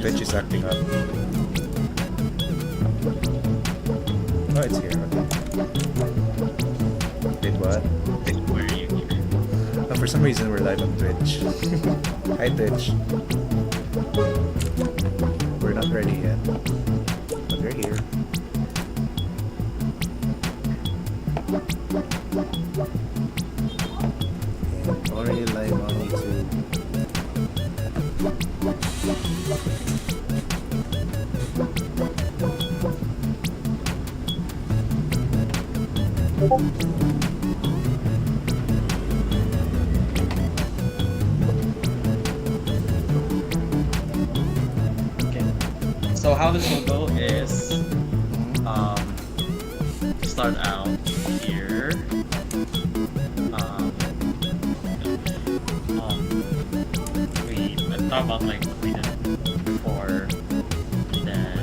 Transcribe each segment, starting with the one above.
Twitch is acting up. Oh, it's here. Okay. Wait, what? Where are you here? Oh, for some reason, we're live on Twitch. Hi, Twitch. We're not ready yet, but we're here. And already live on YouTube. Okay. So how this will go is start out here. We talk about like we did before, then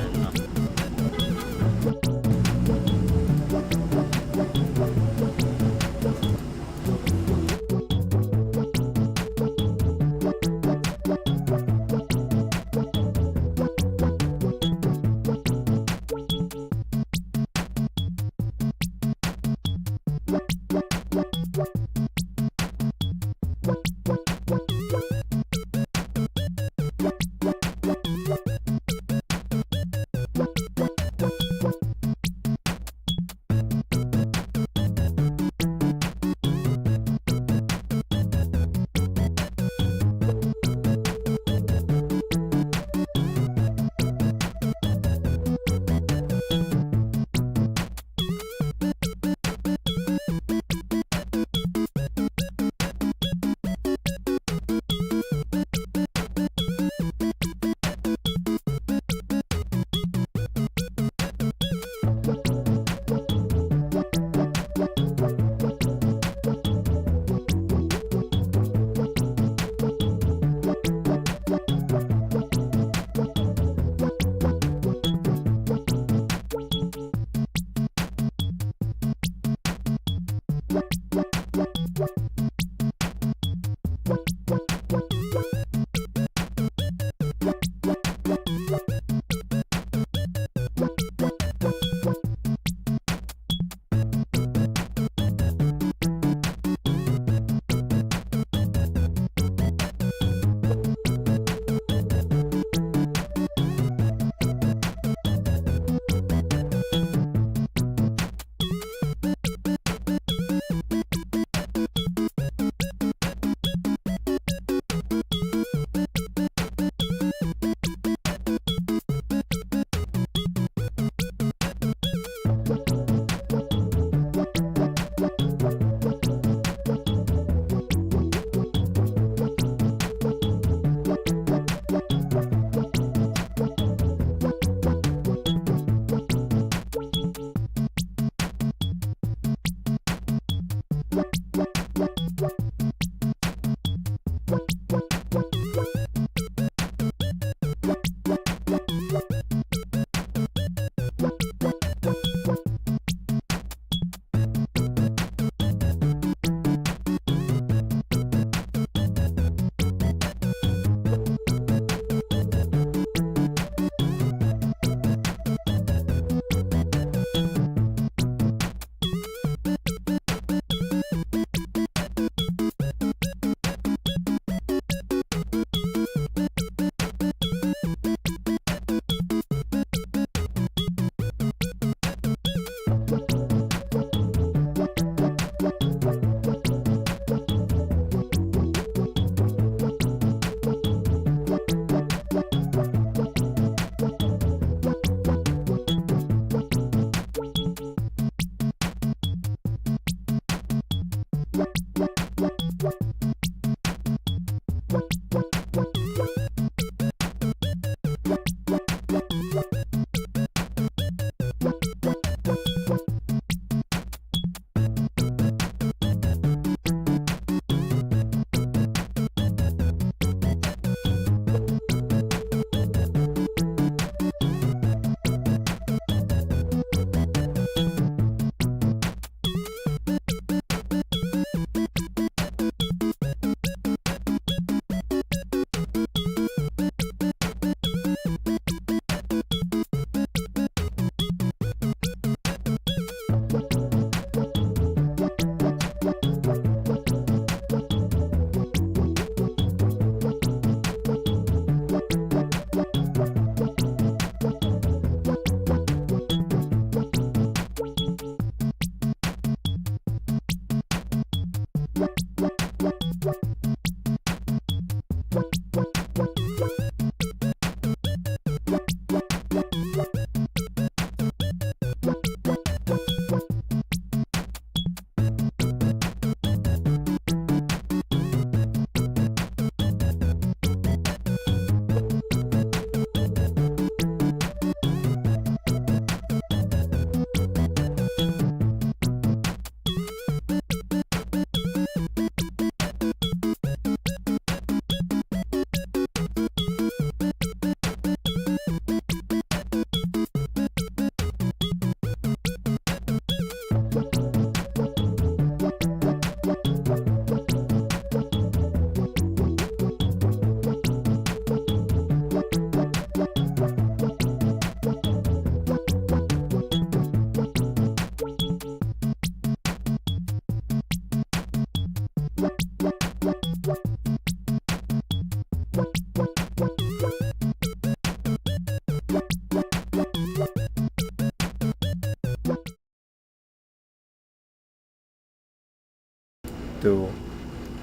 2,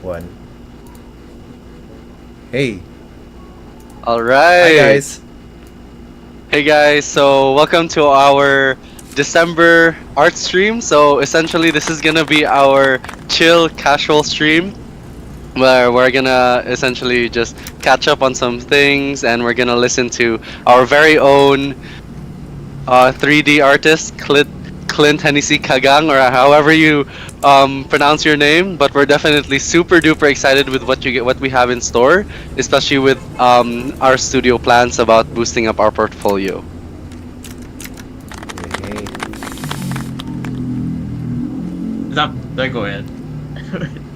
1. Hey. All right. Hi guys. Hey guys, so welcome to our December art stream. So essentially, this is gonna be our chill, casual stream where we're gonna essentially just catch up on some things and we're gonna listen to our very own 3D artist, Clint Hennessy Kagang, or however you pronounce your name. But we're definitely super duper excited with what we have in store, especially with our studio plans about boosting up our portfolio. Hey. There, go ahead.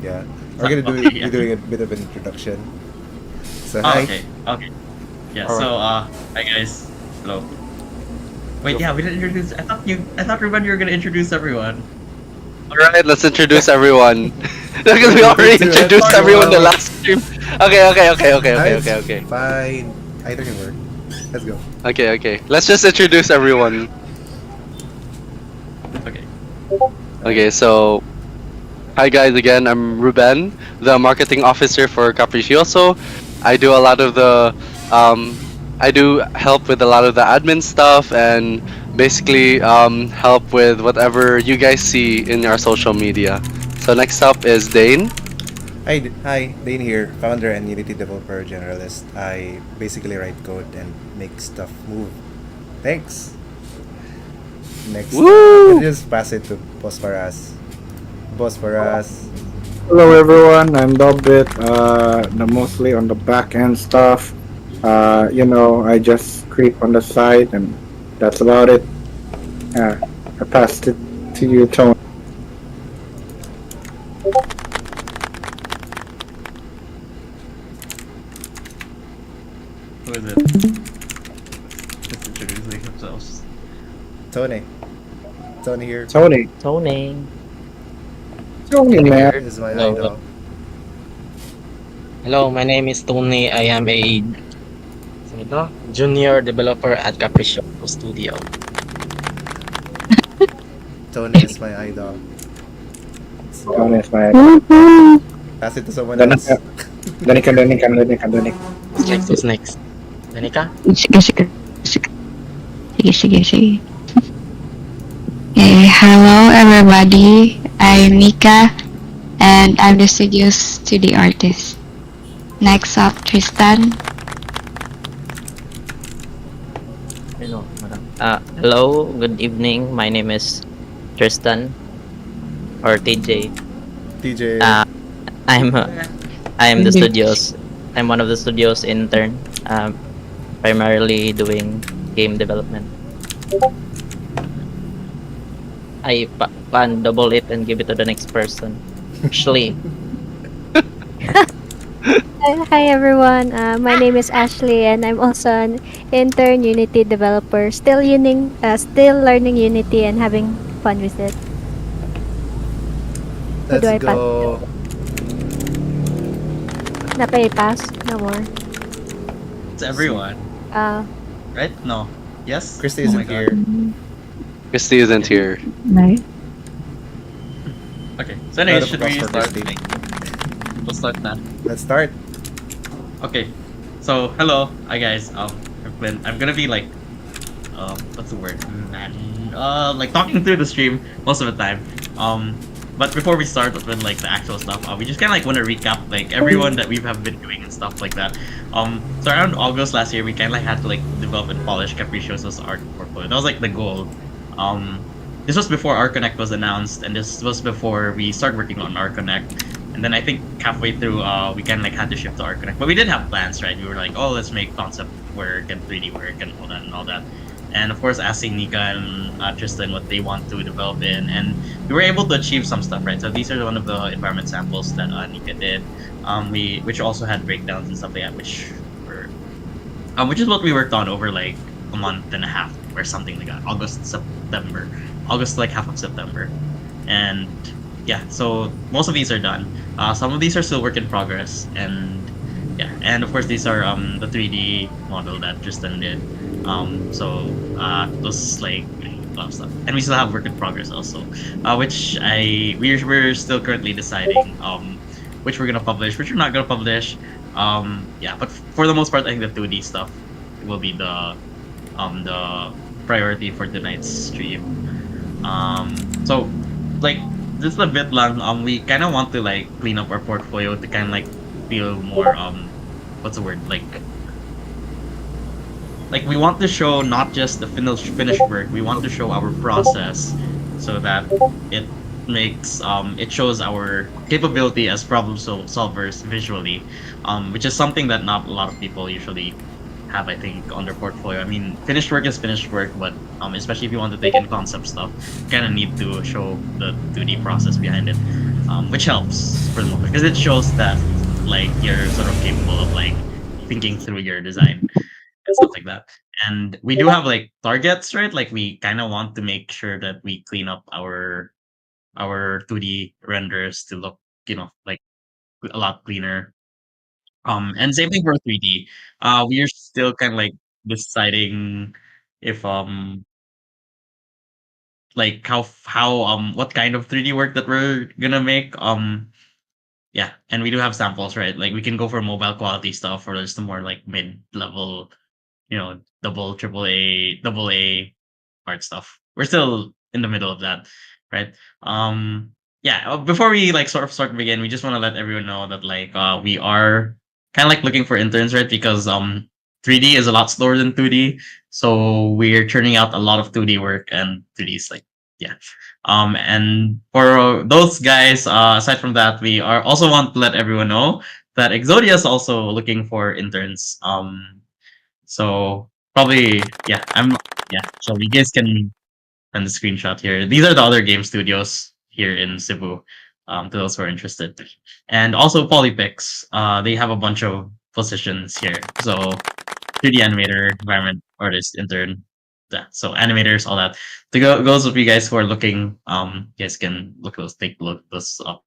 Yeah. We're gonna Okay, yeah. be doing a bit of an introduction. So Oh, hi. okay. Yeah, Alright. so hi guys. Hello. Wait, yeah, we didn't introduce. I thought Ruben, you were gonna introduce everyone. All right, let's introduce everyone. Because we already introduced everyone the last stream. Okay. Fine. Either can work. Let's go. Okay. Let's just introduce everyone. Okay. Okay, so hi guys again. I'm Ruben, the marketing officer for Capriccioso. I do a lot of the I do help with a lot of the admin stuff and basically help with whatever you guys see in our social media. So next up is Dane. Hi, Dane here, founder and Unity developer generalist. I basically write code and make stuff move. Thanks. Next, Woo! I'll just pass it to Boss Paras. Hello everyone, I'm Dobit, mostly on the back end stuff. I just creep on the side and that's about it. I passed it to you, Tony. Who is it? Just introducing themselves. Tony here. Tony, man. This is my Hello. idol. Hello, my name is Tony. I am a junior developer at Capriccio Studio. Tony is my idol. So, Tony is my... pass it to someone Danica. else. Danica. Who's next? Danica? Sige. Hello everybody, I'm Mika and I'm the studio's 2D artist. Next up, Tristan. Hello, madam. Hello, good evening. My name is Tristan or TJ. TJ. I'm the studios. I'm one of the studios intern. Primarily doing game development. I can double it and give it to the next person. Actually, Hi everyone, my name is Ashley and I'm also an intern Unity developer. Still learning Unity and having fun with it. Let's do I go. Napay-pass? No more. It's everyone, right? No. Yes. Christy Oh my isn't God. here. Christy isn't here. Right. Okay, so So Round anyways, of should applause we for start? Christy. We'll start now. Let's start. Okay. So hello, hi guys. I'm gonna be like, what's the word? Man, like talking through the stream most of the time. But before we start with like the actual stuff, we just kind of like want to recap like everyone that we have been doing and stuff like that. So around August last year, we kind of like had to like develop and polish Capriccioso's art portfolio. That was like the goal. This was before our Connect was announced, and this was before we started working on our Connect. And then I think halfway through, we kind of like had to shift to our Connect, but we did have plans, right? We were like, oh, let's make concept work and 3D work and all that. And of course, asking Nika and Tristan what they want to develop in, and we were able to achieve some stuff, right? So these are one of the environment samples that Nika did. Which also had breakdowns and stuff like that, which is what we worked on over like a month and a half or something like that. August like half of September, and yeah. So most of these are done. Some of these are still work in progress, and yeah, and of course these are the 3D model that Tristan did. Those like a lot of stuff, and we still have work in progress also, which we're still currently deciding which we're gonna publish, which we're not gonna publish. Yeah, but for the most part, I think the 2D stuff will be the priority for tonight's stream. So like just a bit lang. We kind of want to like clean up our portfolio to kind of like feel more what's the word like we want to show not just the finished work. We want to show our process so that it makes it shows our capability as problem solvers visually, which is something that not a lot of people usually have, I think, on their portfolio. I mean, finished work is finished work, but especially if you want to take in concept stuff, you kind of need to show the 2D process behind it, which helps for the moment because it shows that like you're sort of capable of like thinking through your design and stuff like that. And we do have like targets, right? Like we kind of want to make sure that we clean up our 2D renders to look, like a lot cleaner. And same thing for 3D. We are still kind of like deciding if like how what kind of 3D work that we're gonna make. Yeah, and we do have samples, right? Like we can go for mobile quality stuff, or there's the more like mid level, triple A, double A art stuff. We're still in the middle of that, right? Yeah. Before we like sort of start begin, we just want to let everyone know that like we are kind of like looking for interns, right? Because 3D is a lot slower than 2D, so we're churning out a lot of 2D work, and 3D is like yeah. And for those guys, aside from that, we are also want to let everyone know that Exodia is also looking for interns. So probably yeah, So you guys can send the screenshot here. These are the other game studios here in Cebu. To those who are interested, and also Polypix. They have a bunch of positions here. So 3D animator, environment artist, intern. Yeah, so animators, all that. To those of you guys who are looking, you guys can take a look those up.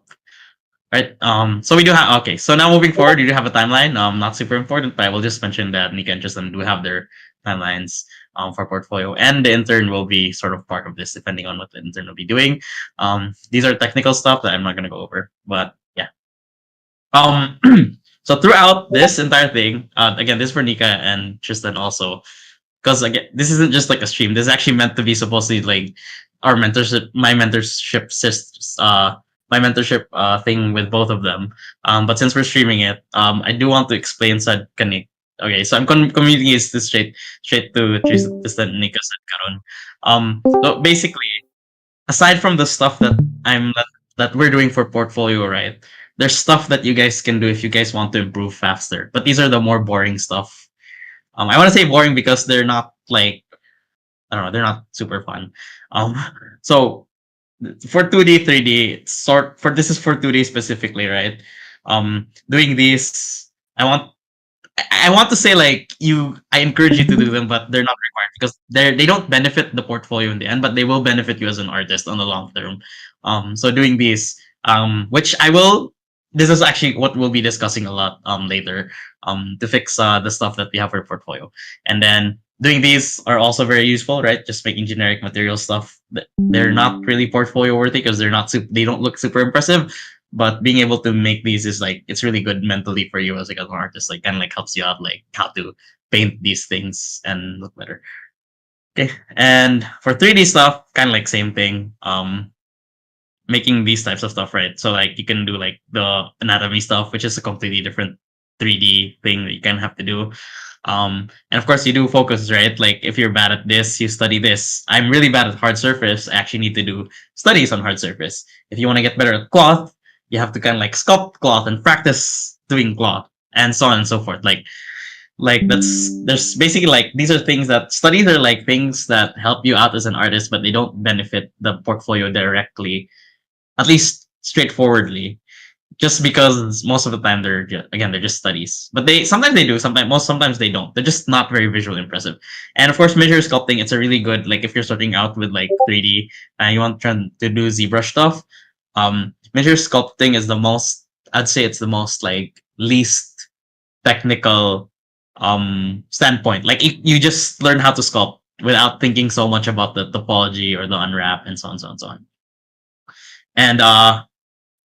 Right. So we do have okay. So now moving forward, we do have a timeline. Not super important, but I will just mention that Nika and Tristan do have their timelines for portfolio, and the intern will be sort of part of this, depending on what the intern will be doing. These are technical stuff that I'm not gonna go over, but yeah. Um. So throughout this entire thing, again, this is for Nika and Tristan also, because again, this isn't just like a stream. This is actually meant to be supposedly like our mentorship, my mentorship thing with both of them. But since we're streaming it, I do want to explain said connect. Okay, so I'm communicating this straight to Tristan and Nika said karon. So basically, aside from the stuff that we're doing for portfolio, right? There's stuff that you guys can do if you guys want to improve faster. But these are the more boring stuff. I want to say boring because they're not like I don't know, they're not super fun. Um, so for 2D, 3D, this is for 2D specifically, right? Doing these, I want to say like I encourage you to do them, but they're not required because they don't benefit the portfolio in the end, but they will benefit you as an artist on the long term. So doing these, which this is actually what we'll be discussing a lot later, to fix the stuff that we have for portfolio, and then doing these are also very useful, right? Just making generic material stuff. They're not really portfolio worthy because they don't look super impressive. But being able to make these is like it's really good mentally for you as like an artist. Like kind of like helps you out like how to paint these things and look better. Okay, and for 3D stuff, kind of like same thing. Making these types of stuff, right? So like you can do like the anatomy stuff, which is a completely different 3D thing that you kind of have to do. And of course you do focus, right? Like if you're bad at this, you study this. I'm really bad at hard surface. I actually need to do studies on hard surface. If you want to get better at cloth, you have to kind of like sculpt cloth and practice doing cloth and so on and so forth. Like there's basically like these are things that studies are like things that help you out as an artist, but they don't benefit the portfolio directly, at least straightforwardly, just because most of the time they're just studies. But they sometimes they do, sometimes they don't. They're just not very visually impressive. And of course, measure sculpting, it's a really good, like if you're starting out with like 3D and you want to do ZBrush stuff, measure sculpting is the most, I'd say it's the most like least technical standpoint. Like you just learn how to sculpt without thinking so much about the topology or the unwrap and so on, so on, so on. And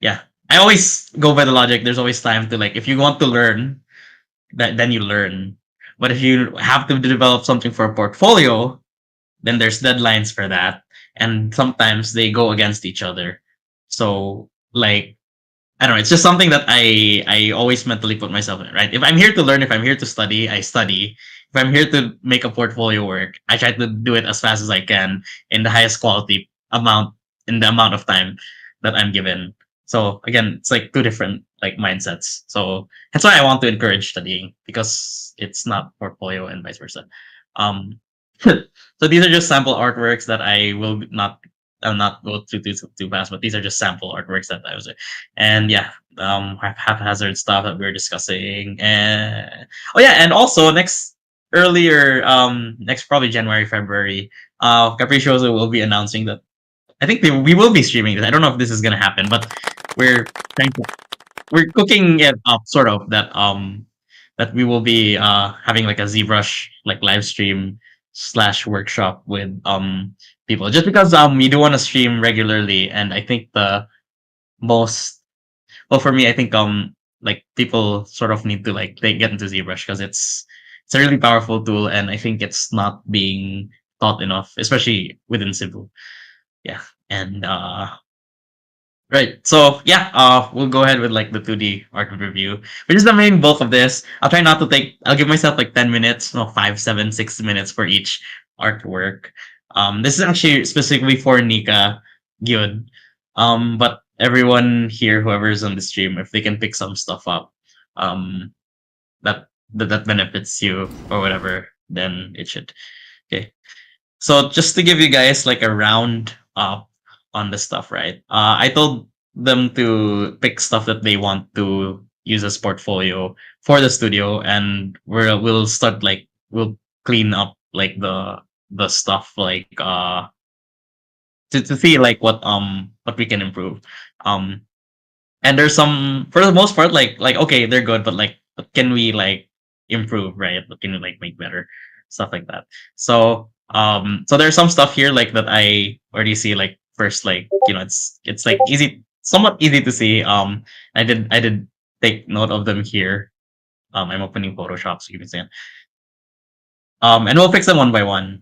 yeah, I always go by the logic. There's always time to like, if you want to learn, then you learn. But if you have to develop something for a portfolio, then there's deadlines for that, and sometimes they go against each other. So like, I don't know. It's just something that I always mentally put myself in. Right? If I'm here to learn, if I'm here to study, I study. If I'm here to make a portfolio work, I try to do it as fast as I can in the highest quality amount in the amount of time that I'm given. So again, it's like two different like mindsets. So that's why I want to encourage studying, because it's not portfolio and vice versa. So these are just sample artworks that I'll not go too fast, but these are just sample artworks that I was, and yeah, haphazard stuff that we were discussing. And oh yeah, and also next probably January, February, Capriccioso will be announcing that I think we will be streaming this. I don't know if this is gonna happen, but we're we're cooking it up sort of that we will be having like a ZBrush like live stream / workshop with people, just because we do want to stream regularly. And I think the most, well, for me, I think like people sort of need to like they get into ZBrush because it's a really powerful tool, and I think it's not being taught enough, especially within Cebu. Yeah. And right, so yeah, we'll go ahead with like the 2D art review, which is the main bulk of this. I'll give myself like 10 minutes, no, 5, 7, 6 minutes for each artwork. This is actually specifically for Nika Gyud. But everyone here, whoever's on the stream, if they can pick some stuff up that benefits you or whatever, then it should. Okay. So just to give you guys like a round up on the stuff, right? I told them to pick stuff that they want to use as portfolio for the studio, and we'll start like we'll clean up like the stuff like to see like what we can improve. And there's some, for the most part, like okay, they're good, but like what can we like improve, right? What can we like make better, stuff like that. So so there's some stuff here like that I already see like first, like it's like somewhat easy to see. I did take note of them here. I'm opening Photoshop so you can see it. And we'll fix them one by one.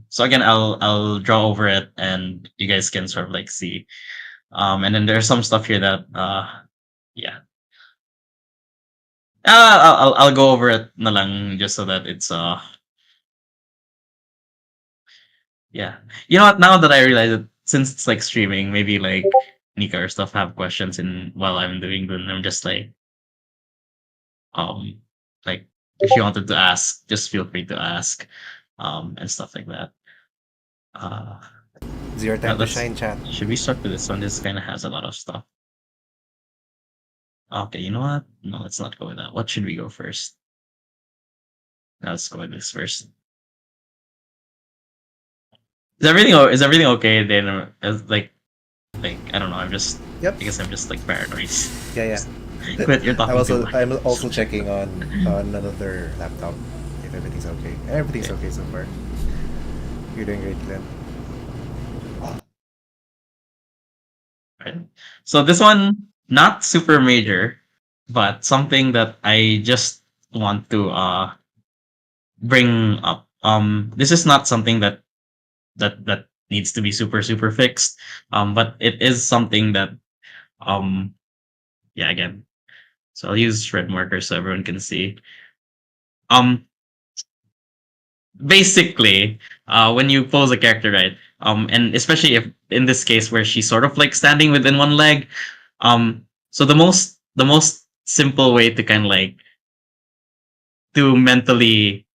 So again, I'll draw over it and you guys can sort of like see. And then there's some stuff here that yeah. I'll go over it na lang just so that it's yeah. You know what? Now that I realize it, since it's like streaming, maybe like Nika or stuff have questions in while I'm doing them. I'm just like like if you wanted to ask, just feel free to ask. And stuff like that. It's your time to shine, chat. Should we start with this one? This kind of has a lot of stuff. Okay, you know what? No, let's not go with that. What should we go first? Let's go with this first. Is everything okay? Then like I don't know. I guess I'm just like paranoid. Yeah. Quit. You're talking too much. I'm also checking on another laptop. if everything's okay. Everything's okay so far. You're doing great, Glenn. Right. So this one, not super major, but something that I just want to bring up. This is not something that needs to be super fixed. But it is something that um yeah, again. So I'll use red marker so everyone can see. Um Basically, when you pose a character, right? And especially if in this case where she's sort of like standing within one leg, so the most simple way to kind of like to mentally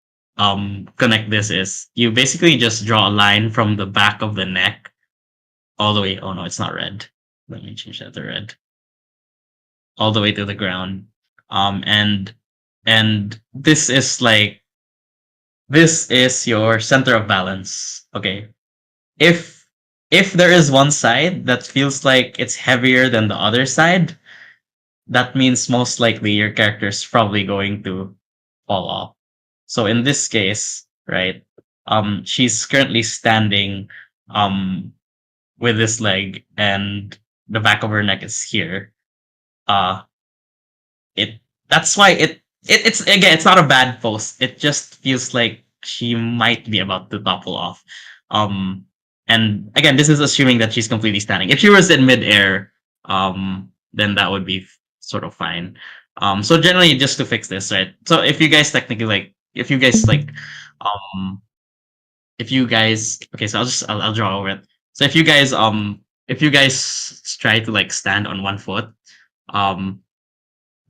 connect this is you basically just draw a line from the back of the neck all the way. Oh no, it's not red. Let me change that to red. All the way to the ground. And this is like this is your center of balance. Okay. If if there is one side that feels like it's heavier than the other side, that means most likely your character is probably going to fall off. So in this case, right, she's currently standing with this leg and the back of her neck is here. Uh it that's why it's again it's not a bad pose. It just feels like she might be about to topple off. Um and again, this is assuming that she's completely standing. If she was in midair, then that would be sort of fine. So generally just to fix this, right? So if you guys technically like if you guys like um if you guys okay, so I'll draw over it. So if you guys try to like stand on one foot, um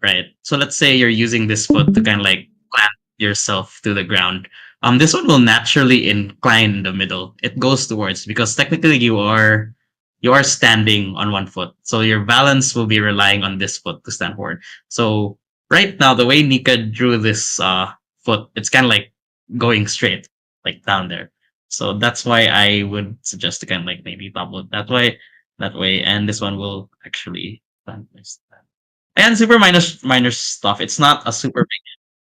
right. So let's say you're using this foot to kind of like plant yourself to the ground. This one will naturally incline in the middle. It goes towards because technically you are standing on one foot, so your balance will be relying on this foot to stand forward. So right now, the way Nika drew this foot, it's kind of like going straight, like down there. So that's why I would suggest to kind of like maybe double it that way, and this one will actually plant this. And super minor stuff. It's not a super big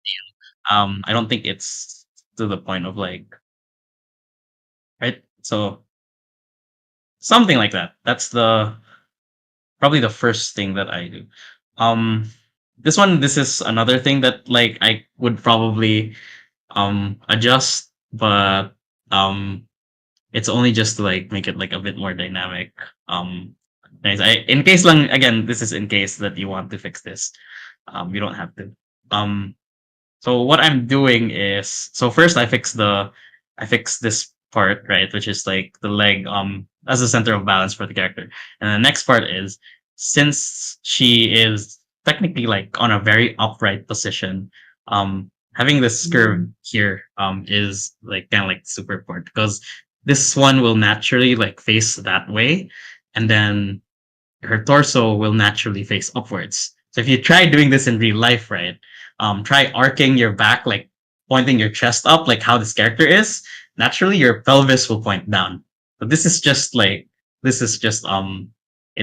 deal. I don't think it's to the point of like right. So something like that. That's the probably the first thing that I do. Um, this is another thing that like I would probably adjust, but um, it's only just to like make it like a bit more dynamic. Nice. In case lang again, this is in case that you want to fix this. You don't have to. Um, so what I'm doing is so first I fix this part, right, which is like the leg as a center of balance for the character. And the next part is since she is technically like on a very upright position, having this curve here is like kind of like super important because this one will naturally like face that way and then her torso will naturally face upwards. So if you try doing this in real life, right? Try arcing your back, like pointing your chest up, like how this character is. Naturally, your pelvis will point down. But this is just it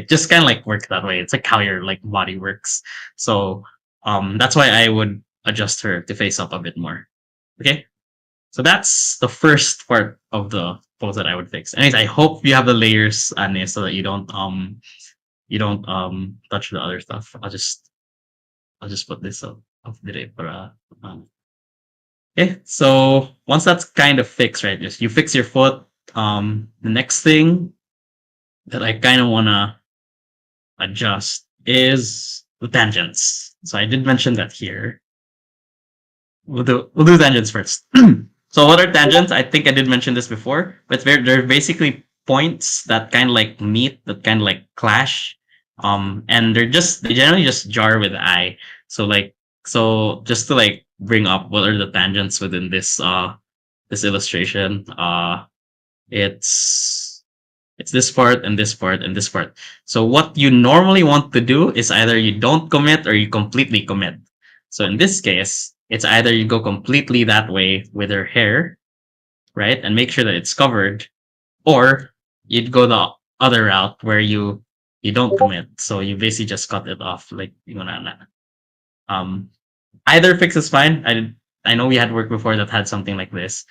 just kind of like works that way. It's like how your like body works. So that's why I would adjust her to face up a bit more. Okay, so that's the first part of the pose that I would fix. Anyways, I hope you have the layers, Anne, so that you don't touch the other stuff. I'll just put this up dire para okay. So once that's kind of fixed, right? Just you fix your foot. The next thing that I kind of wanna adjust is the tangents. So I did mention that here. We'll do tangents first. So what are tangents? I think I did mention this before, but they're basically points that kind of like meet, that kind of like clash. And they generally just jar with the eye. So just to like bring up what are the tangents within this illustration. It's this part and this part and this part. So what you normally want to do is either you don't commit or you completely commit. So in this case, it's either you go completely that way with her hair, right, and make sure that it's covered, or you'd go the other route where you don't commit. So you basically just cut it off, like you know, either fix is fine. I know we had work before that had something like this.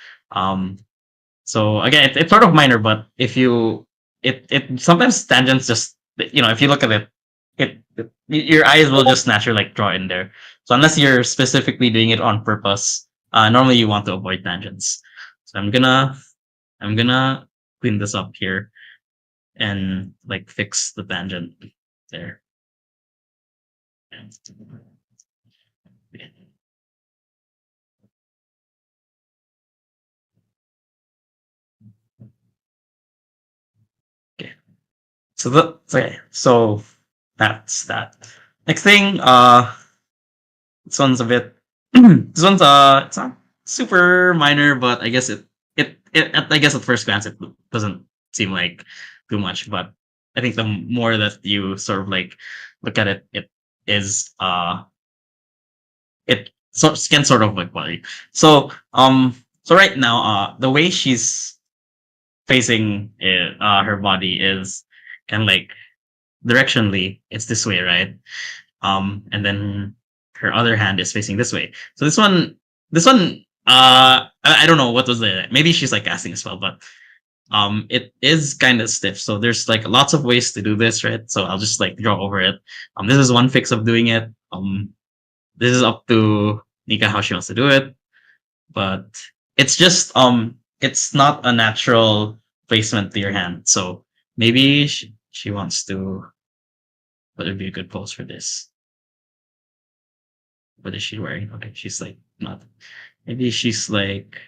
So again, it's sort of minor, but if you it sometimes tangents just, if you look at it, your eyes will just naturally like draw in there. So unless you're specifically doing it on purpose, normally you want to avoid tangents. So I'm gonna clean this up here and like fix the tangent there. Okay. So that's that. Next thing, this one's a bit this one's it's not super minor, but I guess I guess at first glance it doesn't seem like too much, but I think the more that you sort of like look at it, it is it can sort of like bother you. So right now, the way she's facing it, her body is kind of like directionally, it's this way, right? And then her other hand is facing this way. So this one, I don't know what was the, maybe she's like casting a spell, but it is kind of stiff. So there's like lots of ways to do this, right? So I'll just like draw over it. This is one fix of doing it. This is up to Nika how she wants to do it, but it's just it's not a natural placement to your hand. So maybe she wants to, what would be a good pose for this? What is she wearing? Okay, she's like not. Maybe she's like,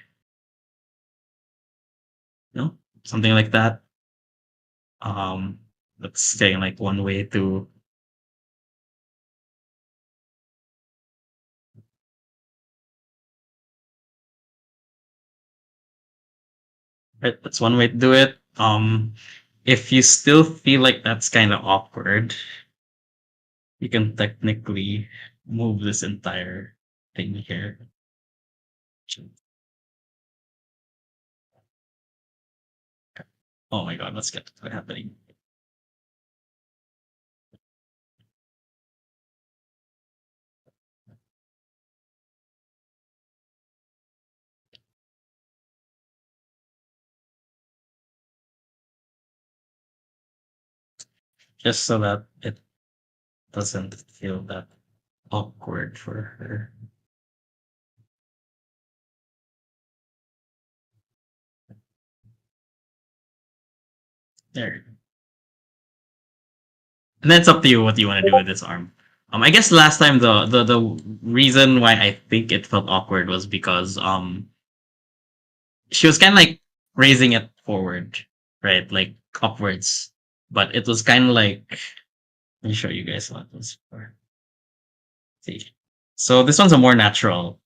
no, something like that. That's getting like one way to. Right, that's one way to do it. If you still feel like that's kind of awkward, you can technically move this entire thing here. Oh my god, let's get to what's happening. Just so that it doesn't feel that awkward for her. There. And then it's up to you what you want to do with this arm. I guess last time the reason why I think it felt awkward was because she was kind of like raising it forward, right, like upwards, but it was kind of like, let me show you guys what it was for. See, so this one's a more natural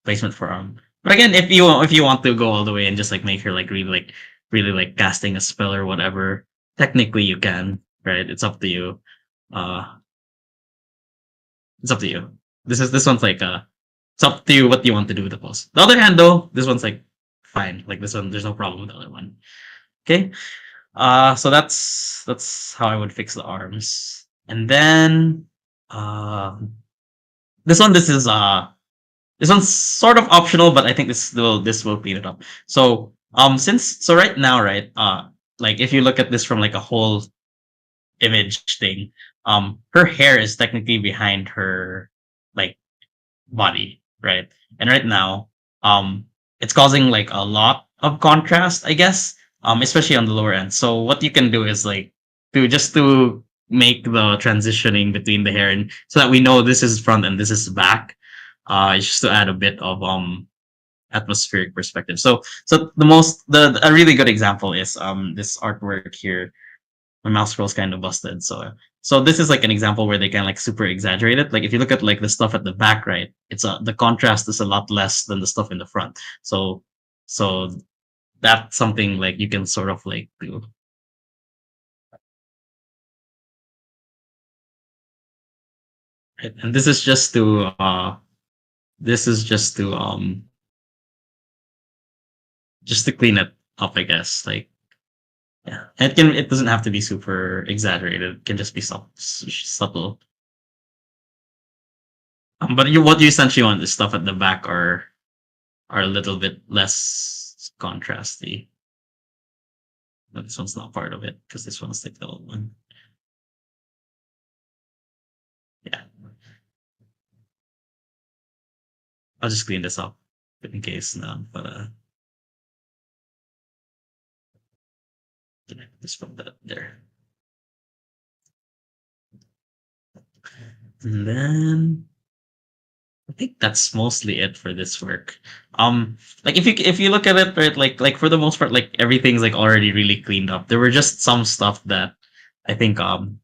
placement for arm. But again, if you want to go all the way and just like make her like really like casting a spell or whatever, technically you can, right? It's up to you. Uh, it's up to you. This one's like it's up to you what you want to do with the pose. The other hand though, this one's like fine. Like this one, there's no problem with the other one. Okay. So that's how I would fix the arms. And then this one, this one's sort of optional, but I think this will clean it up. So right now, right, like if you look at this from like a whole image thing, her hair is technically behind her like body, right? And right now, it's causing like a lot of contrast, I guess, especially on the lower end. So what you can do is like to make the transitioning between the hair, and so that we know this is front and this is back, is just to add a bit of atmospheric perspective. So a really good example is this artwork here. My mouse scroll's kind of busted. So this is like an example where they can like super exaggerate it. Like if you look at like the stuff at the back, right, the contrast is a lot less than the stuff in the front. So that's something like you can sort of like do. Right? And this is just to just to clean it up, I guess. Like, yeah, it doesn't have to be super exaggerated. It can just be subtle. But what you essentially want is stuff at the back are a little bit less contrasty. But this one's not part of it because this one's like the old one. Yeah. I'll just clean this up in case no, but just put that there. And then I think that's mostly it for this work. Like if you look at it, right, like for the most part, like everything's like already really cleaned up. There were just some stuff that I think to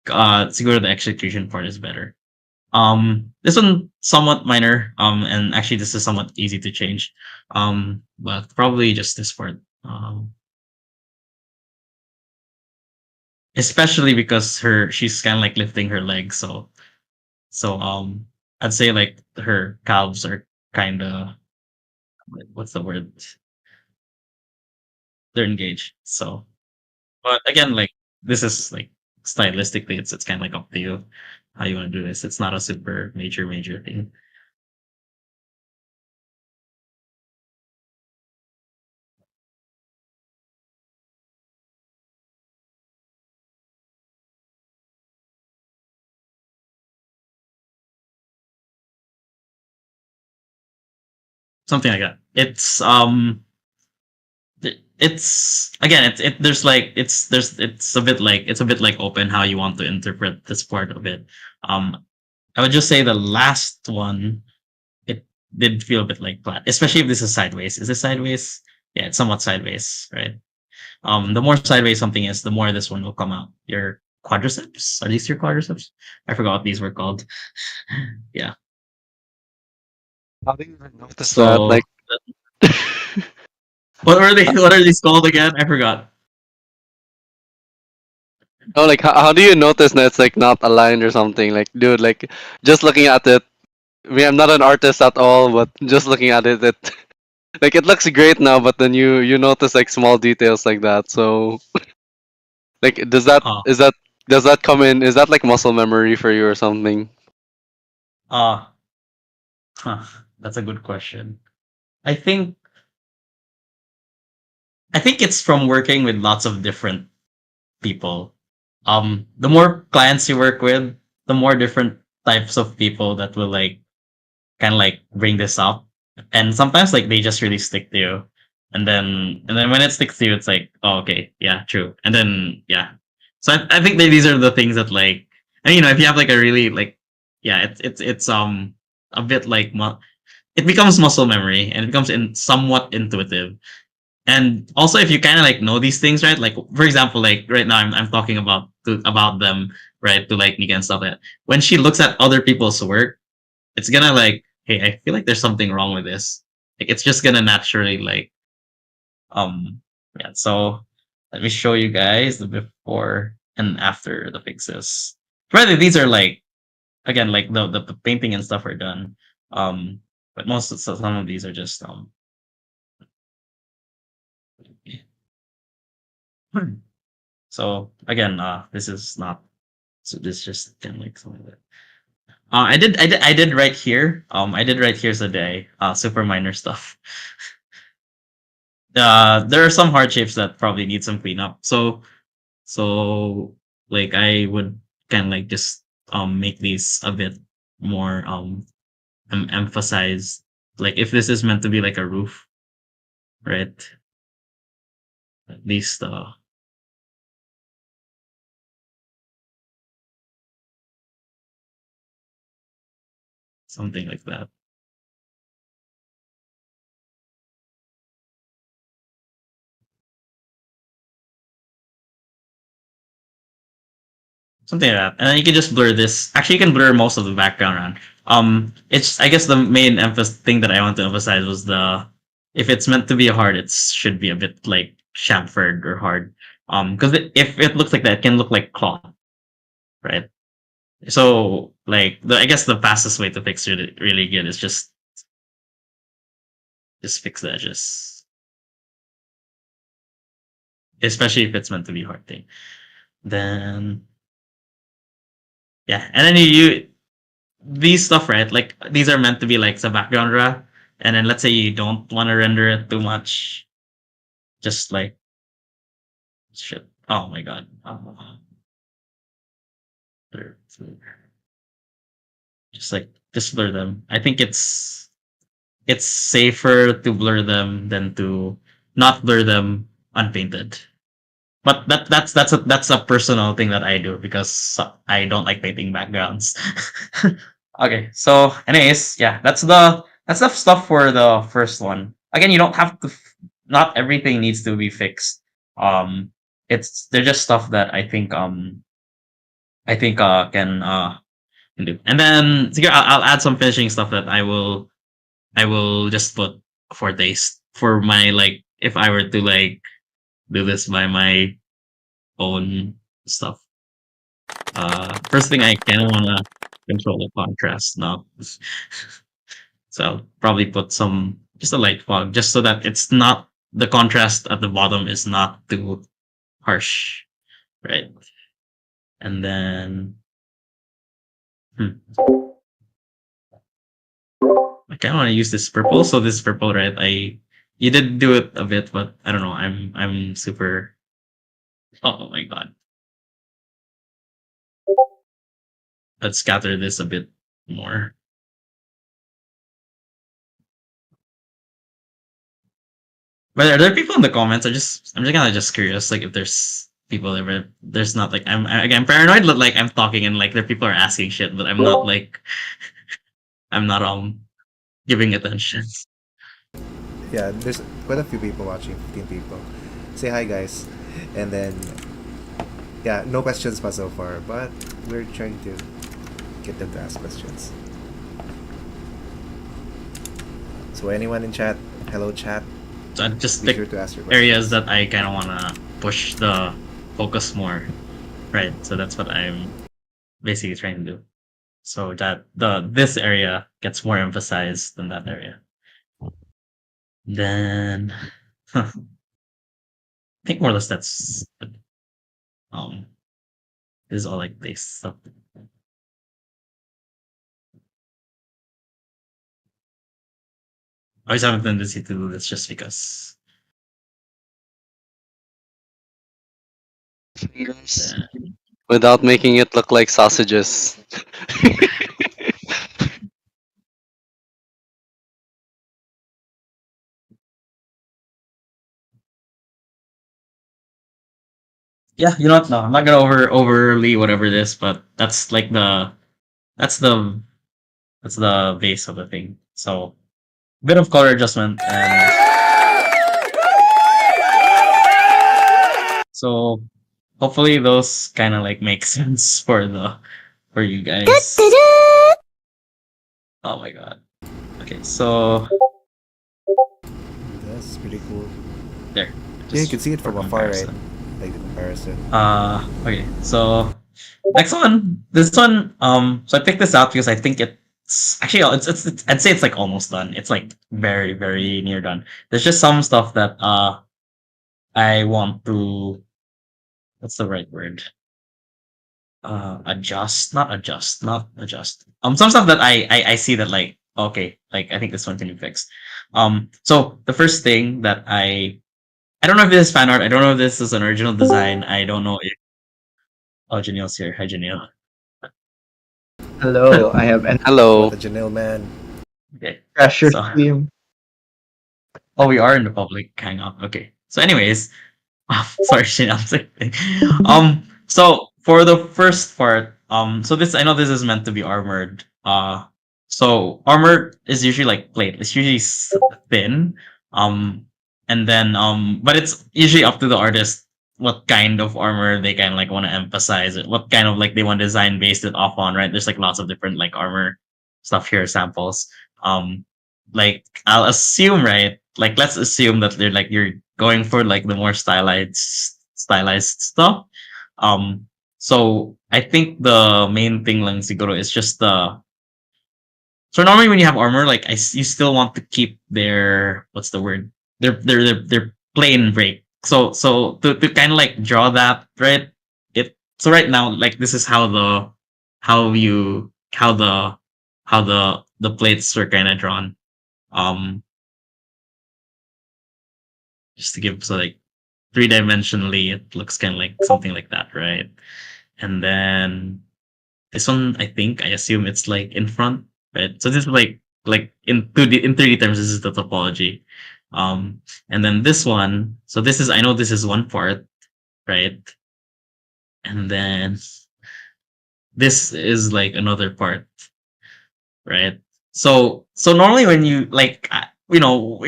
go to the execution part is better. This one somewhat minor. And actually this is somewhat easy to change. But probably just this part. Especially because she's kind of like lifting her legs, so I'd say like her calves are kind of, what's the word? They're engaged. So, but again, like this is like stylistically, it's kind of like up to you how you want to do this. It's not a super major thing. Something like that. It's again, there's like it's a bit like open how you want to interpret this part of it. I would just say the last one, it did feel a bit like flat, especially if this is sideways. Is this sideways? Yeah, it's somewhat sideways, right? The more sideways something is, the more this one will come out. Your quadriceps, are these your quadriceps? I forgot what these were called. Yeah. How do you even notice that? So Like, what are they? What are these called again? I forgot. oh, like how do you notice that it's like not aligned or something? Like, dude, like just looking at it. I mean, I'm not an artist at all, but just looking at it, it like it looks great now. But then you notice like small details like that. So, like, Uh, does that come in? Is that like muscle memory for you or something? uh, huh, that's a good question. I think I think it's from working with lots of different people. The more clients you work with, the more different types of people that will like kind of like bring this up, and sometimes like they just really stick to you, and then when it sticks to you, it's like, oh, okay, yeah, true, and then yeah. So I think that these are the things that like, and if you have like a really like, yeah, it's a bit like it becomes muscle memory and it becomes somewhat intuitive. And also, if you kind of like know these things, right? Like, for example, like right now, I'm talking about them, right? To like Nika and stuff like that. When she looks at other people's work, it's gonna like, hey, I feel like there's something wrong with this. Like, it's just gonna naturally like, yeah. So let me show you guys the before and after the fixes. Rather, these are like, again, like the painting and stuff are done. But some of these are just So again, this is not. So this just kind of like something like that. I did right here. I did right here's a day. Super minor stuff. There are some hard shapes that probably need some cleanup. So like I would kind of like just make these a bit more emphasize. Like if this is meant to be like a roof, right? At least something like that. Something like that. And then you can just blur this. Actually, you can blur most of the background around. It's I guess the main emphasis thing that I want to emphasize was the, if it's meant to be hard, it should be a bit like chamfered or hard. Because if it looks like that, it can look like cloth, right? So like I guess the fastest way to fix it really good is just fix the edges, especially if it's meant to be hard thing. Then yeah, and then you these stuff, right? Like these are meant to be like the background raw, and then let's say you don't want to render it too much, just like shit. Oh my god. Blur, just blur them. I think it's safer to blur them than to not blur them unpainted. But that's a personal thing that I do because I don't like painting backgrounds. Okay, so anyways, yeah, that's the stuff for the first one. Again, you don't have to. Not everything needs to be fixed. It's they're just stuff that I think can do. And then so here, I'll add some finishing stuff that I will just put for taste for my like if I were to like do this by my own stuff. First thing I kind of want to control the contrast now. So I'll probably put some just a light fog just so that it's not the contrast at the bottom is not too harsh, right? And then hmm, I kind of want to use this purple. So this purple, right? You did do it a bit, but I don't know. I'm super. Oh my god. Let's scatter this a bit more. But are there people in the comments? I'm just kind of just curious, like if there's people ever there's not like I'm paranoid that like I'm talking and like there people are asking shit, but I'm not like I'm not giving attention. Yeah, there's quite a few people watching, 15 people. Say hi, guys. And then, yeah, no questions pa so far, but we're trying to get them to ask questions. So anyone in chat, hello chat. So I just Be pick sure to ask your areas questions. that I kind of want to push the focus more, right? So that's what I'm basically trying to do. So that this area gets more emphasized than that area. Then, I think more or less that's this is all like this stuff. I always have a tendency to do this just because. Without making it look like sausages. Yeah, you know what? No, I'm not gonna overly whatever this, but that's like that's the that's the base of the thing. So bit of color adjustment and so hopefully those kind of like make sense for you guys. Oh my god. Okay, so That's pretty cool. there. Yeah, you Just can see it for from afar, right? comparison. Like the comparison. Okay, so next one, this one, so I picked this out because I think it's actually I'd say it's like almost done. It's like very very near done. There's just some stuff that I want to what's the right word? Not adjust. Some stuff that I see that like okay, like I think this one can be fixed. So the first thing that I don't know if this is fan art. I don't know if this is an original design. I don't know if oh Janelle's here. Hi Janelle. Hello, I have an Hello. What a Janelle man. Okay. pressure So stream. oh we are in the public hangout. Okay. So anyways, sorry Janelle. So for the first part, so this I know this is meant to be armored. So armor is usually like plate. It's usually thin. And then but it's usually up to the artist what kind of armor they kind of like want to emphasize it, what kind of like they want to design based it off on, right? There's like lots of different like armor stuff here, samples. Like I'll assume, right? Like let's assume that they're like you're going for like the more stylized stuff. So I think the main thing lang siguro is just the so normally when you have armor, like you still want to keep their what's the word? Their plane break. So to kind of like draw that right. It so right now like this is how the how the plates were kind of drawn. Um, just to give so like three-dimensionally, it looks kind of like something like that, right? And then this one, I assume it's like in front, right? So this is like in 2D in 3D terms, this is the topology. And then this one, so this is I know this is one part, right? And then this is like another part, right? So normally when you like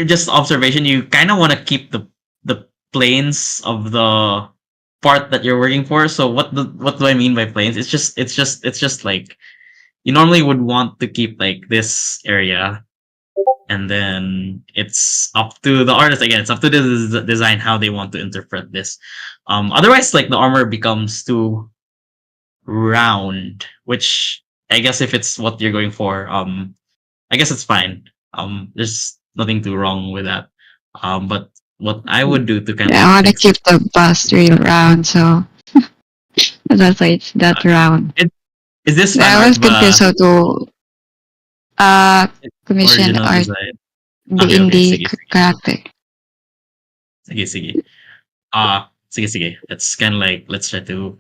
just observation, you kind of want to keep the planes of the part that you're working for. So what do I mean by planes? It's just like you normally would want to keep like this area, and then it's up to the artist again. It's up to the design how they want to interpret this. Otherwise, like the armor becomes too round, which I guess if it's what you're going for, I guess it's fine. There's nothing too wrong with that. But what I would do to kind of I like want to fix keep the bust real round, so that's why it's that round. it, is this fan I art was confused how to commission original art design? the Okay, okay, indie sige, character. sige. Sige. It's kind of like let's try to.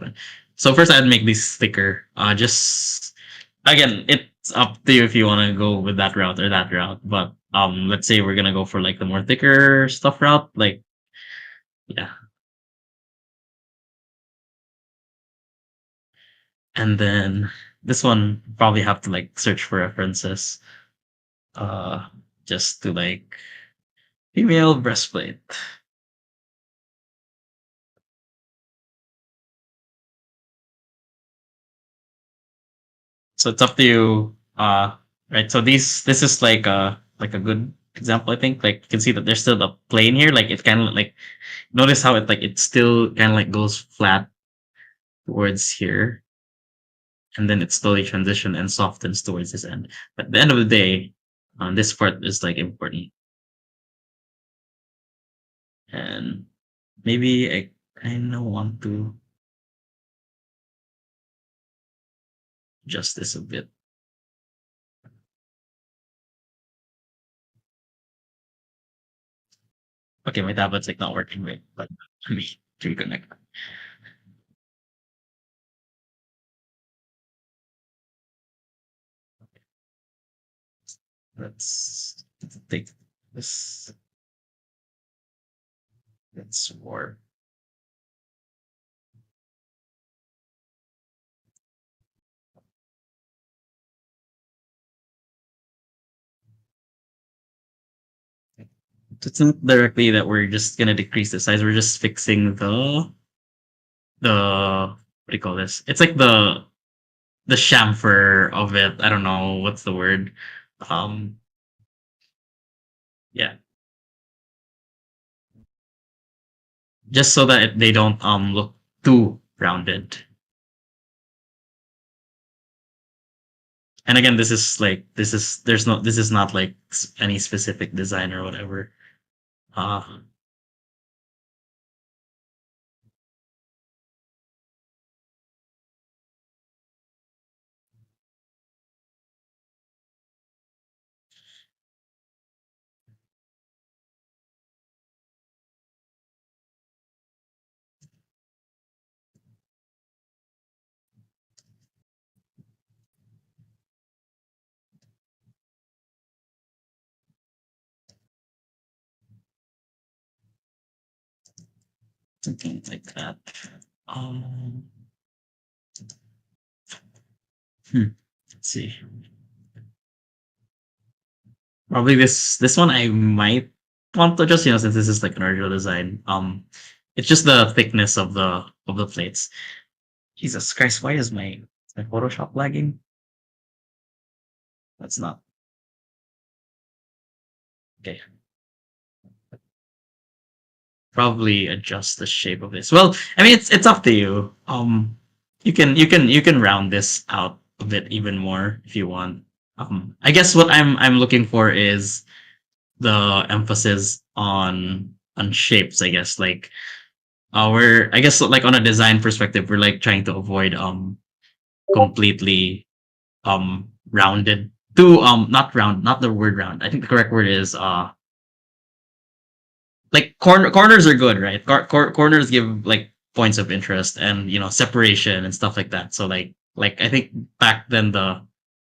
So first, I'd make this thicker. Just again, it's up to you if you want to go with that route or that route. But let's say we're gonna go for like the more thicker stuff route. Like, yeah, and then this one probably have to like search for references. Uh, just to like female breastplate. So it's up to you. Right. So this is like a good example. I think like you can see that there's still a plane here. Like it kind of like notice how it still kind of like goes flat towards here, and then it slowly transition and softens towards this end. But at the end of the day, this part is like important, and maybe I kind of want to adjust this a bit. Okay, my tablet's like not working right, but let me reconnect. Let's take this. Let's warp. It's not directly that we're just gonna decrease the size. We're just fixing the what do you call this? It's like the chamfer of it. I don't know what's the word. Um, yeah, just so that they don't look too rounded. And again, this is not like any specific design or whatever. Uh, something like that. Um, let's see. Probably this one I might want to just since this is like an original design. It's just the thickness of the plates. Jesus Christ, why is my Photoshop lagging? That's not okay. Probably adjust the shape of this. Well, I mean it's up to you. You can round this out a bit even more if you want. I guess what I'm looking for is the emphasis on shapes. I guess like we're I guess like on a design perspective, we're like trying to avoid completely rounded two not round, not the word round. I think the correct word is like corners are good, right? Corners give like points of interest and separation and stuff like that. So like I think back then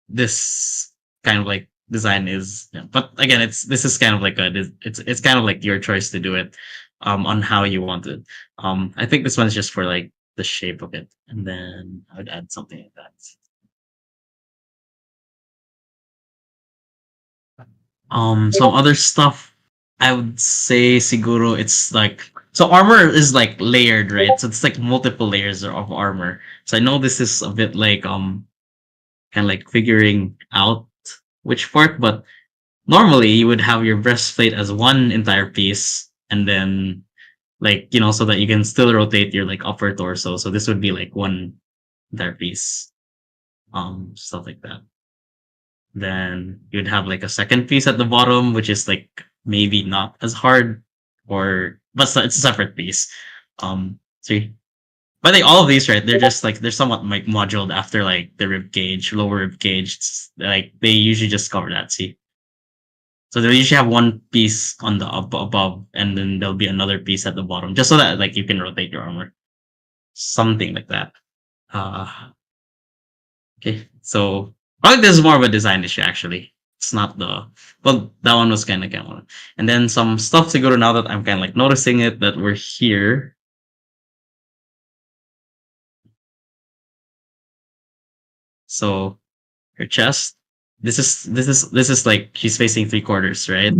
this kind of like design is, yeah. But again, this is kind of like it's kind of like your choice to do it on how you want it. I think this one is just for like the shape of it, and then I would add something like that. Some other stuff, I would say siguro it's like, so armor is like layered, right? So it's like multiple layers of armor. So I know this is a bit like kind of like figuring out which part, but normally you would have your breastplate as one entire piece, and then like so that you can still rotate your like upper torso. So this would be like one entire piece, stuff like that. Then you'd have like a second piece at the bottom, which is like maybe not as hard, or but it's a separate piece. See, but like all of these, right? They're just like they're somewhat like moduled after like the rib cage, lower rib cage. Like they usually just cover that. See, so they'll usually have one piece on the above, and then there'll be another piece at the bottom, just so that like you can rotate your armor, something like that. Okay, so I think this is more of a design issue actually. It's not the, well, that one was kind of, and then some stuff to go to now that I'm kind of like noticing it that we're here. So her chest. This is like she's facing three quarters, right?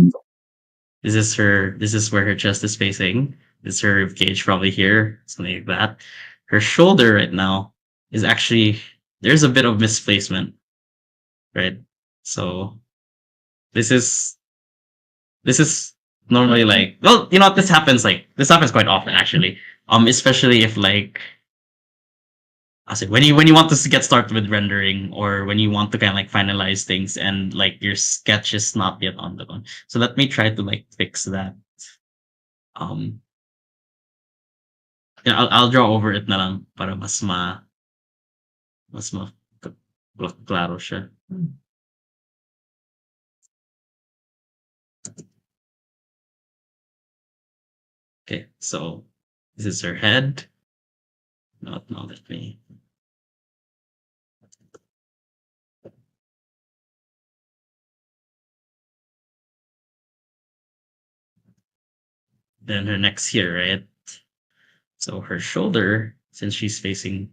This is her. This is where her chest is facing. This is her rib cage, probably here, something like that. Her shoulder right now is actually, there's a bit of misplacement, right? So this is this is normally like, well, this happens quite often actually. Especially if like I said, when you want to get started with rendering, or when you want to kind of like finalize things and like your sketch is not yet on the one. So let me try to like fix that. Um yeah, I'll draw over it na lang para mas klaro siya. Okay, so this is her head. Not let me. Then her neck's here, right? So her shoulder, since she's facing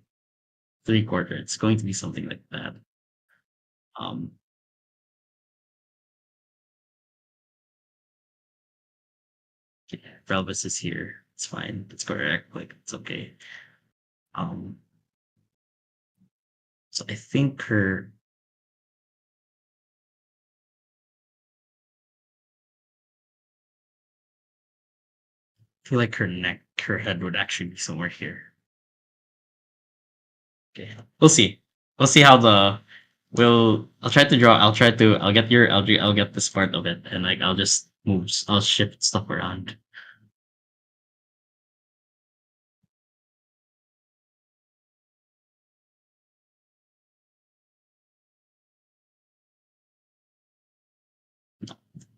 three quarter, it's going to be something like that. Um, pelvis is here. It's fine. It's correct. Like it's okay. Um, so I think I feel like her head would actually be somewhere here. Okay, we'll see. We'll see how the I'll try to draw. I'll get this part of it, and like I'll shift stuff around.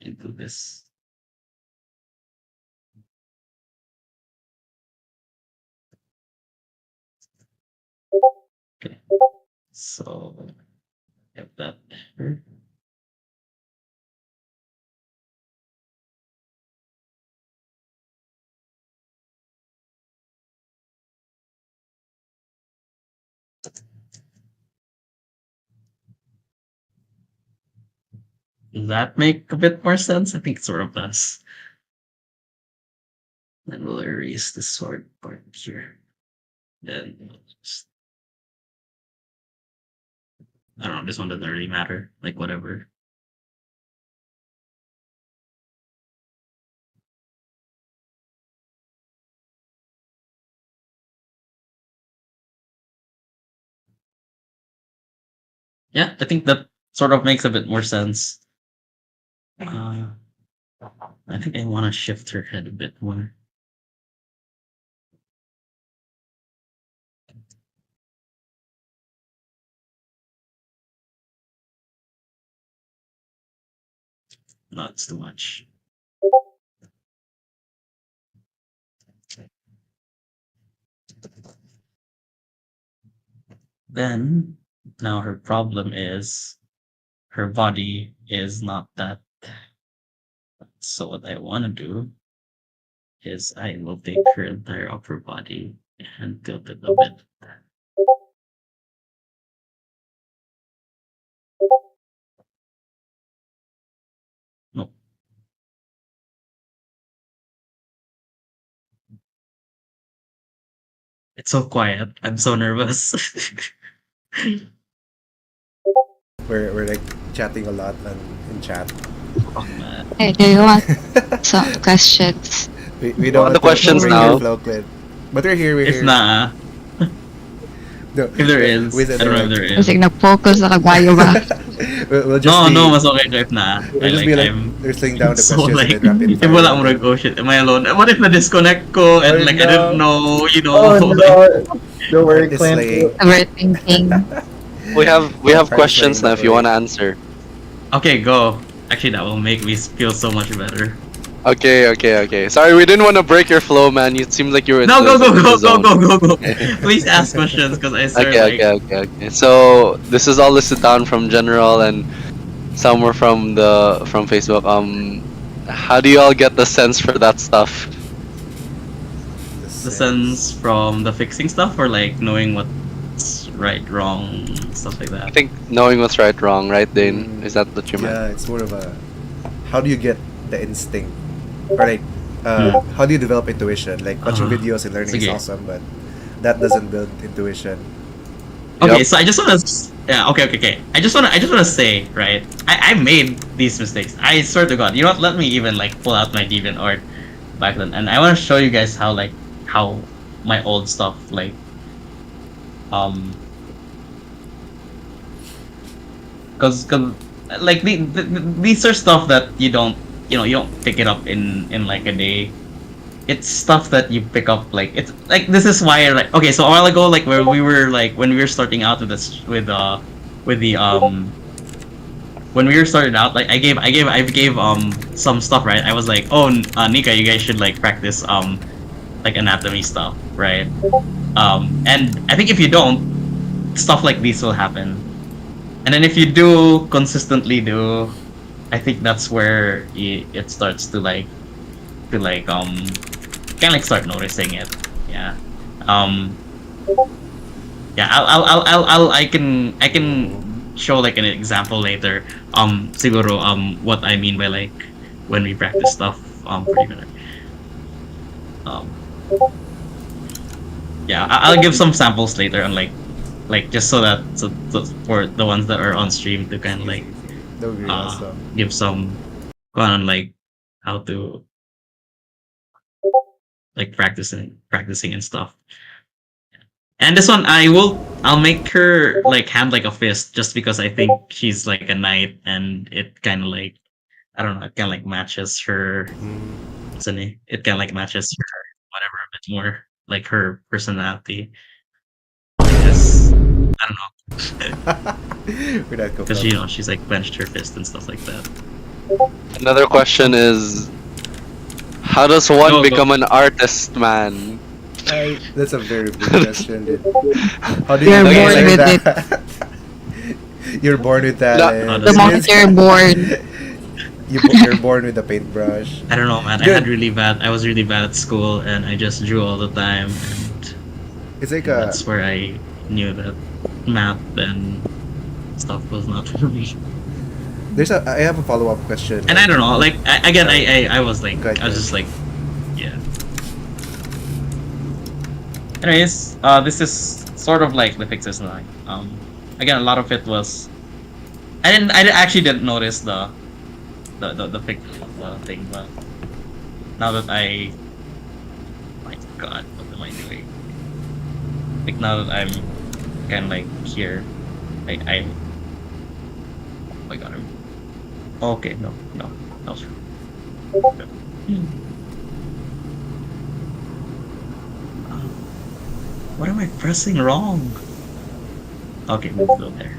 Into this. Okay, so get that there. Does that make a bit more sense? I think it sort of does. Then we'll erase this sword part here. Then I don't know. This one doesn't really matter. Like whatever. Yeah, I think that sort of makes a bit more sense. I think I want to shift her head a bit more. No, it's too much. Then now her problem is her body is not that. So what I want to do is I will take her entire upper body and tilt it a bit. No. It's so quiet. I'm so nervous. We're like chatting a lot in chat. Oh man. Hey, do you want some questions? We don't What are the want to questions break now? your flow, Clint. But we're here. We're If here. not, No, if there is, with I don't know if there is. Kasi nag-focus na kagwayo ba? we'll just No, be, no, mas okay ka if na. We'll I just like, be like, I'm they're slaying down the so questions like, and then rapid if fire. wala akong like, oh shit, am I alone? What if na-disconnect ko and Oh, like, I no. didn't know, you know, Oh like, no! Don't worry, It's Clint. slaying. Overthinking. We have Try questions playing now that if you way. want to answer. okay, go. Actually, that will make me feel so much better. Okay. Sorry, we didn't want to break your flow, man. It seemed like you were in No, the go, zone. go. Please ask questions because I swear, like, Okay. So this is all listed down from general and some were from Facebook. How do you all get the sense for that stuff? the sense from the fixing stuff or like knowing what's right, wrong, stuff like I that. think knowing what's right, wrong, right, Dane? Is that what you meant? Yeah, it's more of a. How do you get the instinct? Or like, how do you develop intuition? Like watching videos and learning is sige. awesome, but that doesn't build intuition. Okay, Yep. so I just wanna, yeah, okay. I just wanna say, right? I made these mistakes. I swear to God. You know what? Let me even like pull out my DeviantArt back then, and I want to show you guys how my old stuff like, cause like these are stuff that you don't pick it up in like a day. It's stuff that you pick up like it's like this is why like okay, so a while ago like where we were like when we were starting out with this with the when we were started out like I gave some stuff, right? I was like, oh Nika, you guys should like practice like anatomy stuff, right? And I think if you don't, stuff like this will happen. And then if you do consistently do, I think that's where it starts to like kind of like start noticing it. Yeah. Yeah. I can show like an example later. Siguro what I mean by like when we practice stuff pretty better. Yeah, I'll give some samples later on like just so for the ones that are on stream to kind of like That would be awesome. give some on like how to like practicing and stuff. And this one I'll make her like hand like a fist just because I think she's like a knight and it kind of like I don't know, it kind of like matches her it kind of like matches her whatever a bit more like her personality. Because I don't know, We're not because she's like clenched her fist and stuff like that. Another question is, how does one Go. become an artist, man? That's a very big question, dude. How do you You're learn born like with that? You're born with that. No, The moment you're born. You're born with a paintbrush. I don't know, man. Good. I was really bad at school and I just drew all the time and It's like a. that's where I knew that math and stuff was not for me. I have a follow up question. And I don't know, like I was like Go ahead, I was go just like yeah. Anyways, this is sort of like the fixes now. Again, a lot of it was I actually didn't notice the fix of the thing, but now that my God, what am I doing? Like now that I'm kind of like here, like I oh my God, okay, no, what am I pressing wrong? Okay, we'll go there.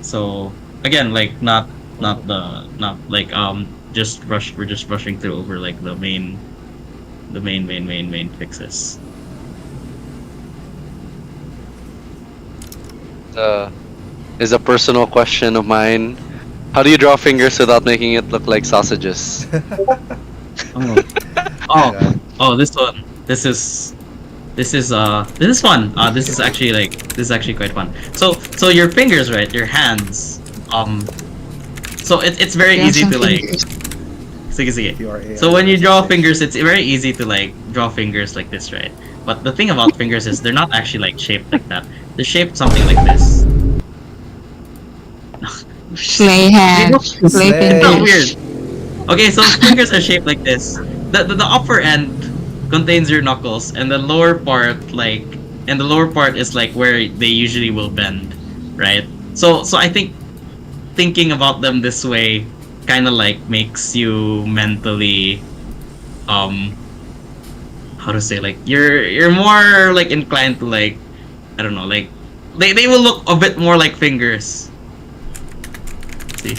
So again, like not not like just brush. We're just brushing through over like the main fixes. Is a personal question of mine. How do you draw fingers without making it look like sausages? Oh, oh, God. oh! This is fun. This is actually quite fun. So your fingers, right? Your hands. So it's very Yes, easy some to like. fingers. Sige, sige. You are a- So when you draw fingers, it's very easy to like draw fingers like this, right? But the thing about fingers is they're not actually like shaped like that. They're shaped something like this. Slay hands. Slay Slay. It's not fingers. weird. Okay, so fingers are shaped like this. The upper end contains your knuckles, and the lower part is like where they usually will bend, right? So I think thinking about them this way kind of like makes you mentally how to say, like you're more like inclined to like, I don't know, like they will look a bit more like fingers. See?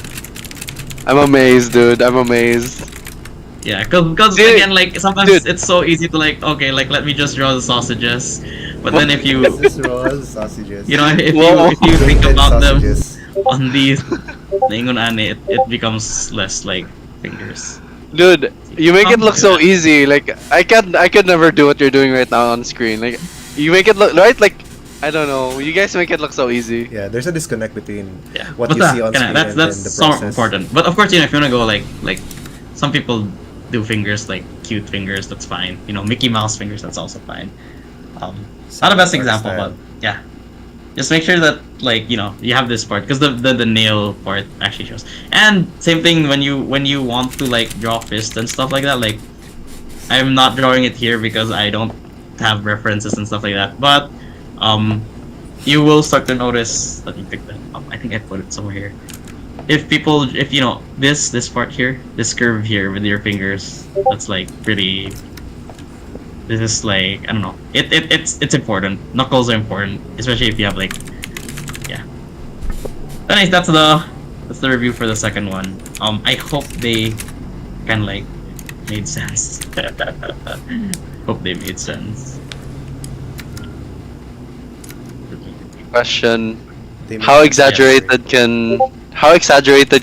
I'm amazed, dude. I'm amazed. Yeah, cause Dude, again, like sometimes dude. it's so easy to like, okay, like let me just draw the sausages, but then if you This raws sausages. you know Whoa. if you think Grated about them sausages. on these naingon ane, it becomes less like fingers. Dude, you make it look so easy. Like I could never do what you're doing right now on screen. Like you make it look right. Like I don't know. You guys make it look so easy. Yeah, there's a disconnect between Yeah, what but you see on screen that's and then the so process. important. But of course, you know, if you wanna go like some people do fingers like cute fingers, that's fine. You know, Mickey Mouse fingers, that's also fine. Not the best Art example, style. but yeah. Just make sure that like you know you have this part because the nail part actually shows. And same thing when you want to like draw fists and stuff like that. Like I'm not drawing it here because I don't have references and stuff like that. But you will start to notice. Let me pick that up. I think I put it somewhere here. If you know this part here, this curve here with your fingers, that's like pretty. This is like I don't know. It's important. Knuckles are important, especially if you have like, yeah. Anyways, that's the review for the second one. I hope they kind of like made sense. Hope they made sense. Question: They How make- exaggerated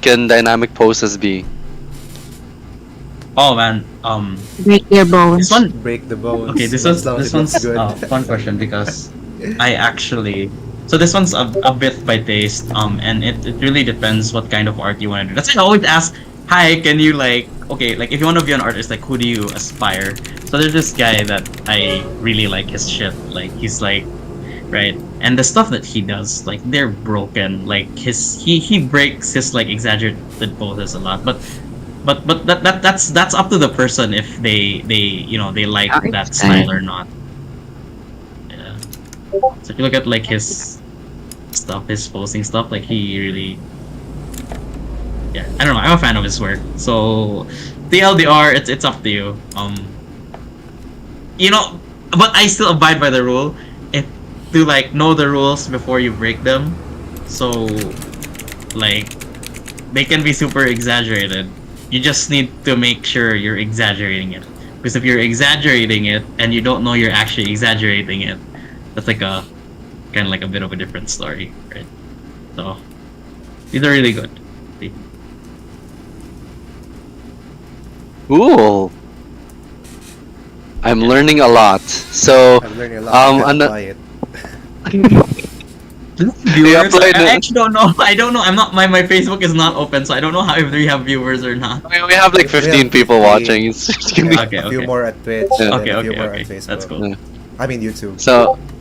can dynamic poses be? Oh man, Break your bones. this one. break the bones. Okay, this as was long as this it looks one's good. fun question because I actually so this one's a bit by taste and it really depends what kind of art you want to do. That's why I always ask, hi, can you like okay like if you want to be an artist, like who do you aspire? So there's this guy that I really like his shit. Like he's like right, and the stuff that he does, like they're broken. Like he breaks his like exaggerated poses a lot, but that's up to the person if they you know they like Art that style. style or not. Yeah. So if you look at like his stuff, his posing stuff, like he really, yeah, I don't know. I'm a fan of his work. So TLDR, it's up to you. You know, but I still abide by the rule. If to like know the rules before you break them. So like they can be super exaggerated. You just need to make sure you're exaggerating it. Because if you're exaggerating it and you don't know you're actually exaggerating it, that's like a kind of like a bit of a different story, right? So these are really good. See? Cool. I'm learning a lot. So I'm learning a lot. I can ano- apply it. Viewers, applied I it. actually don't know. I don't know. I'm not my Facebook is not open, so I don't know how if we have viewers or not. we have like We have 15 people 15. watching. It's just gonna be Okay, a few okay. more at Twitch. Yeah. And Okay, then a few okay, more okay. on Facebook. That's cool. Yeah. I mean YouTube.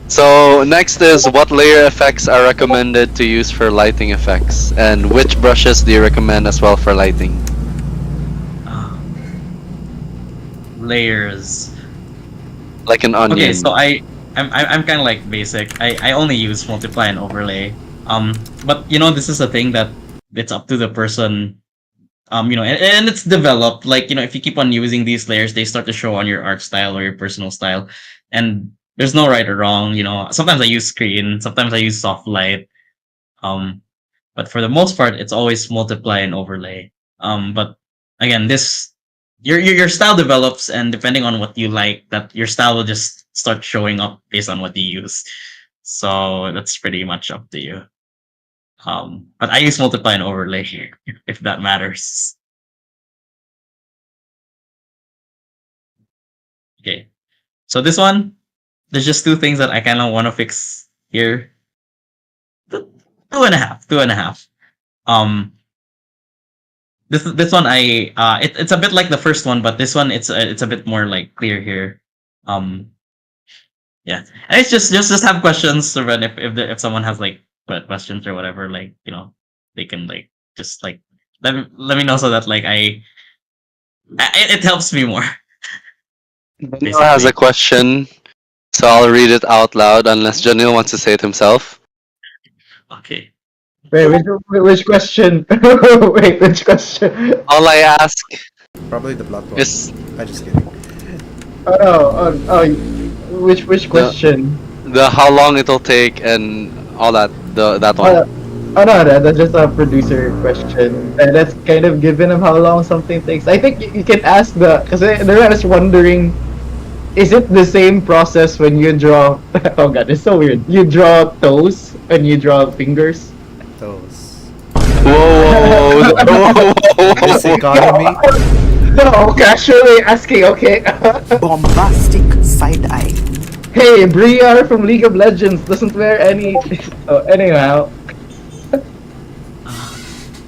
So next is what layer effects are recommended to use for lighting effects, and which brushes do you recommend as well for lighting? Layers. Like an onion. Okay, so I'm kind of like basic. I only use multiply and overlay. But you know this is a thing that it's up to the person. You know, and it's developed. Like you know, if you keep on using these layers, they start to show on your art style or your personal style. And there's no right or wrong. You know, sometimes I use screen, sometimes I use soft light. Um, But for the most part, it's always multiply and overlay. But again, this your style develops, and depending on what you like, that your style will just start showing up based on what you use. So that's pretty much up to you. But I use multiply and overlay here, if that matters. Okay. So this one, there's just two things that I kind of want to fix here. Two and a half. Two and a half. This one it's a bit like the first one, but this one it's a bit more like clear here. Yeah, and it's just have questions, so that if someone has like questions or whatever, like they can like just like let me know, so that like it helps me more. Janil has a question, so I'll read it out loud unless Janil wants to say it himself. Okay. Wait, which question? Wait, which question? All I ask Probably the block one. is I'm just kidding. Oh no, which question? the how long it'll take and all that. That one. Oh no, that's just a producer question. And that's kind of given him how long something takes. I think you can ask because they're just wondering, is it the same process when you draw? Oh god, it's so weird. You draw toes and you draw fingers. Those. Whoa, whoa, whoa, This economy. No, casually asking. Okay. Bombastic side eye. Hey, Briar from League of Legends doesn't wear any. Oh, anyhow.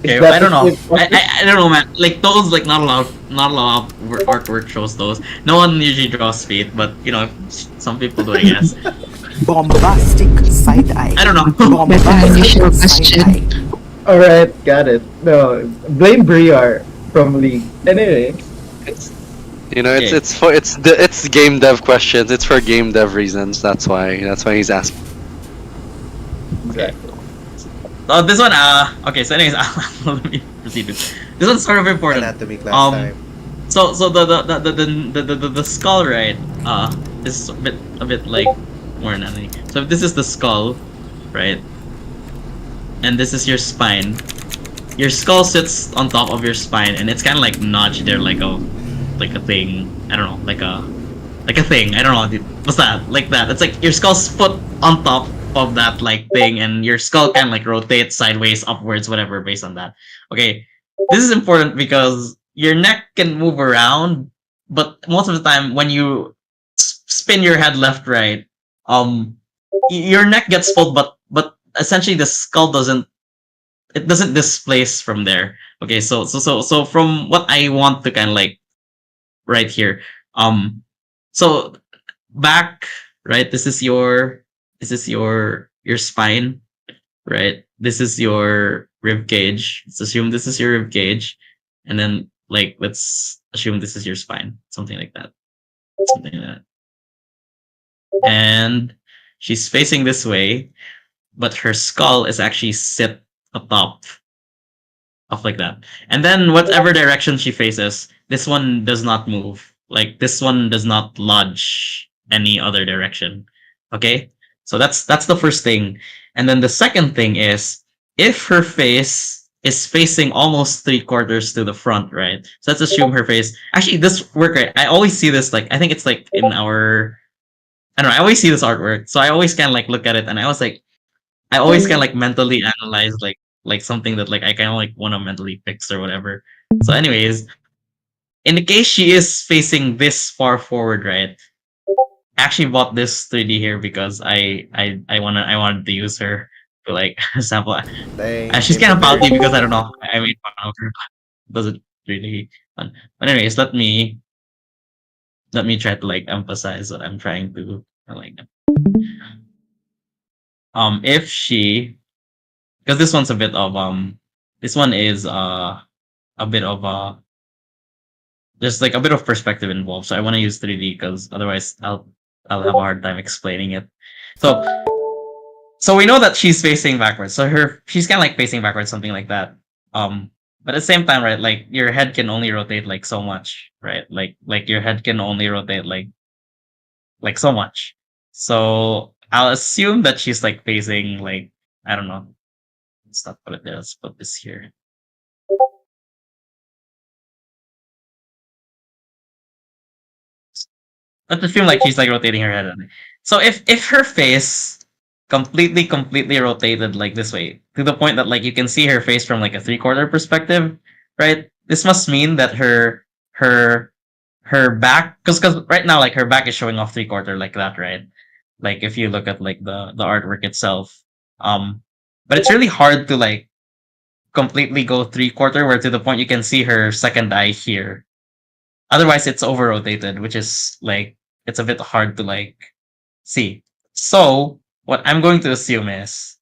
Okay, I don't know. I don't know, man. Like those, like not allowed artwork shows those. No one usually draws feet, but some people do, I guess. Bombastic side eye. I don't know. That's an initial Bombastic question. side eye. Alright, got it. No, blame Briar from League. Anyway. Okay. it's game dev questions. It's for game dev reasons. That's why he's asking. Okay. So this one, okay. So anyways, let me proceed. This one's sort of important. Anatomy class time. So the skull, right? Is a bit like more anatomy. So if this is the skull, right? And this is your spine. Your skull sits on top of your spine, and it's kind of like notched there, like a thing. I don't know, like a thing. I don't know. What's that? Like that. It's like your skull's put on top of that like thing, and your skull can like rotate sideways, upwards, whatever, based on that. Okay, this is important because your neck can move around, but most of the time when you spin your head left, right, your neck gets pulled, but essentially the skull doesn't displace from there. Okay, so from what I want to kind of like right here, so back, right, this is your spine, right? This is your rib cage. Let's assume this is your rib cage, and then like let's assume this is your spine, something like that. And she's facing this way, but her skull is actually sit atop of like that. And then whatever direction she faces, this one does not move. Like this one does not lodge any other direction. Okay? So that's the first thing. And then the second thing is if her face is facing almost 3/4 to the front, right? So let's assume her face. Actually, this work, right? I always see this, like I think it's like in our, I don't know. I always see this artwork, so I always kind of like look at it, and I always kind of like mentally analyze like something that like I kind of like want to mentally fix or whatever. So, anyways, in the case she is facing this far forward, right? I actually bought this 3D here because I wanted to use her to like sample. She's kind of pouty because I don't know. I made fun of her. It doesn't really fun. But anyways, let me try to like emphasize what I'm trying to like. If she, because this one's a bit of this one is a bit of there's like a bit of perspective involved, so I want to use 3D because otherwise I'll have a hard time explaining it. So we know that she's facing backwards, so she's kind of like facing backwards, something like that. But at the same time, right, like your head can only rotate like so much, right? Like your head can only rotate like so much. So I'll assume that she's like facing like, I don't know, Let's not put it there. Let's put this here. Let it feel like she's like rotating her head. So if her face completely rotated like this way to the point that like you can see her face from like a 3/4 perspective, right? This must mean that her back, because right now like her back is showing off 3/4 like that, right? Like if you look at like the artwork itself, but it's really hard to like completely go 3/4 where to the point you can see her second eye here. Otherwise, it's over rotated, which is like it's a bit hard to like see. So what I'm going to assume is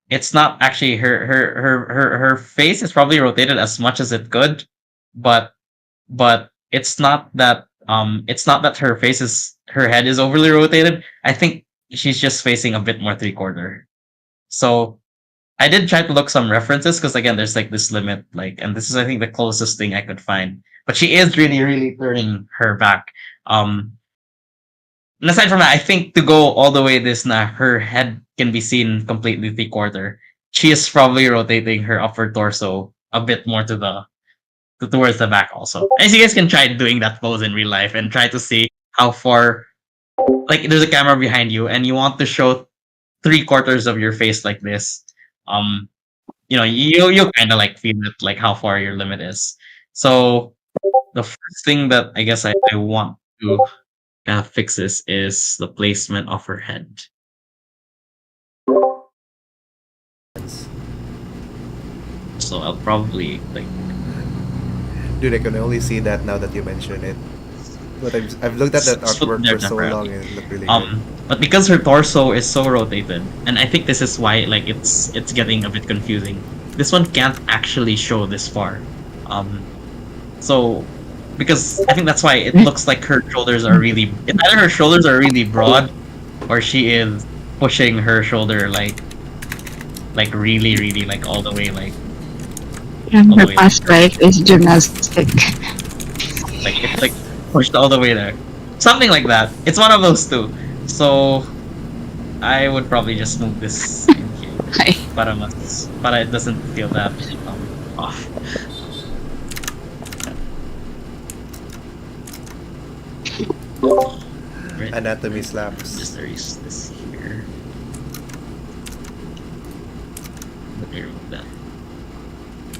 it's not actually her face is probably rotated as much as it could, but it's not that her head is overly rotated. I think she's just facing a bit more 3/4. So I did try to look some references because again, there's like this limit, like, and this is I think the closest thing I could find. But she is really turning her back. And aside from that, I think to go all the way this now, her head can be seen completely 3/4. She is probably rotating her upper torso a bit more towards the back also. As you guys can try doing that pose in real life and try to see how far, like there's a camera behind you and you want to show 3/4 of your face like this. You kind of like feel it, like how far your limit is. So the first thing that I guess I want to fix this is the placement of her head. So I'll probably like. Dude, I can only see that now that you mention it. But I've looked at that Just put artwork there for so temporarily. long and it looked really good. But because her torso is so rotated, and I think this is why like it's getting a bit confusing. This one can't actually show this far. So because I think that's why it looks like her shoulders are really either her shoulders are really broad or she is pushing her shoulder like really like all the way like And all her the way past life is gymnastic. like it's like pushed all the way there. Something like that. It's one of those two. So I would probably just move this in here. Hi. Para it doesn't feel that off. Right. Anatomy slaps. Just erase this here. Let me remove that.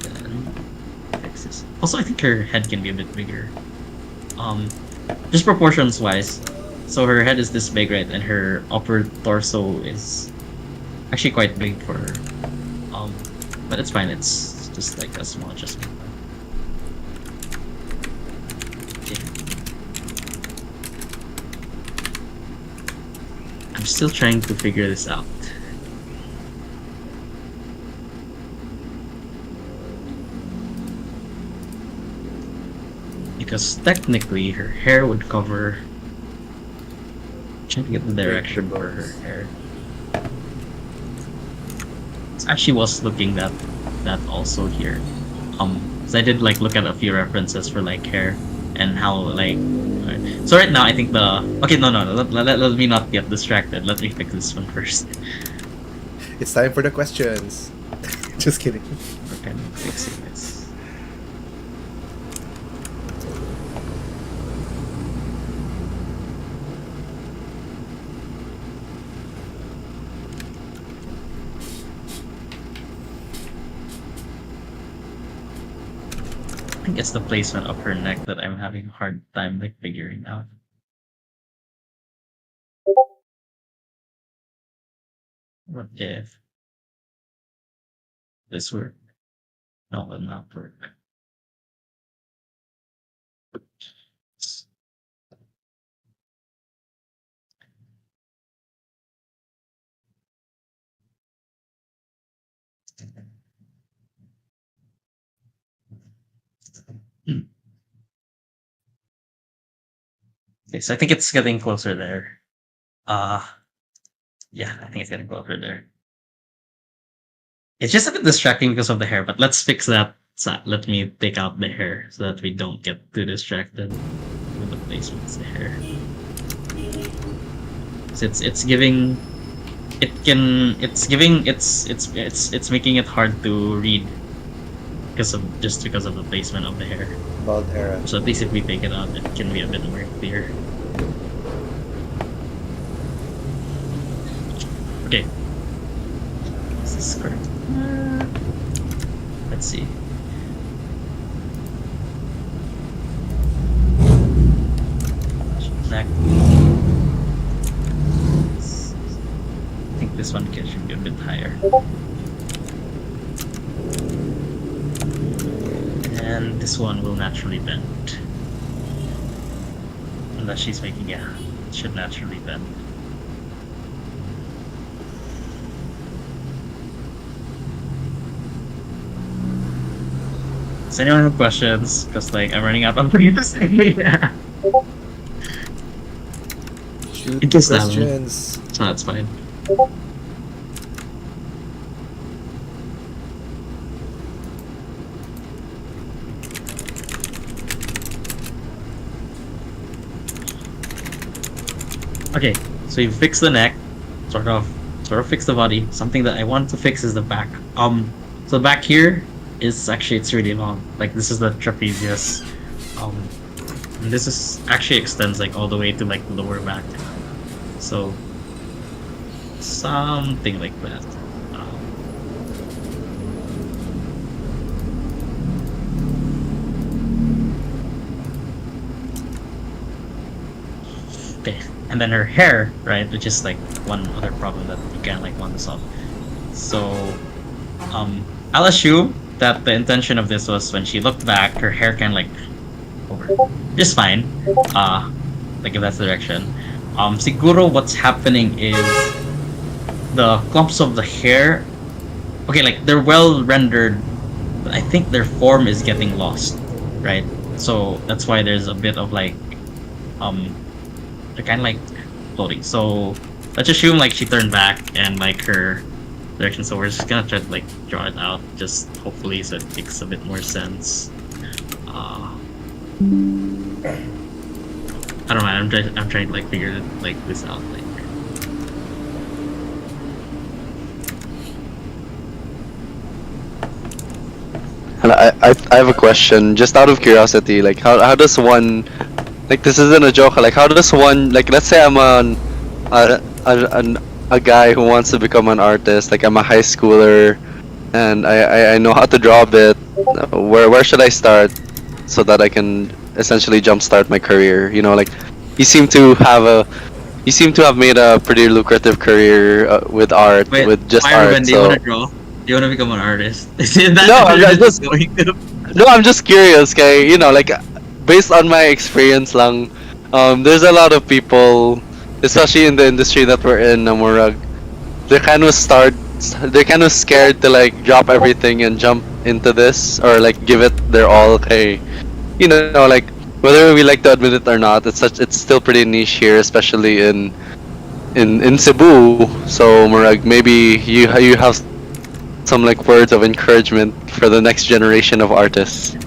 Then fix this. Also, I think her head can be a bit bigger. Just proportions wise. So her head is this big, right? And her upper torso is actually quite big for her. But it's fine. It's just like a small adjustment. Okay. I'm still trying to figure this out. Because technically her hair would cover. I'm trying to get the direction for her hair. I actually was looking at that also here. So I did like look at a few references for like hair and how like. So right now I think the no let me not get distracted. Let me fix this one first. It's time for the questions. Just kidding. We're kind of fixing this. I think it's the placement of her neck that I'm having a hard time like figuring out. What if this work? No, it will not work. Okay, so I think it's getting closer there. Yeah, I think it's getting closer there. It's just a bit distracting because of the hair, but let's fix that. So let me take out the hair so that we don't get too distracted with the placements of the hair. So it's giving it's making it hard to read because of the placement of the hair. Bald era. So at least if we take it out, it can be a bit more clear. Okay. This is correct. Let's see. Neck. I think this one should be a bit higher. And this one will naturally bend. Unless she's making, yeah, it should naturally bend. Does anyone have questions? Because like I'm running out of things to say. Shoot It just questions. So that's fine. Okay, so you fix the neck, sort of fix the body. Something that I want to fix is the back. So back here is actually it's really long. Like this is the trapezius. And this is actually extends like all the way to like the lower back. So something like that. Okay, and then her hair, right, which is like one other problem that you can't like want to solve. So, I'll assume that the intention of this was when she looked back, her hair can like over, just fine. Like if that's the direction. Siguro what's happening is the clumps of the hair. Okay, like they're well rendered, but I think their form is getting lost, right? So that's why there's a bit of like, they're kind of like floating. So let's assume like she turned back and like her direction. So we're just gonna try to like draw it out, just hopefully so it makes a bit more sense. I don't know. I'm trying to like figure like this out. Like And I have a question, just out of curiosity. Like, how does one, like, this isn't a joke. Like, how does one, like, let's say I'm a guy who wants to become an artist. Like, I'm a high schooler, and I know how to draw a bit. Where should I start so that I can essentially jumpstart my career? You know, like, you seem to have made a pretty lucrative career with art, wait, with just Myron, art. do you So want to draw? Do you want to become an artist? Is that No, what you're I'm just- going to? No, I'm just curious, kay. You know, like, based on my experience lang, there's a lot of people, especially in the industry that we're in, Namurag, they're kind of scared to, like, drop everything and jump into this, or, like, give it their all, okay. You know, like, whether we like to admit it or not, it's still pretty niche here, especially in Cebu. So, Murag, maybe you have some like words of encouragement for the next generation of artists. Do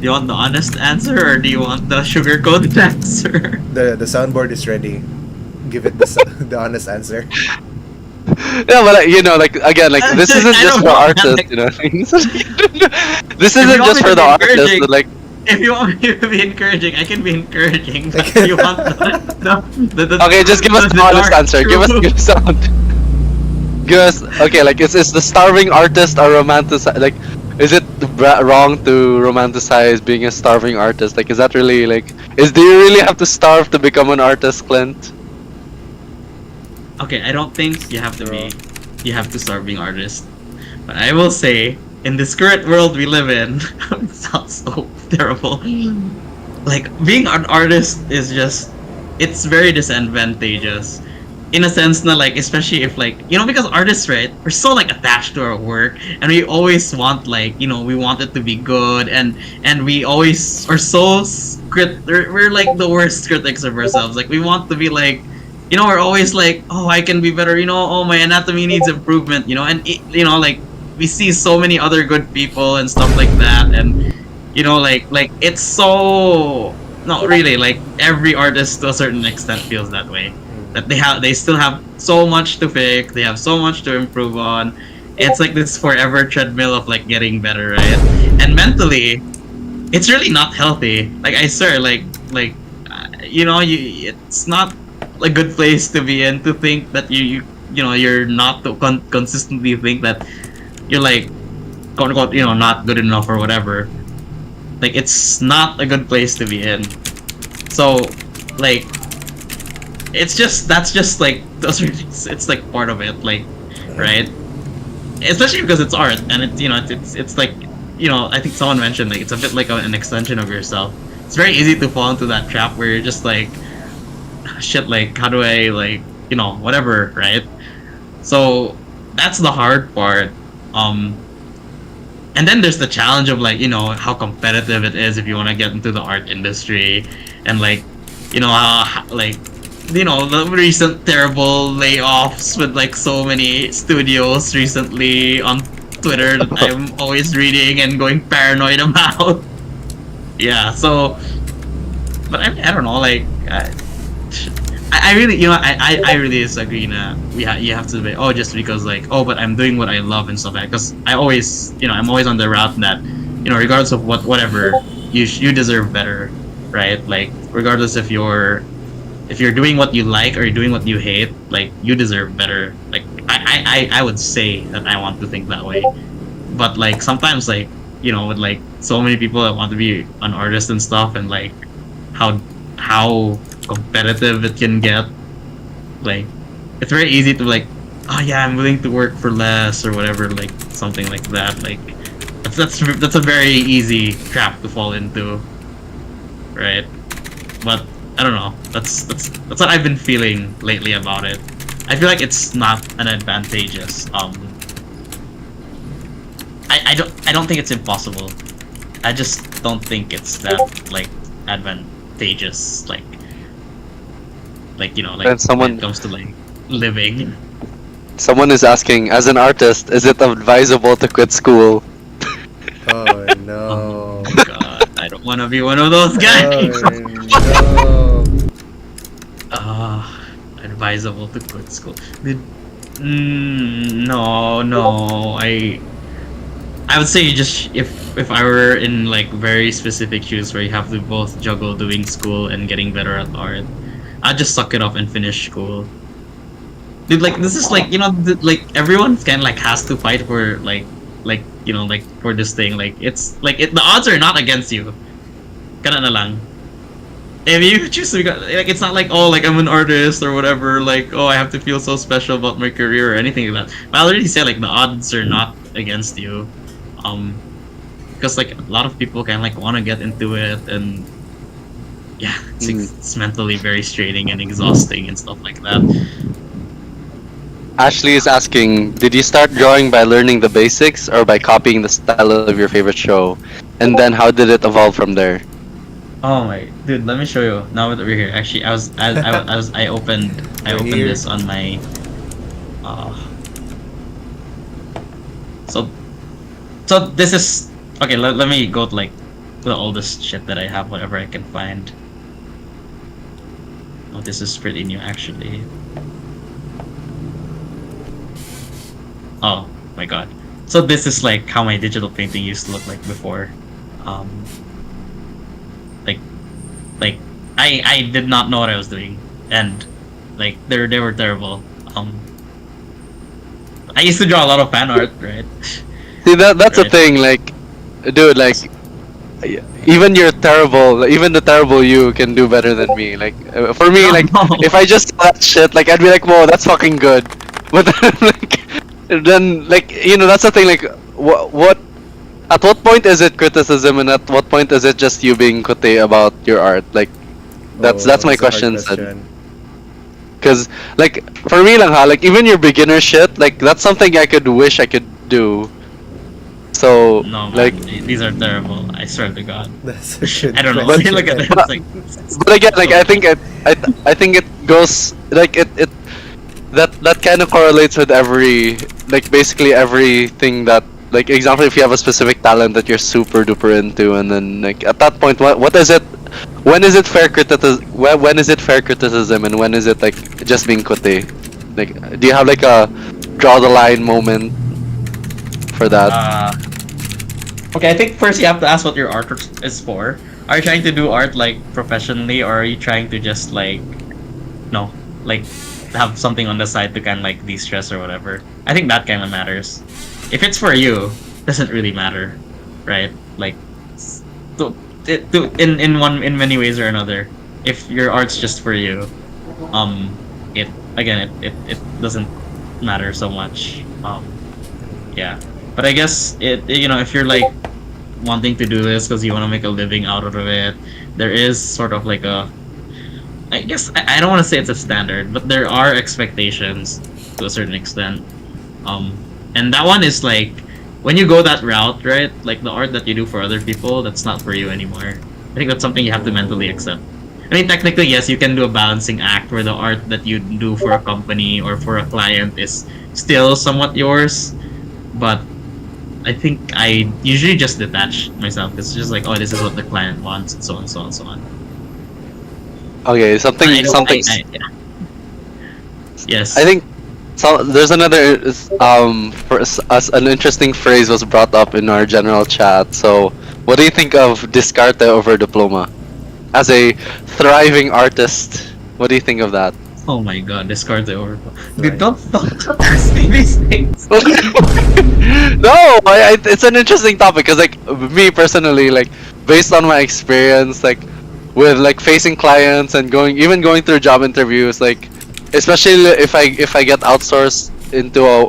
you want the honest answer or do you want the sugar-coated answer? The soundboard is ready. Give it the honest answer. Yeah, but like, you know, like again, like this isn't I just don't for know, artists, like- you know. This If you isn't want just me for to the be artists, encouraging- but like, If you want me to be encouraging, I can be encouraging. But do you want the okay, just give us the the honest dark answer. Give us okay, like is the starving artist a romantic? Like, is it wrong to romanticize being a starving artist? Like, is that really like? Do you really have to starve to become an artist, Clint? Okay, I don't think you have to be. You have to start being artist. But I will say, in this current world we live in, it sounds so terrible. Like being an artist is just, it's very disadvantageous. In a sense, na like, especially if like, you know, because artists, right, we're so like attached to our work, and we always want like, you know, we want it to be good, and we always are so we're like the worst critics of ourselves. Like we want to be like, you know, we're always like, oh, I can be better, you know, oh, my anatomy needs improvement, you know, and it, you know, like we see so many other good people and stuff like that, and you know, like it's so, not really, like every artist to a certain extent feels that way. that they still have so much to fix, they have so much to improve on. It's like this forever treadmill of like getting better, right? And mentally, it's really not healthy. Like I swear, it's not a good place to be in, to think that you're not to consistently think that you're like quote unquote not good enough or whatever. Like it's not a good place to be in. So like that's just like it's like part of it, like, right? Especially because it's art, and it's like, I think someone mentioned like it's a bit like an extension of yourself. It's very easy to fall into that trap where you're just like, shit, like how do I, like, whatever, right? So that's the hard part. And then there's the challenge of like, how competitive it is if you want to get into the art industry, and like, how, like, the recent terrible layoffs with like so many studios recently on Twitter that I'm always reading and going paranoid about. Yeah, so, but I don't know, like, I really, I really disagree na you have to be, just because like, but I'm doing what I love and stuff like that, because I always, I'm always on the route that, regardless of whatever, you deserve better, right? Like, regardless if you're doing what you like or you're doing what you hate, like, you deserve better. Like, I would say that I want to think that way, but like sometimes, like, with like so many people that want to be an artist and stuff, and like how competitive it can get, like, it's very easy to like, I'm willing to work for less or whatever, like something like that. Like that's a very easy trap to fall into, right? But I don't know, that's what I've been feeling lately about it. I feel like it's not an advantageous I don't think it's impossible. I just don't think it's that like advantageous, like And when it comes to like living. Someone is asking, as an artist, is it advisable to quit school? Oh no. Oh god, I don't want to be one of those guys. Oh no. Advisable to quit school. No. I would say you just, if I were in like very specific shoes where you have to both juggle doing school and getting better at art, I'd just suck it up and finish school. Dude, like, this is like, like everyone kind of like has to fight for like for this thing. Like, it's like the odds are not against you. Kana na lang. If you choose to, like, it's not like, like I'm an artist or whatever, like, I have to feel so special about my career or anything like that. But I already said, like, the odds are not against you. Because like a lot of people kind of like want to get into it, and yeah, it's mentally very straining and exhausting and stuff like that. Ashley is asking, did you start drawing by learning the basics or by copying the style of your favorite show? And then how did it evolve from there? Oh my dude, let me show you. Now that we're here, actually, I opened here. this on my so this is okay. Let me go to like the oldest shit that I have, whatever I can find. Oh, this is pretty new actually. Oh my god. So this is like how my digital painting used to look like before. Like I did not know what I was doing, and like they were terrible. I used to draw a lot of fan art, right? See, that's Right. the thing, like, dude, like, even the terrible you can do better than me. Like, for me, like, if I just saw that shit, like, I'd be like, whoa, that's fucking good. But then, like, that's the thing, like, what, at what point is it criticism, and at what point is it just you being kote about your art? Like, that's my a hard question. Because, like, for me lang ha, like, even your beginner shit, like, that's something I could wish I could do. So, No, man, like, these are terrible. I swear to God. That's a good I don't know. question. Look at this. But- Like, but again, like, I think it goes, like, it that kind of correlates with basically everything that, like, example, if you have a specific talent that you're super duper into, and then, like, at that point, what is it when is it fair criticism? When is it fair criticism, and when is it like just being kote? Like, do you have like a draw the line moment for that? Okay, I think first you have to ask what your art is for. Are you trying to do art like professionally, or are you trying to just like, no, like have something on the side to kind of like de-stress or whatever? I think that kind of matters. If it's for you, doesn't really matter, right? Like, in many ways or another, if your art's just for you, it doesn't matter so much. Yeah, but I guess if you're like wanting to do this because you want to make a living out of it, there is sort of like I guess I don't want to say it's a standard, but there are expectations to a certain extent. And that one is like, when you go that route, right? Like the art that you do for other people, that's not for you anymore. I think that's something you have to mentally accept. I mean, technically, yes, you can do a balancing act where the art that you do for a company or for a client is still somewhat yours, but I think I usually just detach myself. It's just like, oh, this is what the client wants, and so on, so on, so on. Okay, something. Yeah. Yes. I think so. There's another for us, an interesting phrase was brought up in our general chat. So, what do you think of discarte over diploma? As a thriving artist, what do you think of that? Oh my god, discard the oracle. Dude, don't ask me these things. No, it's an interesting topic because, like, me personally, like, based on my experience, like, with like facing clients and going through job interviews, like, especially if I get outsourced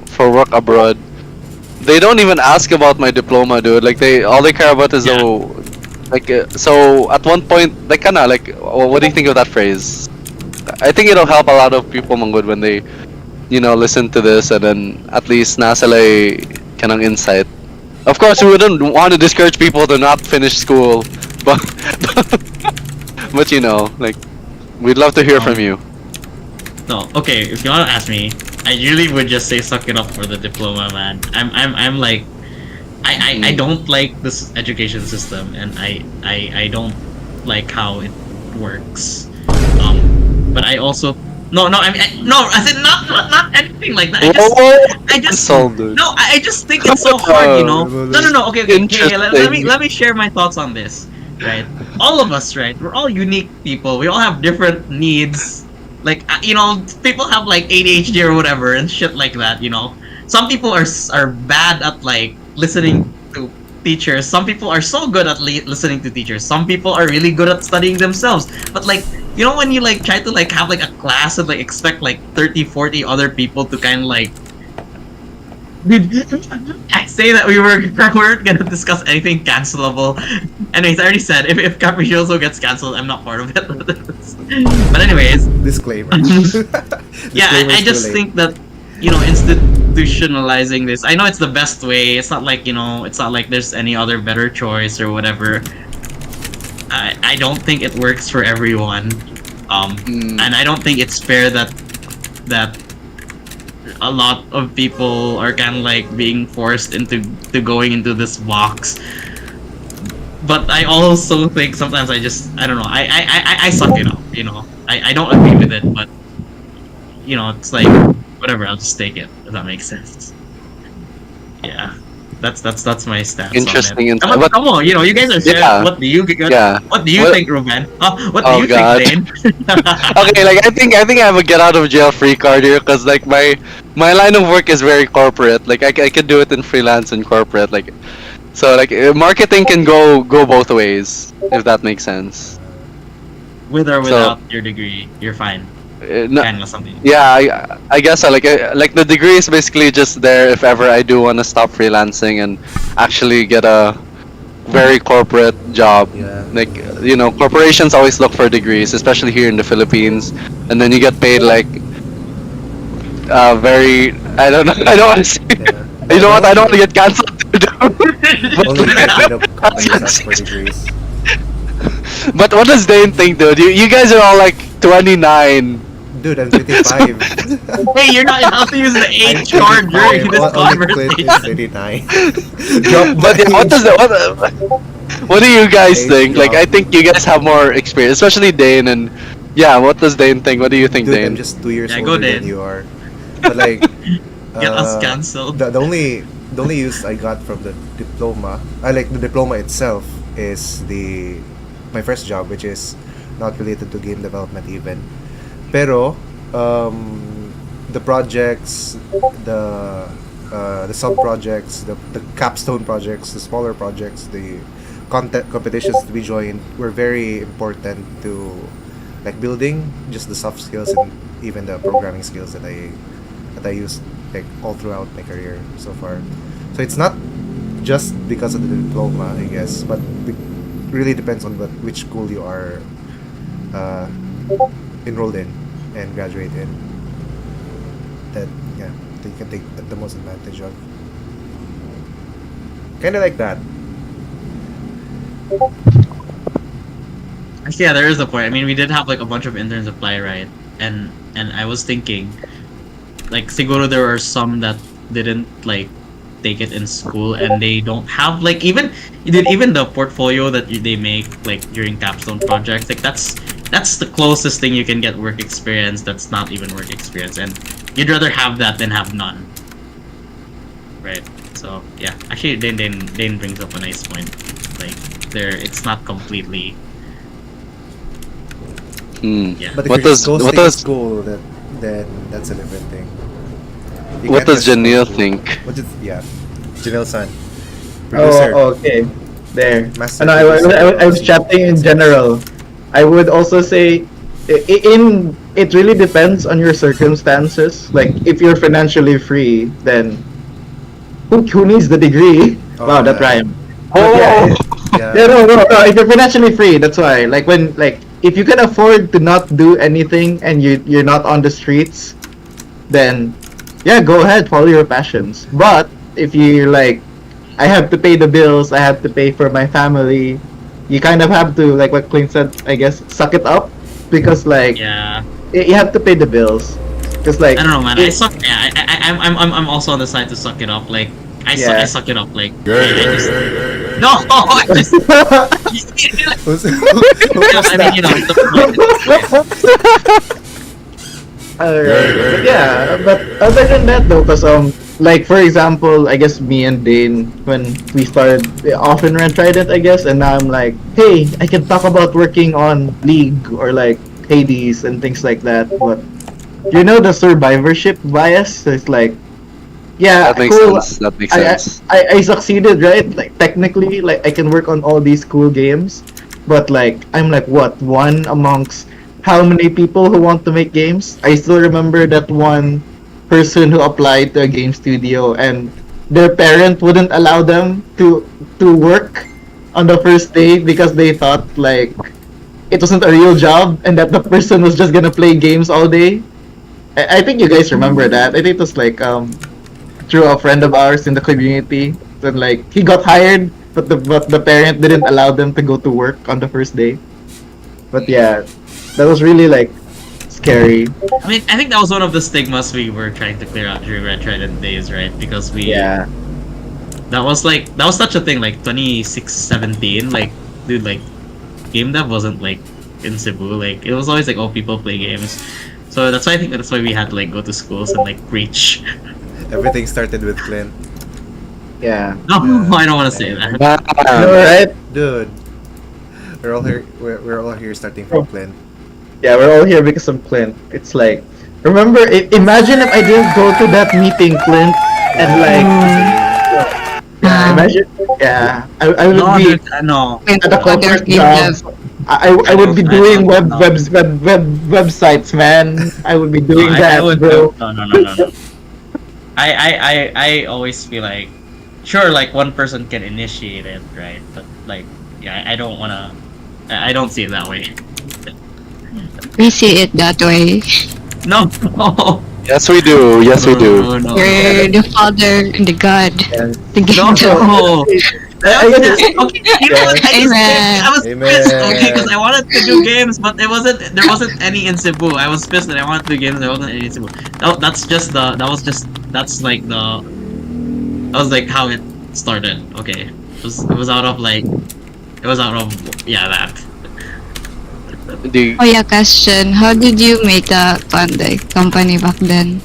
for work abroad, they don't even ask about my diploma, dude. Like, all they care about is so at one point, like, kinda like, what do you think of that phrase? I think it'll help a lot of people, Manggod, when they, listen to this, and then at least nasa lay kanang insight. Of course, we wouldn't want to discourage people to not finish school, but but like, we'd love to hear from you. No, okay. If you want to ask me, I usually would just say suck it up for the diploma, man. I'm like, I don't like this education system, and I don't like how it works. But I also I said not anything like that. I just think it's so hard, No. Okay. Let me share my thoughts on this. Right, all of us, right? We're all unique people. We all have different needs. Like, people have like ADHD or whatever and shit like that. Some people are bad at like listening to teachers. Some people are so good at listening to teachers. Some people are really good at studying themselves. But like, when you like try to like have like a class and like expect like 30-40 other people to kind of like, I say that we weren't gonna discuss anything cancelable. Anyways, I already said if Capriccioso gets cancelled, I'm not part of it. But anyways, disclaimer. Yeah, I just think that institutionalizing this. I know it's the best way. It's not like it's not like there's any other better choice or whatever. I don't think it works for everyone, and I don't think it's fair that a lot of people are kind of like being forced into going into this box. But I also think sometimes I don't know. I suck it up. I don't agree with it, but it's like whatever. I'll just take it. If that makes sense. Yeah. That's my stance. Interesting. On it. Come on, you guys are sharing. Yeah. What do you think, Ruben? What do you think, Zane? Okay, like I think I have a get out of jail free card here, because like my line of work is very corporate. Like I can do it in freelance and corporate. Like, so like marketing can go both ways, if that makes sense. With or without your degree, you're fine. No, kind of something. Yeah, I guess so. Like the degree is basically just there if ever I do want to stop freelancing and actually get a very corporate job. Yeah. Like, corporations always look for degrees, especially here in the Philippines, and then you get paid like very. I don't know. I don't want to say. Yeah. You know what? I don't want to get cancelled. Only companies ask for degrees. But what does Dane think, dude? You guys are all like 29. Dude, I'm 25. Hey, you're not allowed to use the age card during this conversation. 39. But yeah, what does What do you guys Hey, think? Like, Rob. I think you guys have more experience, especially Dane. And yeah, what does Dane think? What do you think, Dude, Dane? I'm just 2 years Yeah, go, older than Dane. you are. But like, Get us cancelled. the only use I got from the diploma, I like the diploma itself is my first job, which is not related to game development even. Pero the projects, the sub projects, the capstone projects, the smaller projects, the content competitions that we joined were very important to like building just the soft skills and even the programming skills that I used like all throughout my career so far. So it's not just because of the diploma, I guess, but it really depends on which school you are enrolled in and graduate in. That yeah, that you can take the most advantage of. Kind of like that. Actually, yeah, there is a point. I mean, we did have like a bunch of interns apply, right? And I was thinking, like, siguro there are some that didn't like take it in school, and they don't have like even the portfolio that they make like during capstone projects. Like that's the closest thing you can get work experience. That's not even work experience, and you'd rather have that than have none, right? So yeah, actually, Dane brings up a nice point. Like it's not completely. Yeah. But if What you're does just ghosting in school, then that's a different thing. You what can't does just Janelle go- think? What is yeah, Janelle-san, producer. Oh, okay. There. Master No, I was producer. chatting in general. I would also say, it really depends on your circumstances. Like, if you're financially free, then who needs the degree? Oh, Wow, that yeah. rhymed. But yeah, Yeah. yeah, no. If you're financially free, that's why. Like if you can afford to not do anything and you're not on the streets, then yeah, go ahead, follow your passions. But if you're like, I have to pay the bills, I have to pay for my family, you kind of have to, like what Clint said, I guess, suck it up, because like Yeah. you have to pay the bills. Cause like I don't know, man. I suck. Yeah, I'm also on the side to suck it up. Like I Yeah. suck it up. Like I just, no, I just. Who's, Yeah, I mean, you know, the point. Alright, but yeah, but other than that though, cause like for example, I guess me and Dane, when we started, often ran Trident, I guess, and now I'm like, hey, I can talk about working on League or like Hades and things like that, but you know the survivorship bias. So it's like, yeah, That makes cool. sense. That makes I, sense. I succeeded, right? Like technically, like I can work on all these cool games, but like I'm like what, one amongst how many people who want to make games? I still remember that one person who applied to a game studio and their parent wouldn't allow them to work on the first day because they thought like it wasn't a real job and that the person was just gonna play games all day. I think you guys remember that. I think it was like through a friend of ours in the community. Then like he got hired, but the parent didn't allow them to go to work on the first day. But yeah, that was really like scary. I mean, I think that was one of the stigmas we were trying to clear out during Red Trident days, right? Because Yeah. that was such a thing, like 2017, like dude, like game dev wasn't like in Cebu, like it was always like, oh, people play games. So that's why I think that's why we had to like go to schools and like preach. Everything started with Clint. Yeah. No, Yeah. I don't want to say that. All right. Dude, we're all here. We're all here starting from Clint. Yeah, we're all here because of Clint. It's like, remember, imagine if I didn't go to that meeting, Clint, and like, yeah, imagine, yeah, I would No, be dude, no. at a corporate job. I would be I doing don't know. websites, man. I would be doing I that, would bro. no. I always feel like, sure, like one person can initiate it, right? But like, yeah, I don't wanna. I don't see it that way. We see it that way. No, no, Yes, we do. Yes, we do. no. We're the father and the god. The game No. I guess Okay, you know what? I was Amen. pissed, okay, because I wanted to do games, but there wasn't any in Cebu. I was pissed that I wanted to do games, there wasn't any in Cebu. That was like how it started. Okay, it was out of like It was out of that. Oh yeah, question. How did you make the company back then?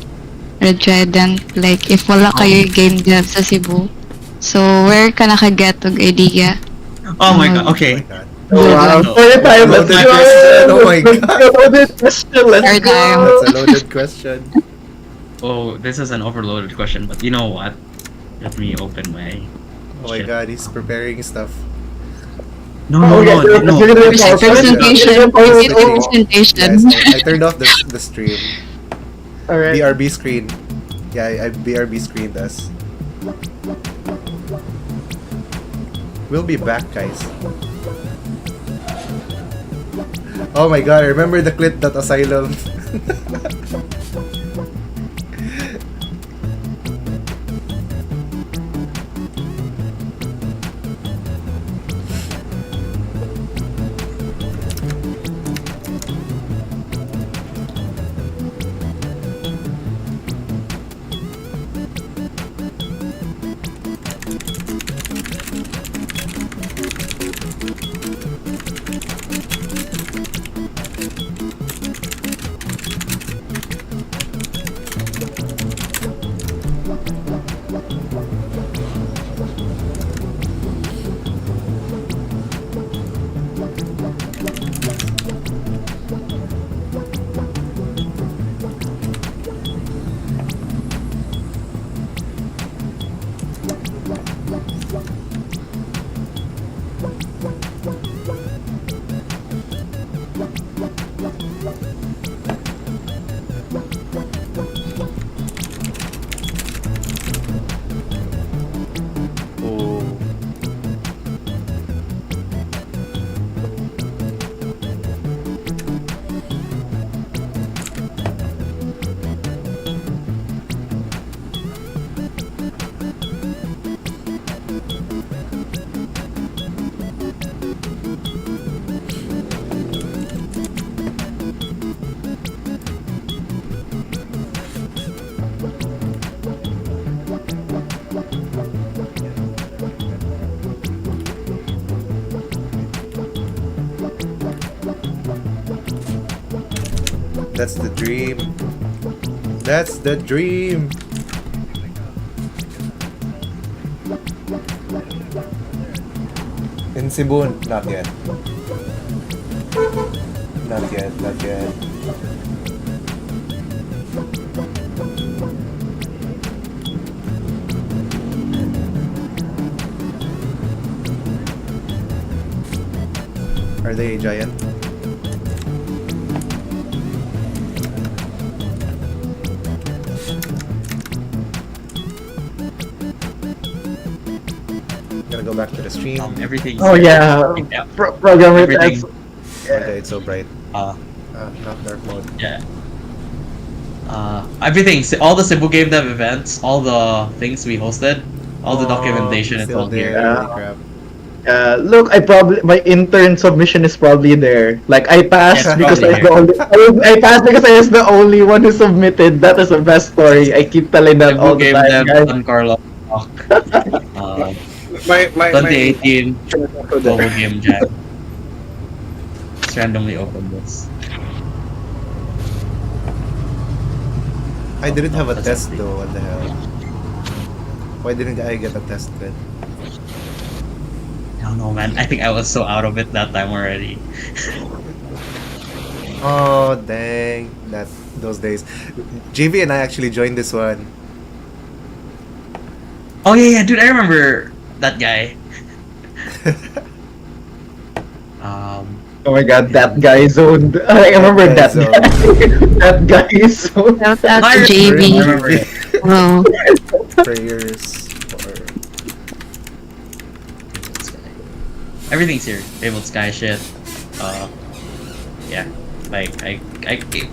Red Trident, like if wala kayo game dev sa Cebu. So where ka nakaget og idea? Oh my god. Oh Okay. my god. Wow. No. For the time, let's Loaded go. question. Oh my god. Loaded question. Let's Third go. time. That's a loaded question. Oh, this is an overloaded question, but you know what? Let me open my. Oh my shit. god, he's preparing stuff. No, Oh, no, yeah, no, no. you're gonna do a Presentation. PowerPoint. Presentation. Guys, I turned off the stream. All right. BRB screen. Yeah, I BRB screened us. We'll be back, guys. Oh my god, I remember the clit.asylum. Oh. That's the dream. That's the dream. In Cebu, not yet. Not yet, not yet. Are they a giant? Gonna go back to the stream. Everything. Oh yeah. Yeah. Program it Everything. as. Okay, it's so bright. Uh, Not dark mode. yeah. Everything. All the Cebu Game Dev events, all the things we hosted, all the documentation is Still all here. there. Holy crap. Look, my intern submission is probably there. Like I passed Yes, because probably I'm the only. I passed because I was the only one who submitted. That is the best story. I keep telling that Cebu all the Game time, Dev, guys. San Carlos. My 2018 Global Game Jam. Just randomly open this. I didn't have a That's test empty. though. What the hell? Why didn't I get a test then? I don't know, man. I think I was so out of it that time already. Oh dang! Those days. JV and I actually joined this one. Oh yeah, dude, I remember that guy. Oh my god, that guy zoned. I remember guy that zoned. guy. That guy is zoned. Shout out I to JB. remember it. Hello. Prayers for Everything's here. Fabled Sky shit. Yeah. Like I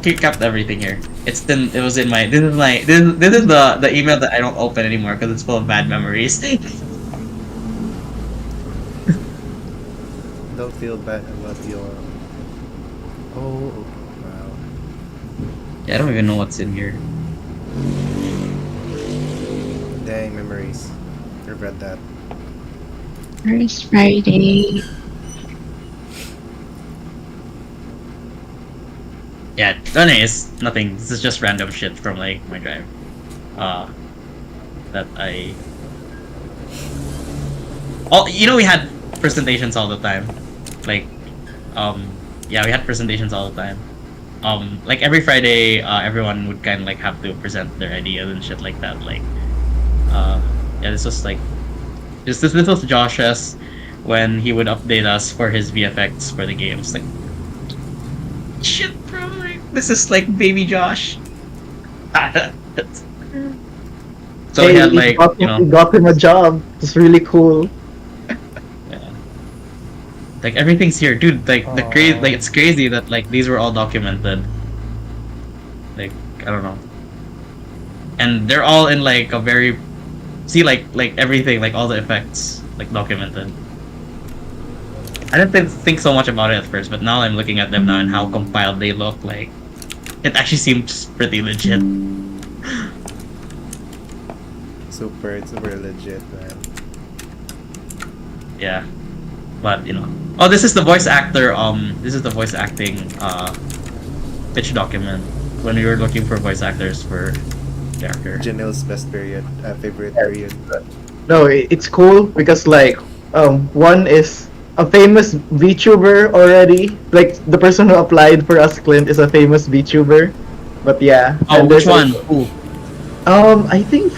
kept everything here. It was in my this is the email that I don't open anymore because it's full of bad memories. Don't feel bad about your. Oh wow. Yeah, I don't even know what's in here. Dang memories. Regret that. First Friday. yeah. Anyways, nothing. This is just random shit from like my drive. That I. Oh, we had presentations all the time. Like, yeah, we had presentations all the time. Like every Friday, everyone would kind of like have to present their ideas and shit like that. Like, yeah, this was like, this was Josh's when he would update us for his VFX for the games. Like, shit, bro, like, this is like baby Josh. So Hey, he had like, he got him a job. It's really cool. yeah. Like everything's here, dude. Like like it's crazy that like these were all documented. Like I don't know, and they're all in like a very, see like everything, like all the effects like documented. I didn't think so much about it at first, but now I'm looking at them now and how compiled they look. Like it actually seems pretty legit. Super legit, man. Yeah, but oh, this is the voice actor. This is the voice acting pitch document when we were looking for voice actors for character. Janelle's best period, favorite period. No, it's cool because like one is a famous VTuber already. Like the person who applied for us, Clint, is a famous VTuber. But yeah. Oh, and which there's one? Who? I think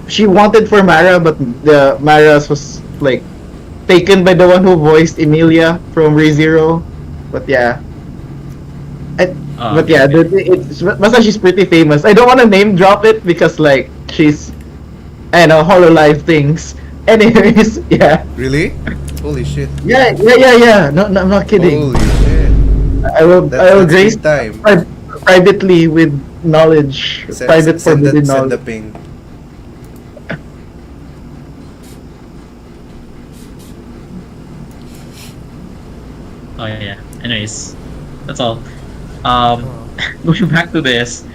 she wanted for Mara, but the Mara's was like taken by the one who voiced Emilia from ReZero. But yeah. But yeah, basta she's pretty famous. I don't want to name drop it because like she's, I know, Hololive things. Anyways, yeah. Really? Holy shit. Yeah. No, I'm not kidding. Holy shit. I will That's grace big time. privately with knowledge. Private forbidden Send the knowledge. ping. Oh yeah. Anyways, that's all. Going back to this,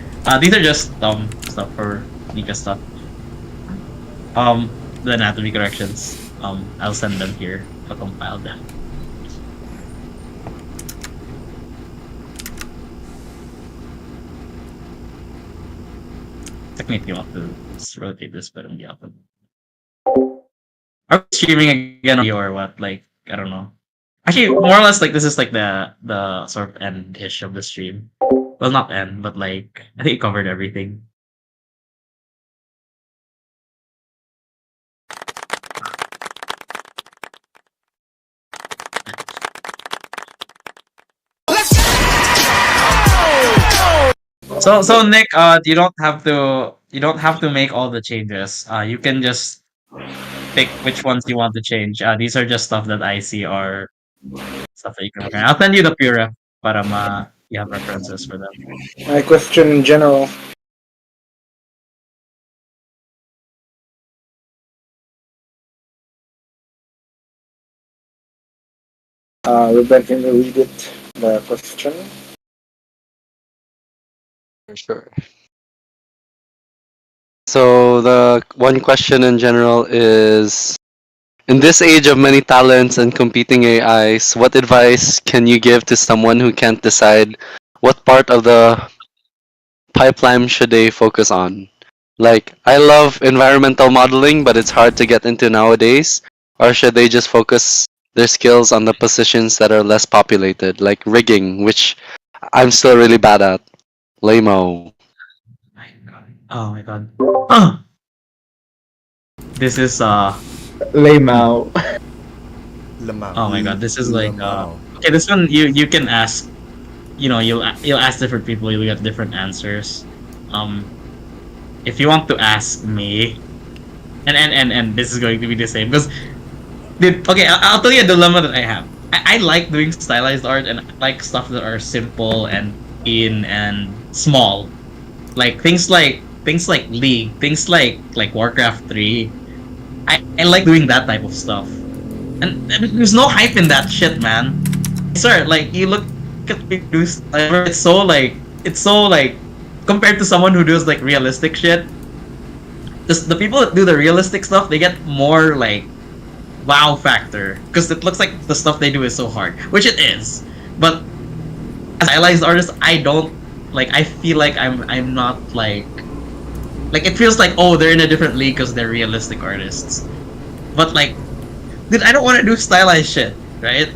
these are just stuff for Nika stuff. The anatomy corrections. I'll send them here. I'll compile them. Technically, I'll have to just rotate this, but hindi ako. Are we streaming again or what? Like, I don't know. Actually, more or less, like this is like the sort of end-ish of the stream. Well, not end, but like I think it covered everything. So Nick, you don't have to make all the changes. You can just pick which ones you want to change. These are just stuff that I see are stuff that you can work on. I'll send you the pure para you have references for them. My question in general. Ruben, can you read it? The question. For sure. So the one question in general is, in this age of many talents and competing AIs, what advice can you give to someone who can't decide what part of the pipeline should they focus on? Like, I love environmental modeling, but it's hard to get into nowadays. Or should they just focus their skills on the positions that are less populated, like rigging, which I'm still really bad at? Lame-o. Oh my god. This is Lamau. Lamau. oh my god, this is like Lamau. okay, this one you can ask, you'll ask different people, you'll get different answers. If you want to ask me, and this is going to be the same because okay, I'll tell you a dilemma that I have. I like doing stylized art and I like stuff that are simple and clean and small, like things like League, things like Warcraft 3. I like doing that type of stuff, and there's no hype in that shit, man. Sir, like you look at videos, it's so like compared to someone who does like realistic shit. The people that do the realistic stuff, they get more like wow factor because it looks like the stuff they do is so hard, which it is. But stylized artist, I don't like. I feel like I'm not like it feels like, oh, they're in a different league because they're realistic artists. But like, dude, I don't want to do stylized shit, right?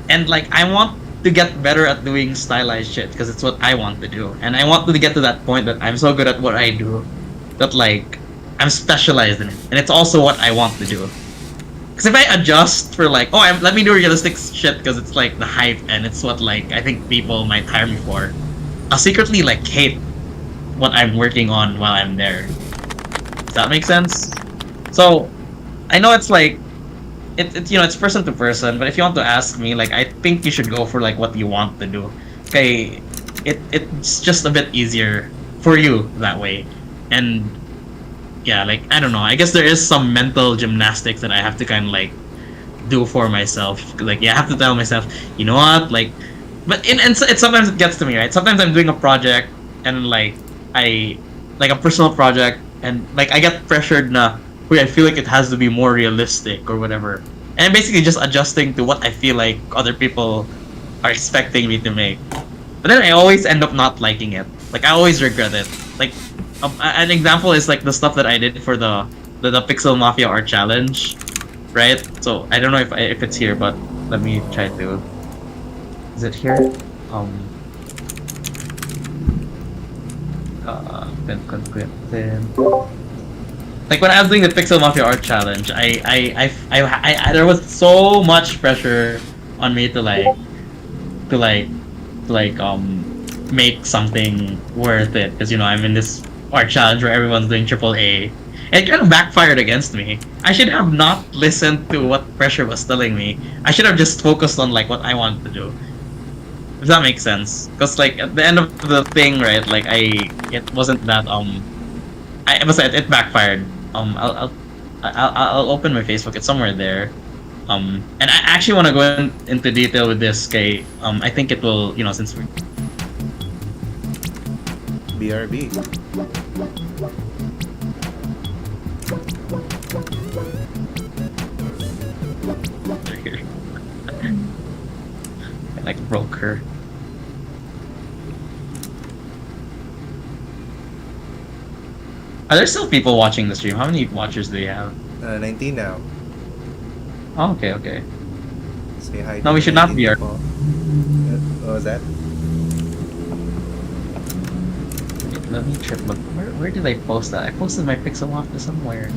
And like, I want to get better at doing stylized shit because it's what I want to do, and I want to get to that point that I'm so good at what I do that like I'm specialized in it, and it's also what I want to do. Because if I adjust for like, oh, let me do realistic shit because it's like the hype and it's what like I think people might hire me for, I'll secretly like hate what I'm working on while I'm there. Does that make sense? So I know it's like it's you know, it's person to person, but if you want to ask me, like, I think you should go for like what you want to do. Okay, it's just a bit easier for you that way. And yeah, like, I don't know, I guess there is some mental gymnastics that I have to kind of like do for myself. Like, yeah, I have to tell myself, you know what, like, but it sometimes it gets to me, right? Sometimes I'm doing a project and like I like a personal project and like I get pressured na where I feel like it has to be more realistic or whatever. And I'm basically just adjusting to what I feel like other people are expecting me to make. But then I always end up not liking it. Like, I always regret it. Like, an example is like the stuff that I did for the Pixel Mafia Art Challenge, right? So I don't know if it's here, but let me try to. Is it here? Like when I was doing the Pixel Mafia Art Challenge, I there was so much pressure on me to make something worth it, because you know I'm in this art challenge where everyone's doing AAA. And it kind of backfired against me. I should have not listened to what pressure was telling me. I should have just focused on like what I wanted to do. If that makes sense, because like at the end of the thing, right? Like it wasn't that it backfired. I'll open my Facebook. It's somewhere there. And I actually want to go into detail with this. Okay. I think it will. You know, since we. BRB. I like broke her. Are there still people watching the stream? How many watchers do you have? 19 now. Oh, okay, okay. Say hi. No, to we should not 19 be. people. What was that? Wait, let me check. Look, where did I post that? I posted my Pixel Mafia somewhere.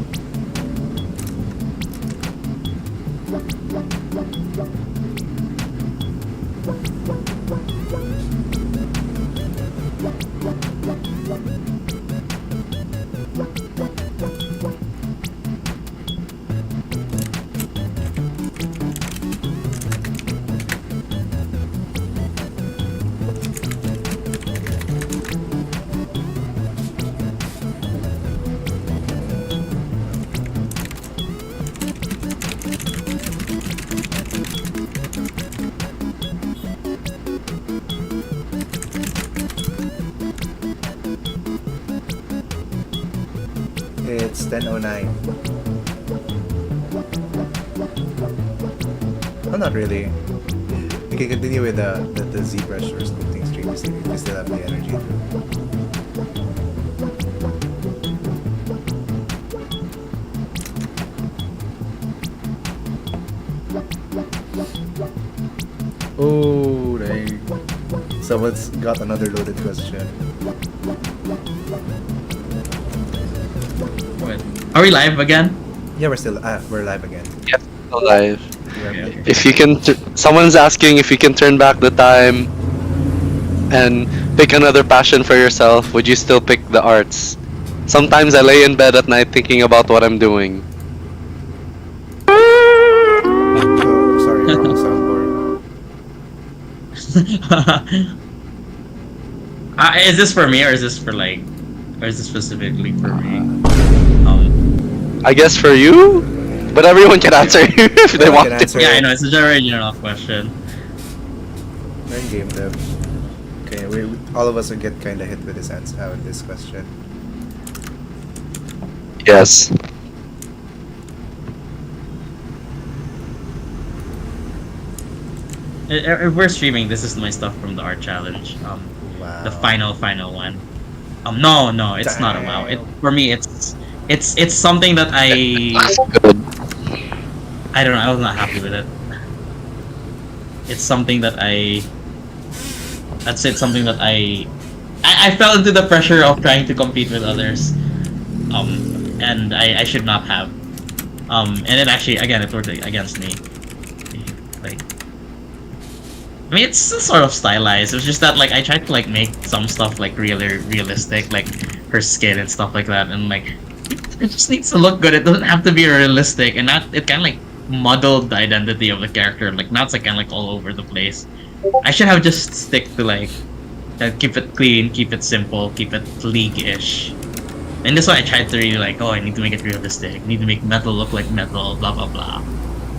It's 10:09. Oh, not really. We can continue with the ZBrush or sculpting stream if we still have the energy to. Oh, dang. Someone's got another loaded question. Are we live again? Yeah, we're live again. Yes, still live. Yeah. Okay. If you can, someone's asking if you can turn back the time and pick another passion for yourself, would you still pick the arts? Sometimes I lay in bed at night thinking about what I'm doing. Oh, sorry, wrong soundboard. Is this for me or is this for like, or is this specifically for me? I guess for you, but everyone can answer if they Everyone want can to. answer. Yeah, I know, it's a very general question. We're in game dev. Okay, all of us will get kind of hit with this answer, with this question. Yes. If we're streaming, this is my stuff from the art challenge. Wow. The final one. No, it's not a WoW. It for me, it's something that Good. I don't know. I was not happy with it. It's something that That's it. Something that I fell into the pressure of trying to compete with others. And I should not have. And it actually again it worked against me. Like, I mean, it's still sort of stylized. It was just that like I tried to like make some stuff like really realistic, like her skin and stuff like that, and like it just needs to look good. It doesn't have to be realistic, and that it kind of like muddled the identity of the character. Like now it's like kind of like all over the place. I should have just stick to like keep it clean, keep it simple, keep it League-ish. And that's why I tried to really like, oh, I need to make it realistic. I need to make metal look like metal, blah blah blah.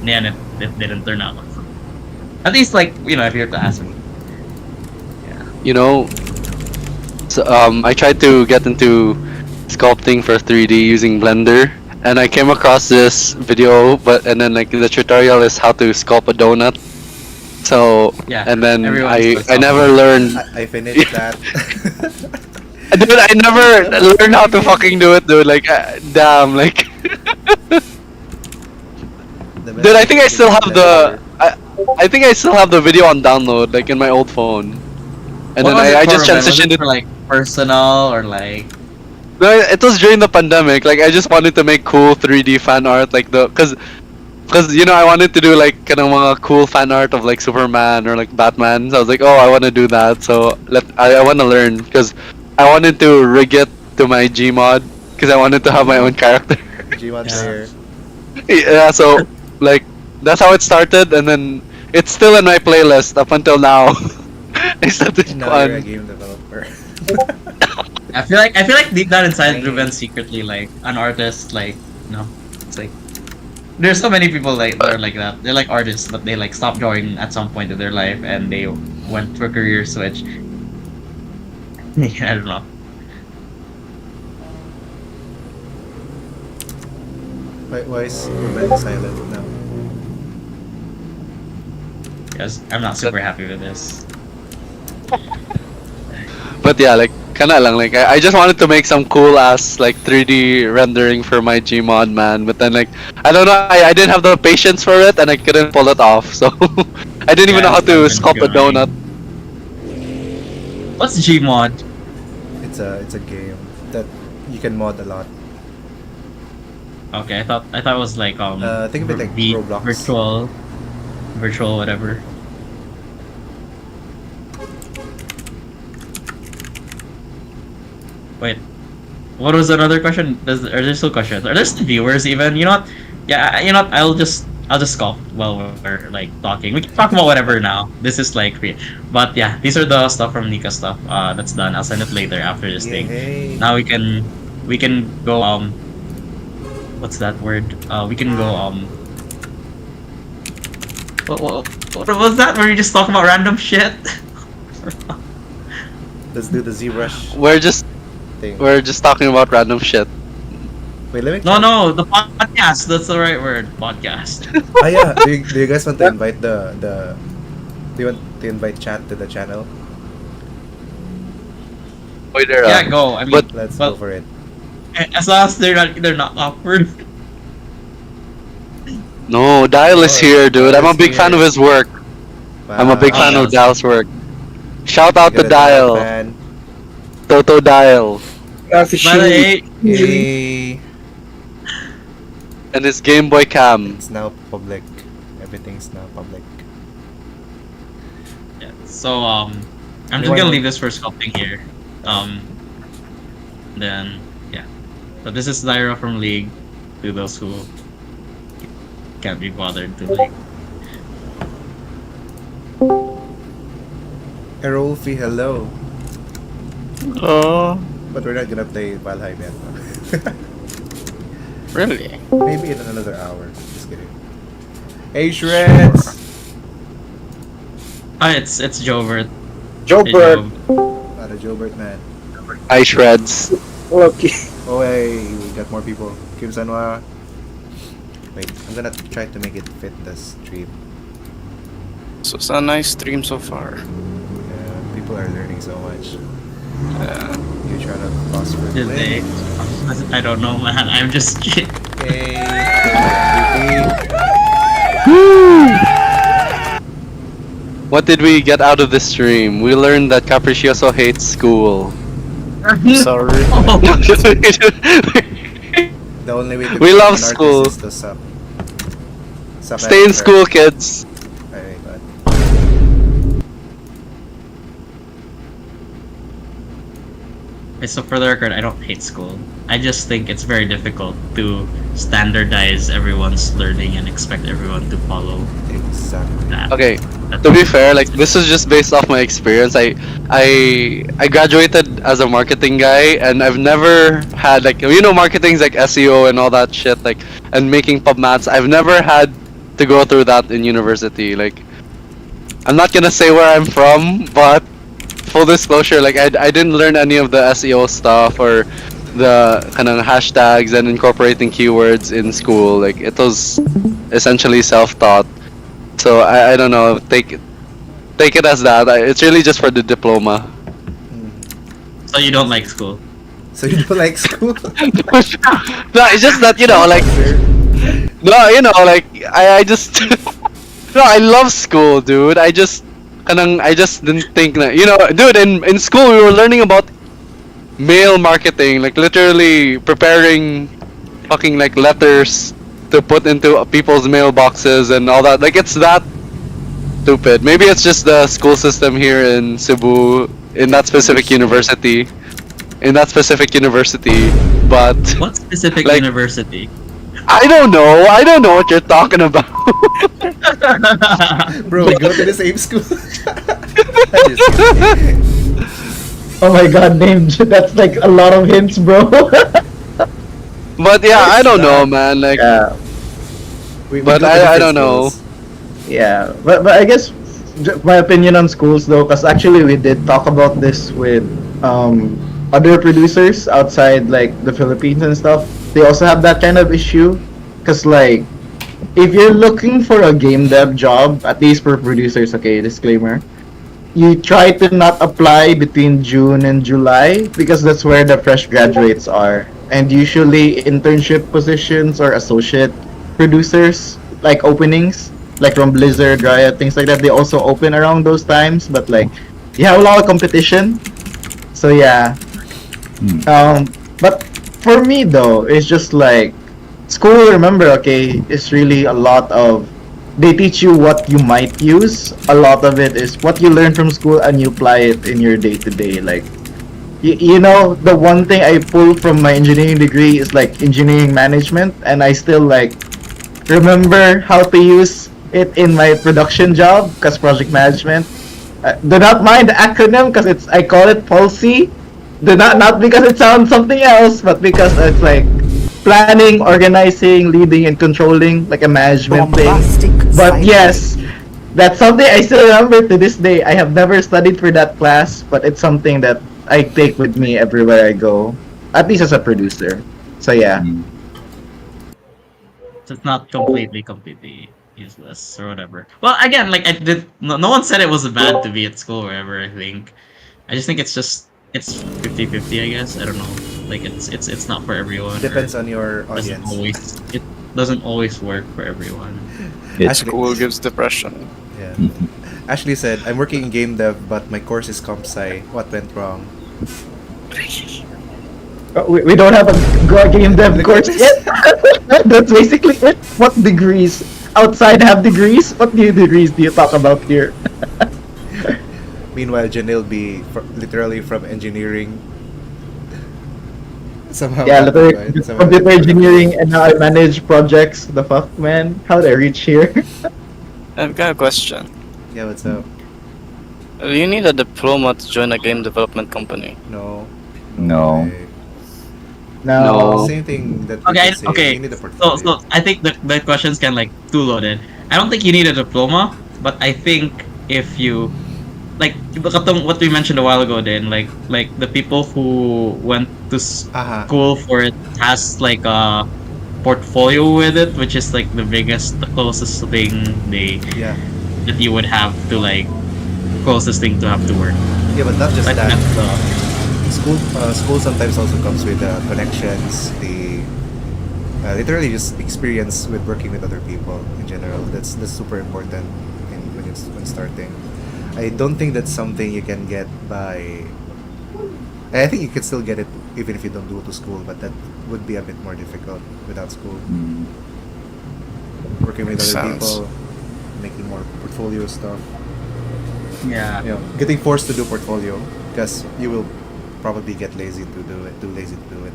And it didn't turn out. At least like, you know, if you were to ask me. You know, so I tried to get into sculpting for 3D using Blender, and I came across this video, and then like the tutorial is how to sculpt a donut. So Yeah, and then everyone I does never learned. I finished that. Dude, I never learned how to fucking do it, dude. Like, damn, like. Dude, I think I still have the. I think I still have the video on download, like in my old phone. And What then was it I for, just man? Was transitioned it for like personal or like. No, it was during the pandemic. Like, I just wanted to make cool 3D fan art, like cause you know I wanted to do like kind of mga cool fan art of like Superman or like Batman. So I was like, oh, I want to do that. So I want to learn because I wanted to rig it to my Gmod because I wanted to have my own character. Gmod Yeah. player. Yeah, so like that's how it started, and then it's still in my playlist up until now. I started Now you're a on. game developer. I feel like deep down inside Ruben's secretly like an artist, like, you know, it's like there's so many people like that are like that. They're like artists, but they like stopped drawing at some point in their life and they went for a career switch. I don't know. Why is Ruben silent now? Because I'm not super happy with this. But yeah, like kinda lang, like I just wanted to make some cool ass like 3D rendering for my Gmod, man. But then like I don't know, I didn't have the patience for it and I couldn't pull it off. So I didn't even know how to sculpt a donut. What's Gmod? It's a game that you can mod a lot. Okay, I thought it was like Think of it like Roblox. virtual whatever. Wait, what was another question? Are there still questions? Are there still viewers even? You know what? Yeah, you know what? I'll just sculpt while we're like talking. We can talk about whatever now. This is like but yeah, these are the stuff from Nika stuff. That's done. I'll send it later after this thing. Yay. Now we can go what's that word? We can go what was that? Were you just talking about random shit? Let's do the ZBrush We're just talking about random shit. Wait, let me No, the podcast. That's the right word. Podcast. Ah yeah, do you guys want to invite do you want to invite chat to the channel? Wait there. Yeah, go. I mean, But Let's well, go for it. as long as they're not awkward. no, Dial is here, dude. I'm a Dial's big fan of here. his work. I'm a big Wow. fan of Dial's work. Shout out to Get a Dial Dial. fan. Toto Dial. But hey, Hey, And his Game Boy Cam. it's now public. Everything's now public. yeah, so I'm just Anyone- gonna leave this for sculpting here. Then yeah. So this is Lyra from League. To those who can't be bothered to like. Erolfi, hello. Oh, But we're not gonna play Valheim yet. really? Maybe in another hour. Just kidding. Hey Shreds! It's Jovert. Joker. Not a Jobert man. Hi, Shreds. Okay. Oh hey, we got more people. Kim Sanwa. Wait, I'm gonna try to make it fit the stream. So it's a nice stream so far. Yeah, people are learning so much. Yeah. You try to prosper. Did they? I don't know, man. I'm just kidding. Yay! What did we get out of this stream? We learned that Capricioso hates school. Sorry. The only way to We become love an artist school. is to suck. Suck Stay in at school, kids. Alright, but Okay, so for the record, I don't hate school. I just think it's very difficult to standardize everyone's learning and expect everyone to follow exactly. that. Okay, That's to be fair, like this is just based off my experience. I graduated as a marketing guy, and I've never had like marketing's like SEO and all that shit, like and making pub mats. I've never had to go through that in university. Like, I'm not gonna say where I'm from, but full disclosure, like I didn't learn any of the SEO stuff or the kind of hashtags and incorporating keywords in school. Like it was essentially self-taught. So I don't know. Take it as that. It's really just for the diploma. So you don't like school? So you don't like school? No, it's just that like like I just no, I love school, dude. I just didn't think that dude. In school we were learning about mail marketing, like literally preparing fucking like letters to put into people's mailboxes and all that. Like it's that stupid. Maybe it's just the school system here in Cebu, in that specific university. But What specific Like- university? I don't know what you're talking about. Bro, we go to the same school. I'm just kidding. Oh my god, name. That's like a lot of hints, bro. But yeah, I don't know, man. Like, Yeah, We But go to I different don't know. schools. yeah. But I guess my opinion on schools though, because actually we did talk about this with other producers outside like the Philippines and stuff. They also have that kind of issue, because like if you're looking for a game dev job, at least for producers, okay, disclaimer, you try to not apply between June and July because that's where the fresh graduates are. And usually internship positions or associate producers, like openings, like from Blizzard, Riot, things like that, they also open around those times, but like you have a lot of competition. So yeah. But for me though, it's just like school, remember, okay, it's really a lot of, they teach you what you might use. A lot of it is what you learn from school and you apply it in your day to day. Like, the one thing I pull from my engineering degree is like engineering management, and I still like remember how to use it in my production job because project management. Do not mind the acronym because I call it POLSI. Not because it sounds something else, but because it's like planning, organizing, leading, and controlling, like a management thing. Bombastic But side yes, that's something I still remember to this day. I have never studied for that class, but it's something that I take with me everywhere I go, at least as a producer. So yeah. So it's not completely useless or whatever. Well, again, like no one said it was bad to be at school or whatever. I think, I just think it's 50-50, I guess. I don't know. Like it's not for everyone. Depends or on your doesn't audience. it doesn't always work for everyone. Ashley, School gives depression. yeah. Ashley said, "I'm working in game dev, but my course is comp sci. What went wrong?" We don't have a game dev course yet. That's basically it. What degrees? Outside have degrees? What new degrees do you talk about here? Meanwhile, Janelle be literally from engineering. Somehow. Yeah, got literally combined. Somehow computer got engineering, and now I manage projects. The fuck, man? How did I reach here? I've got a question. combined. Yeah, what's up? Do you need a diploma to join a game development company? No. No. way. No. Same thing that Okay, people say. okay. You need a portfolio. So I think the question's kind of like too loaded. I don't think you need a diploma, but I think if you like what we mentioned a while ago, then like the people who went to school for it has like a portfolio with it, which is like the closest thing they Yeah. that you would have to like closest thing to have to work. Yeah, but not just I think that. that's the School sometimes also comes with connections, the literally just experience with working with other people in general. That's super important when starting. I don't think that's something you can get by. I think you can still get it even if you don't go to school, but that would be a bit more difficult without school. Working with Makes other sense. people, making more portfolio stuff. yeah. You know, getting forced to do portfolio because you will probably get lazy to do it. Too lazy to do it.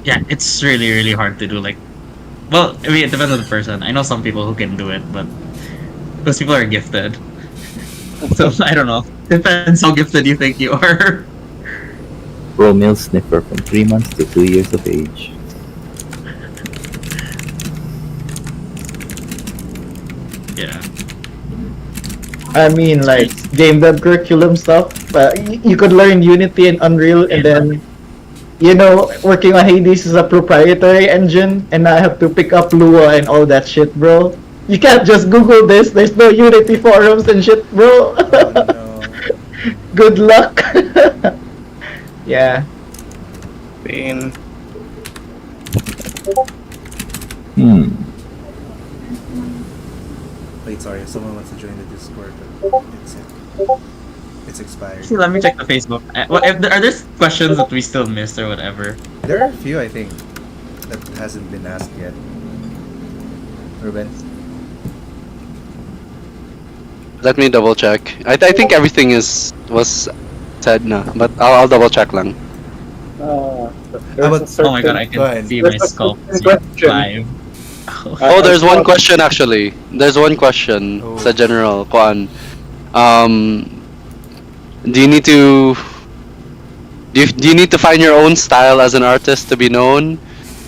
Yeah, it's really, really hard to do. Like, well, I mean, it depends on the person. I know some people who can do it, but those people are gifted. So I don't know. Depends how gifted you think you are. Pro male sniffer from 3 months to 2 years of age. Yeah. I mean, like game dev curriculum stuff. You could learn Unity and Unreal, and then, you know, working on Hades is a proprietary engine, and I have to pick up Lua and all that shit, bro. You can't just Google this. There's no Unity forums and shit, bro. Good luck. Yeah. Pain. Wait, sorry. Someone wants to join the Discord. But it's expired. Actually, let me check the Facebook. Are there questions that we still missed or whatever? There are a few, I think, that hasn't been asked yet. Ruben? Let me double check. I think everything was said na, but I'll double check lang. Oh my god, I Go ahead. can see my skull live. Oh, there's one question actually. There's one question sa general. Kuan. Do you need to find your own style as an artist to be known?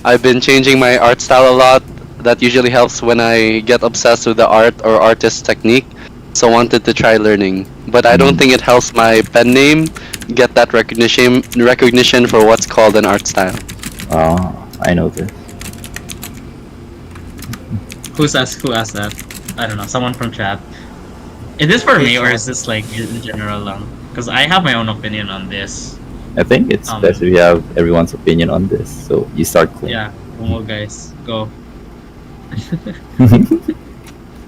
I've been changing my art style a lot. That usually helps when I get obsessed with the art or artist technique. So wanted to try learning, but I don't think it helps my pen name get that recognition for what's called an art style. Oh, I know this. Who asked that? I don't know. Someone from chat. Is this for me or is this like in general? Because I have my own opinion on this. I think it's best if you have everyone's opinion on this. So you start clean. Yeah, come on, guys, go.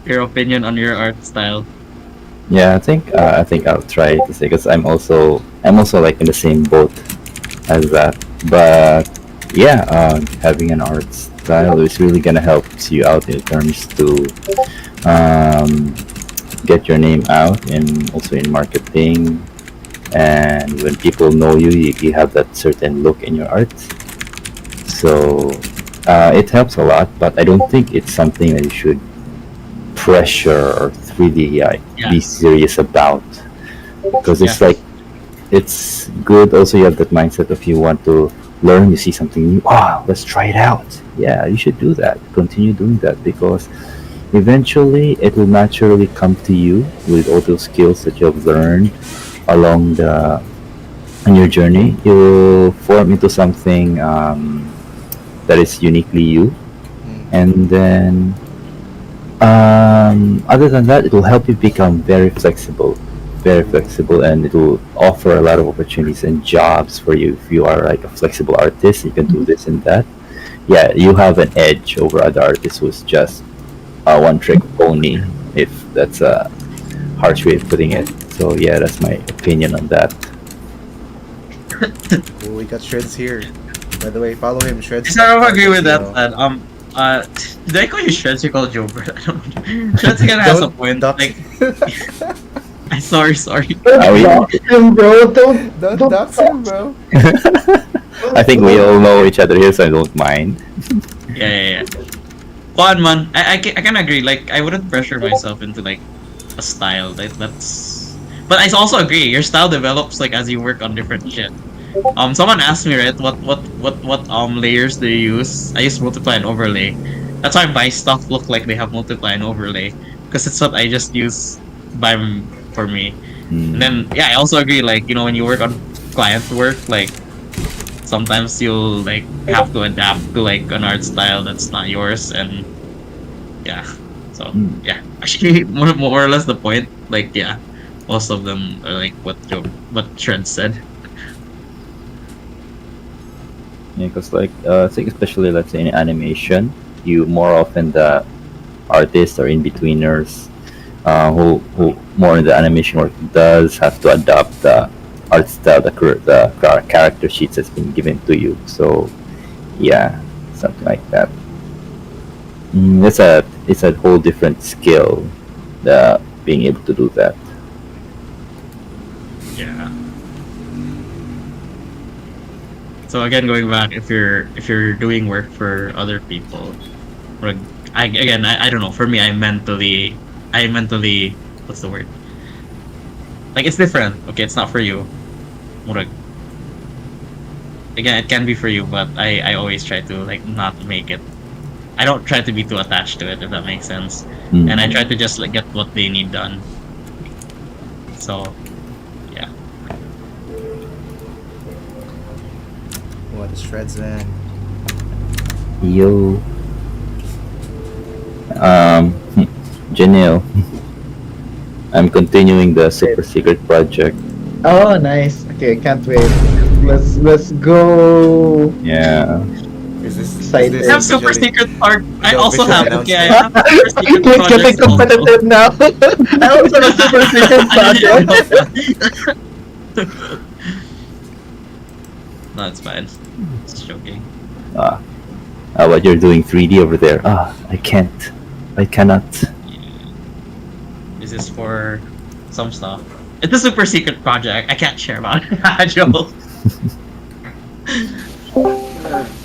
Your opinion on your art style. Yeah, I think I'll try to say because I'm also like in the same boat as that. But yeah, having an art style is really gonna help you out in terms to get your name out and also in marketing. And when people know you, you have that certain look in your art. So it helps a lot, but I don't think it's something that you should pressure or really be serious about, because it's like it's good. Also, you have that mindset if you want to learn, you see something new, let's try it out. Yeah, you should do that. Continue doing that because eventually it will naturally come to you with all those skills that you have learned along on your journey. You will form into something that is uniquely you, and then other than that, it will help you become very flexible, and it will offer a lot of opportunities and jobs for you. If you are like a flexible artist, you can do this and that. Yeah, you have an edge over other artists who's just a one-trick pony, if that's a harsh way of putting it. So yeah, that's my opinion on that. Oh, we got Shreds here. By the way, follow him, Shreds. I don't agree with that. Did I call you Shreds? You call Jober? I don't know. Shreds kind of has a point. Like, I'm sorry. Don't him, bro. Don't dox him, bro. I think we all know each other here, so I don't mind. Yeah. Fun, man. I can agree. Like, I wouldn't pressure myself into like a style. That's. But I also agree. Your style develops like as you work on different shit. Someone asked me, right, what layers do you use? I use multiply and overlay. That's why my stuff look like they have multiply and overlay, because it's what I just use for me. And then yeah, I also agree. Like, you know, when you work on client work, like sometimes you'll like have to adapt to like an art style that's not yours, and yeah. So So Mm. yeah, actually, more or less the point. Like yeah, most of them are like what Shred said. Yeah, because like I think especially let's say in animation, you more often the artists or in betweeners who more in the animation work does have to adopt the art style, the character sheets that's been given to you. So yeah, something like that. It's a whole different skill, the being able to do that. Yeah. So again, going back, if you're doing work for other people, like I don't know. For me, I mentally what's the word? Like it's different. Okay, it's not for you. Murag. Again, it can be for you, but I always try to like not make it. I don't try to be too attached to it, if that makes sense. Mm. And I try to just like get what they need done. So, yeah. What is Shreds, man? Yo. Janelle. I'm continuing the super secret project. Oh, nice. Okay, can't wait. Let's go. Yeah. Is this Side I have super officially secret part. I the also official have. Okay, I announcement? have super secret It's getting projects also. competitive now. I also have a super secret project. No, it's fine. Just joking. What you're doing 3D over there? I can't. I cannot. This is for some stuff. It's a super secret project. I can't share about it. Joel.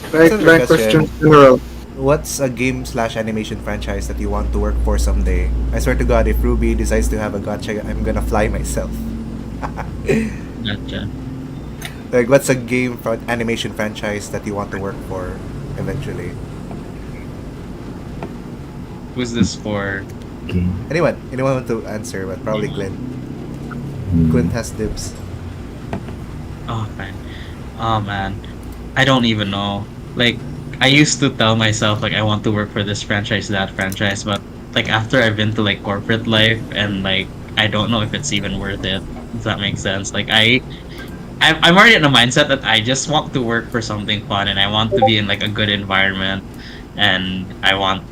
Right, Another right question. question, general. What's a game/animation franchise that you want to work for someday? I swear to God, if Ruby decides to have a gotcha, I'm gonna fly myself. Gotcha. Like, what's a animation franchise that you want to work for eventually? Who's this for? Okay. Anyone want to answer? But probably Clint. Hmm. Clint has dibs. Oh man. Oh man. I don't even know. Like I used to tell myself like I want to work for this franchise, that franchise, but like after I've been to like corporate life and like I don't know if it's even worth it. If that makes sense. Like I'm already in a mindset that I just want to work for something fun and I want to be in like a good environment and I want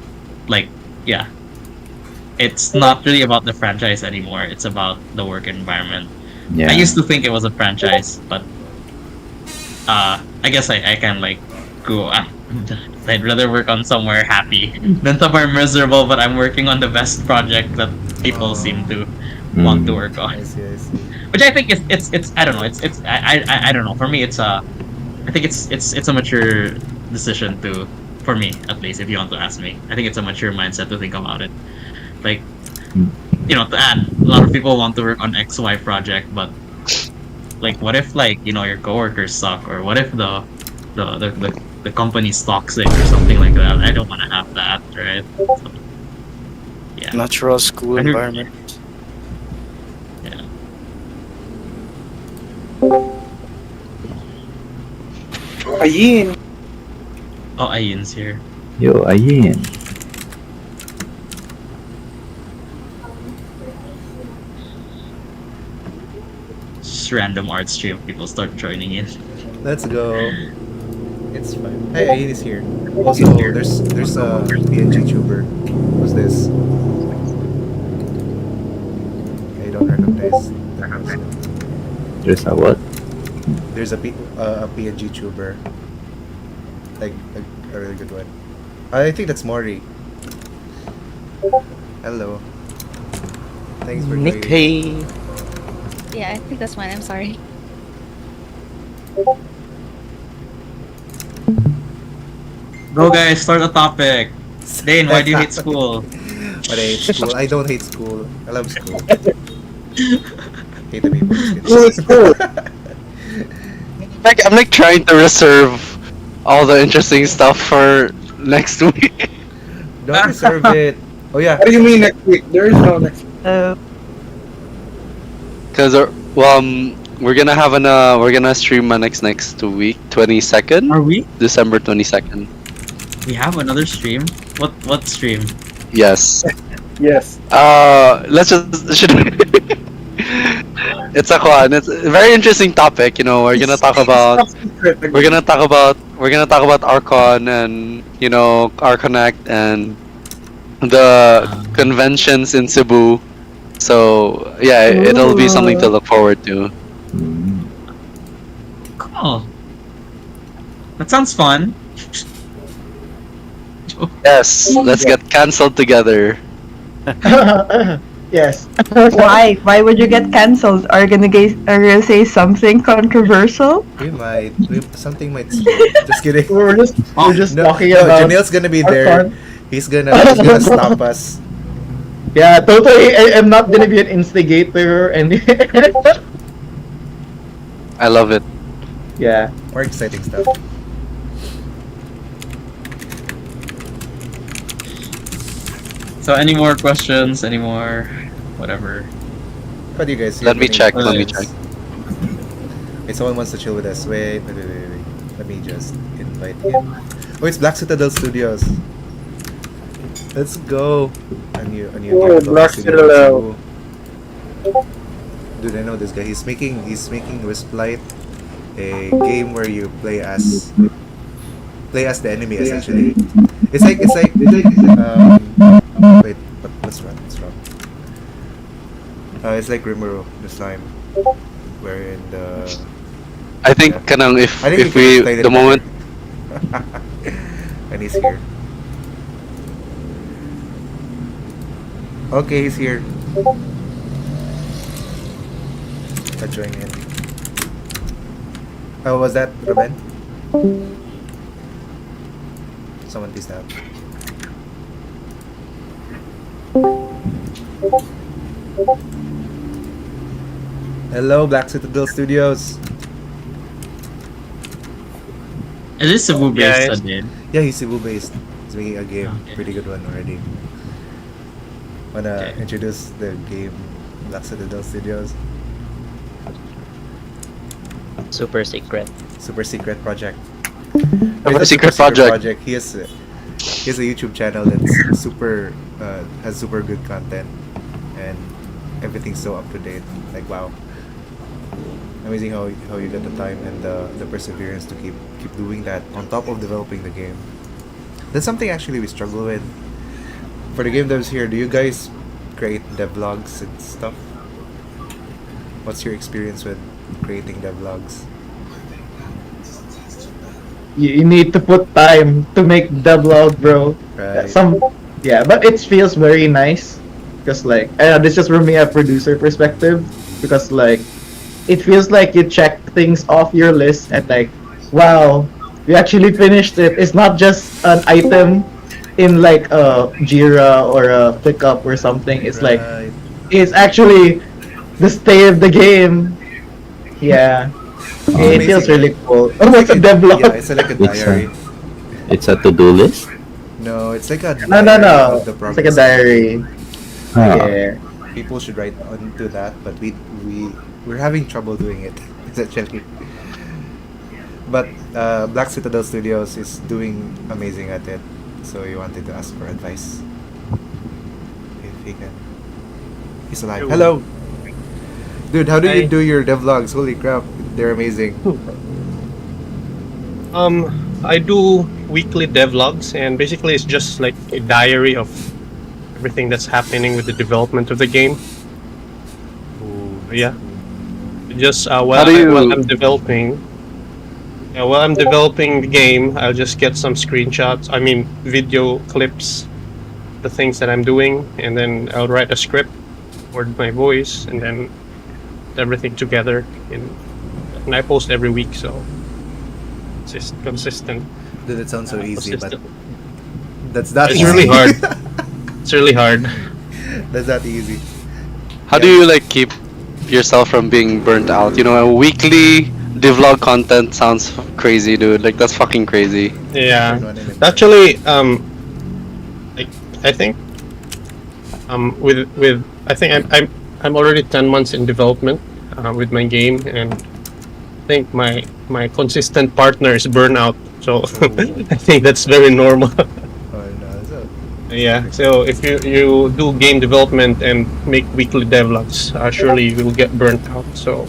like yeah. It's not really about the franchise anymore. It's about the work environment. Yeah. I used to think it was a franchise, but I guess I can like go. I'd rather work on somewhere happy than somewhere miserable. But I'm working on the best project that people seem to want to work on. I see. Which I think it's I don't know. I don't know. For me, I think it's a mature decision to, for me at least. If you want to ask me, I think it's a mature mindset to think about it. Like, to add, a lot of people want to work on XY project, but like, what if like your coworkers suck, or what if the company's toxic or something like that? I don't want to have that, right? So, yeah. Natural school environment. Yeah. Ayin. Oh, Ayin's here. Yo, Ayin. Just random art stream. People start joining in. Let's go. It's fine. Hey, Ayin is here. Also, there's a PNG tuber. Who's this? I don't recognize the person. There's a what? There's a PNG tuber. Like a really good one. I think that's Mori. Hello. Thanks for joining. Nikki. Yeah, I think that's mine. I'm sorry. Go guys, start a topic. Dane, why do you hate school? But I hate school. I don't hate school. I love school. Hate the people. Like I'm like trying to reserve all the interesting stuff for next week. Don't reserve it. Oh yeah. What do you mean next week? There is no next week. Cause we're gonna have we're gonna stream next week, 22nd. Are we? December 22nd. We have another stream. What stream? Yes. Yes. Let's just should. It's a Kwan. It's a very interesting topic. You know, we're gonna talk about Archon and Arconnect and the conventions in Cebu. So yeah, it'll be something to look forward to. Cool. That sounds fun. Yes, let's get cancelled together. Yes. Why? Why would you get cancelled? Are you gonna say something controversial? We might. Something might. Just kidding. We're just talking No, about. Janelle's gonna be there. Archon. He's gonna stop us. Yeah, totally. I'm not gonna be an instigator and. I love it. Yeah. More exciting stuff. So, any more questions? Any more, whatever? What do you guys? Let me check. Let me check. Wait, someone wants to chill with us. Wait. Let me just invite him. Oh, it's Black Citadel Studios. Let's go. A new Oh, game Black studio. Citadel. Dude, I know this guy. He's making Wisplight, a game where you play as the enemy essentially. It's like wait, what's wrong? It's like Rimuru this time. Wherein the I think kanang if I think if we we can explain it the moment and he's here. Okay, he's here. I'll join in. Oh, was that Ruben? Someone please stop. Hello, Black Citadel Studios. Is this Cebu based? Yes. Again? Yeah, he's Cebu based. He's making a game, pretty good one already. Wanna introduce the game, Black Citadel Studios? Super secret. Super secret project. Super It's a secret project. He has a YouTube channel that's super has super good content, and everything's so up to date. Like wow, amazing how you get the time and the perseverance to keep doing that on top of developing the game. That's something actually we struggle with. For the game devs here, do you guys create devlogs and stuff? What's your experience with creating devlogs? You need to put time to make devlog, bro. Right. But it feels very nice because like this is just from me a producer perspective because like it feels like you check things off your list and like wow, we actually finished it. It's not just an item in like a Jira or a pickup or something. It's like it's actually the stay of the game. Yeah. It feels really cool. Oh, it's a devlog. Yeah, it's like a diary. It's a to-do list? No, it's like a No. diary of the It's like a progress. diary. Ah. Yeah. People should write onto that, but we're having trouble doing it essentially. But Black Citadel Studios is doing amazing at it, so we wanted to ask for advice. If he can, he's alive. Hello, dude. How do you do your devlogs? Holy crap, they're amazing. I do weekly devlogs, and basically it's just like a diary of everything that's happening with the development of the game. Yeah, just while I'm developing. Yeah, while I'm developing the game, I'll just get some screenshots. I mean, video clips, the things that I'm doing, and then I'll write a script, record my voice, and then everything together. And I post every week, so it's just consistent. Dude, it sounds so easy, but that's not It's easy. really hard. It's really hard. That's not easy. How do you like keep yourself from being burnt out? You know, a weekly devlog content sounds crazy, dude. Like that's fucking crazy. Yeah, actually, like I think, with I think I'm already 10 months in development with my game, and I think my consistent partner is burnout. So I think that's very normal. Oh no, Yeah. So if you do game development and make weekly devlogs, surely you will get burnt out. So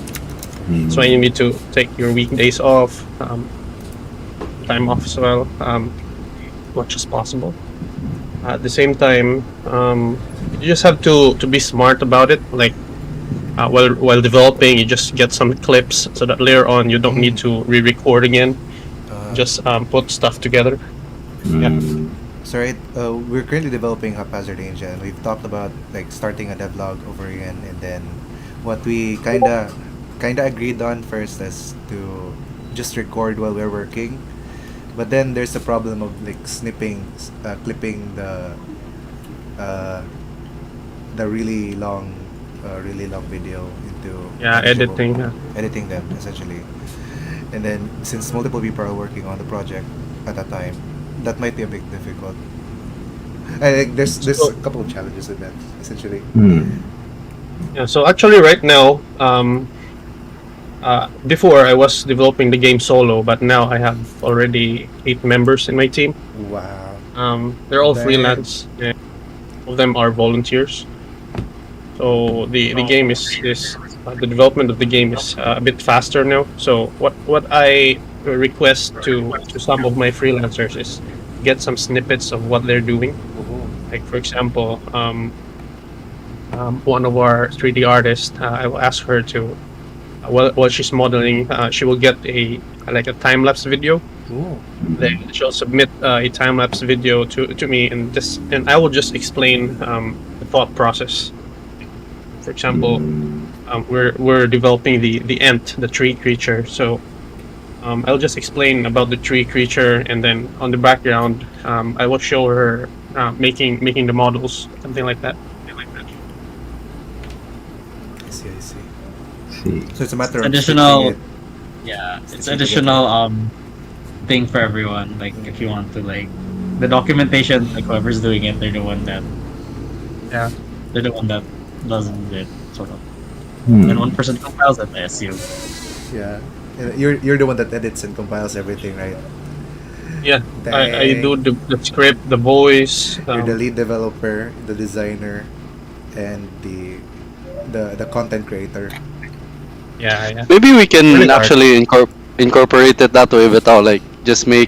that's why you need to take your weekdays off, time off as well, much as possible. At the same time, you just have to be smart about it. Like while developing, you just get some clips so that later on you don't need to re-record again. Just put stuff together. Yeah. So right, we're currently developing Haphazard Angel, and we've talked about like starting a devlog over again, and then what we kinda agreed on first is to just record while we're working, but then there's a problem of like clipping the really long video into Editing. editing them essentially, and then since multiple people are working on the project at a time, that might be a bit difficult. I think there's a couple of challenges with that essentially. Yeah. So actually, right now, before I was developing the game solo, but now I have already 8 members in my team. Wow. They're all Dang. freelance. And all of them are volunteers. So the game is the development of the game is a bit faster now. So what I request to some of my freelancers is get some snippets of what they're doing. Like for example, one of our 3D artists, I will ask her to while she's modeling, she will get a time lapse video. Then she'll submit a time lapse video to me, and I will just explain the thought process. For example, we're developing the ant, the tree creature. So I'll just explain about the tree creature, and then on the background, I will show her making the models, something like that. I see. So it's a matter of additional. stitching it. Yeah, it's Stitching additional thing for everyone. Like if you want to like the documentation, like whoever's doing it, they're the one that does it sort of. And one person compiles it, I assume. Yeah, you're the one that edits and compiles everything, right? Yeah, I do the script, the voice. You're the lead developer, the designer, and the content creator. Yeah. Maybe we can Really hard. actually incorporate it that way without like just to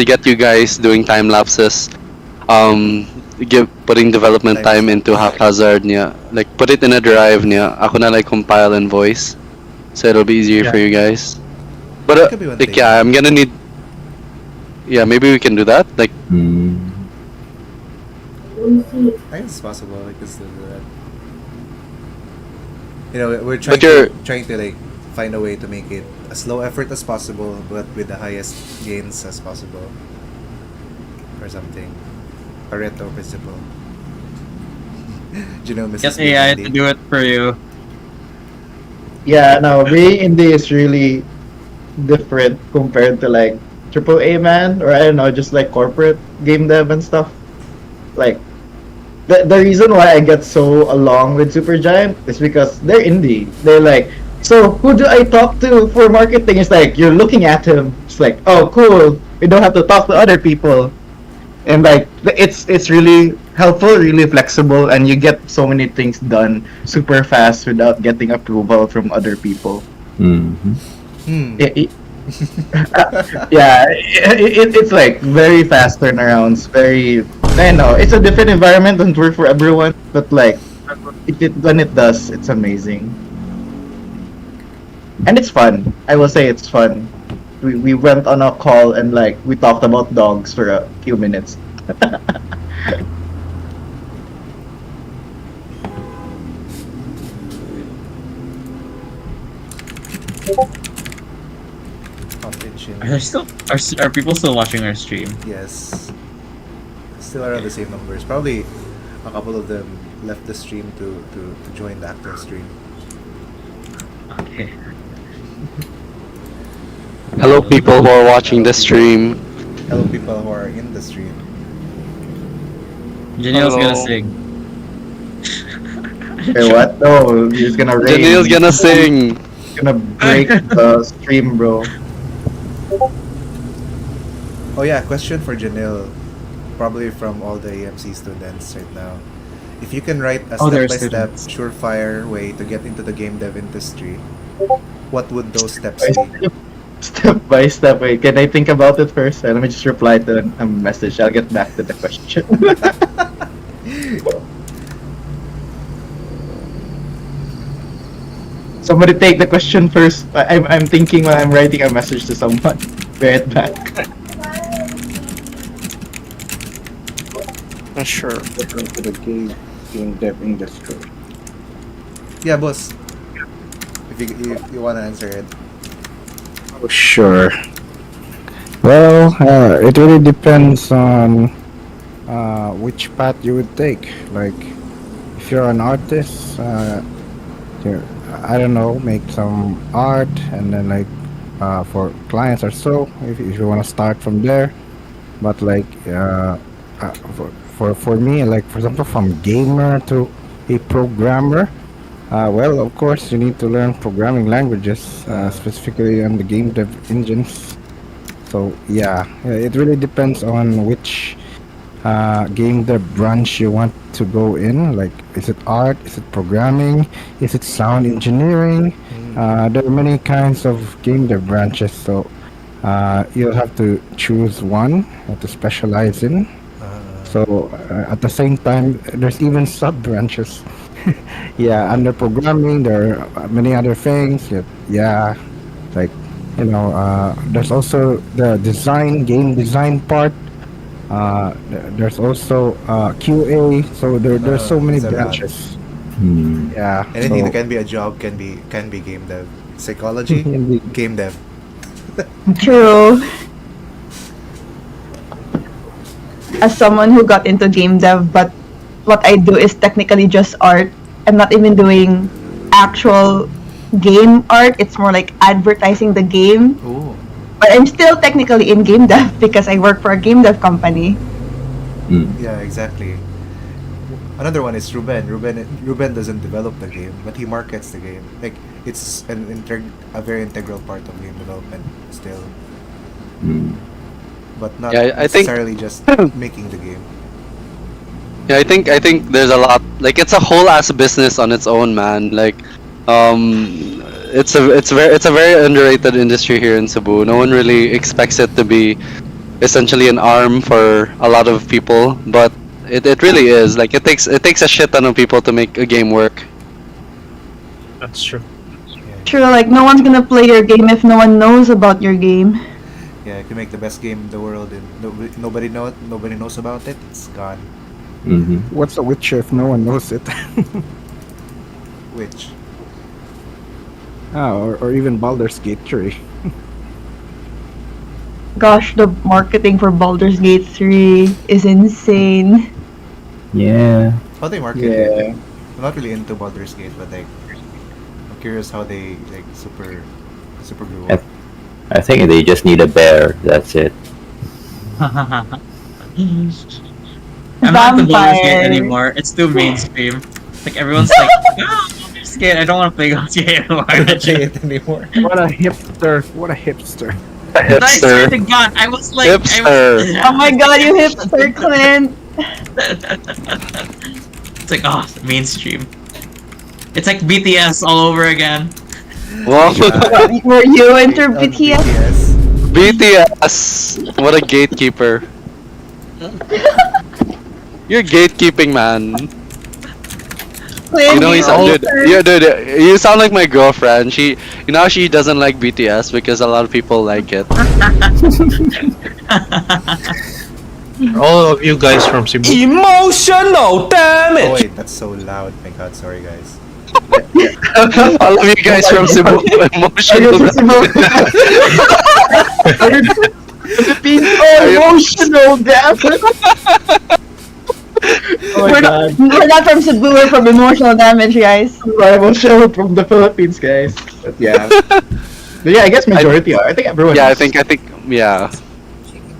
get you guys doing time lapses. Putting development time into haphazard niya. Like put it in a drive niya. Ako na like compile and voice, so it'll be easier for you guys. But That could be one like thing. I'm gonna need. Yeah, maybe we can do that. Like I guess it's possible. I can still do that. You know, we're But trying to like find a way to make it as low effort as possible, but with the highest gains as possible, or something. Pareto principle. Do you know Mrs. Get AI to Big do it for you. Yeah, no, being indie is really different compared to like AAA man, or I don't know, just like corporate game dev and stuff. Like the reason why I get so along with Supergiant is because they're indie. They're like, so who do I talk to for marketing? It's like you're looking at him. It's like, oh cool, we don't have to talk to other people. And like it's really helpful, really flexible, and you get so many things done super fast without getting approval from other people. Yeah, it's like very fast turnarounds. Very, I know it's a different environment, doesn't work for everyone, but like when it does, it's amazing, and it's fun. I will say it's fun. We went on a call and like we talked about dogs for a few minutes. Are people still watching our stream? Yes. Still around the same numbers. Probably a couple of them left the stream to join the actor stream. Okay. hello people who are watching the stream. Hello people who are in the stream. Janelle's gonna Hello. sing. Hey, what? No, he's gonna rain. Janelle's gonna sing. He's gonna break the stream, bro. Oh yeah, question for Janelle. probably from all the AMC students right now. If you can write a Oh, they're step-by-step, students. surefire way to get into the game dev industry, what would those steps be? Step by step. Wait, can I think about it first? Let me just reply to a message. I'll get back to the question. Somebody take the question first. I'm thinking while I'm writing a message to someone. Right back. Sure. Into the game dev industry. Yeah, boss. If you wanna answer it. Oh, sure. Well, it really depends on which path you would take. Like, if you're an artist, I don't know, make some art, and then like for clients or so, if you want to start from there. But like for me, like for example, from gamer to a programmer. Well, of course, you need to learn programming languages, specifically on the game dev engines. So yeah, it really depends on which game dev branch you want to go in. Like, is it art? Is it programming? Is it sound engineering? There are many kinds of game dev branches, so you'll have to choose one to specialize in. So at the same time, there's even sub branches. Yeah, under programming, there are many other things. Yeah, like there's also the game design part. There's also QA. So there's so many There's a lot. branches. Yeah. Anything so- that can be a job can be game dev. Psychology, game dev. True. As someone who got into game dev, but what I do is technically just art. I'm not even doing actual game art. It's more like advertising the game. Ooh. But I'm still technically in game dev because I work for a game dev company. Yeah, exactly. Another one is Ruben. Ruben doesn't develop the game, but he markets the game. Like, it's a very integral part of game development still. But not Yeah, I think- necessarily just making the game. Yeah, I think there's a lot. Like, it's a whole ass business on its own, man. Like, it's a very underrated industry here in Cebu. No one really expects it to be essentially an arm for a lot of people, but it really is. Like, it takes a shit ton of people to make a game work. That's true. True, like no one's gonna play your game if no one knows about your game. Yeah, if you make the best game in the world and nobody knows about it, it's gone. What's a Witcher if no one knows it? Which? Or even Baldur's Gate 3. Gosh, the marketing for Baldur's Gate 3 is insane. Yeah. How they market it? I'm not really into Baldur's Gate, but like, I'm curious how they like super grew up. I think they just need a bear. That's it. I'm not the Baldur's Gate Vampire. anymore. It's too mainstream. Like, everyone's like, Baldur's Gate. I don't want to play Baldur's Gate anymore. What a hipster! What a hipster! But I swear to God, I was like, Oh my god, you hipster, Clint! It's like, oh, mainstream. It's like BTS all over again. Wow. Were you into BTS? BTS, what a gatekeeper. You're gatekeeping, man. Clint, You know, you dude, you sound like my girlfriend. She doesn't like BTS because a lot of people like it. All of you guys from Cebu. Emotional damage! Oh wait, that's so loud. My god, sorry guys. All of you guys from Cebu, emotional. emotional damage. We're not from Cebu, we're from emotional damage, guys. Emotional from the Philippines, guys. But yeah. But yeah, I guess majority are. I think everyone. Yeah, I is. think, yeah.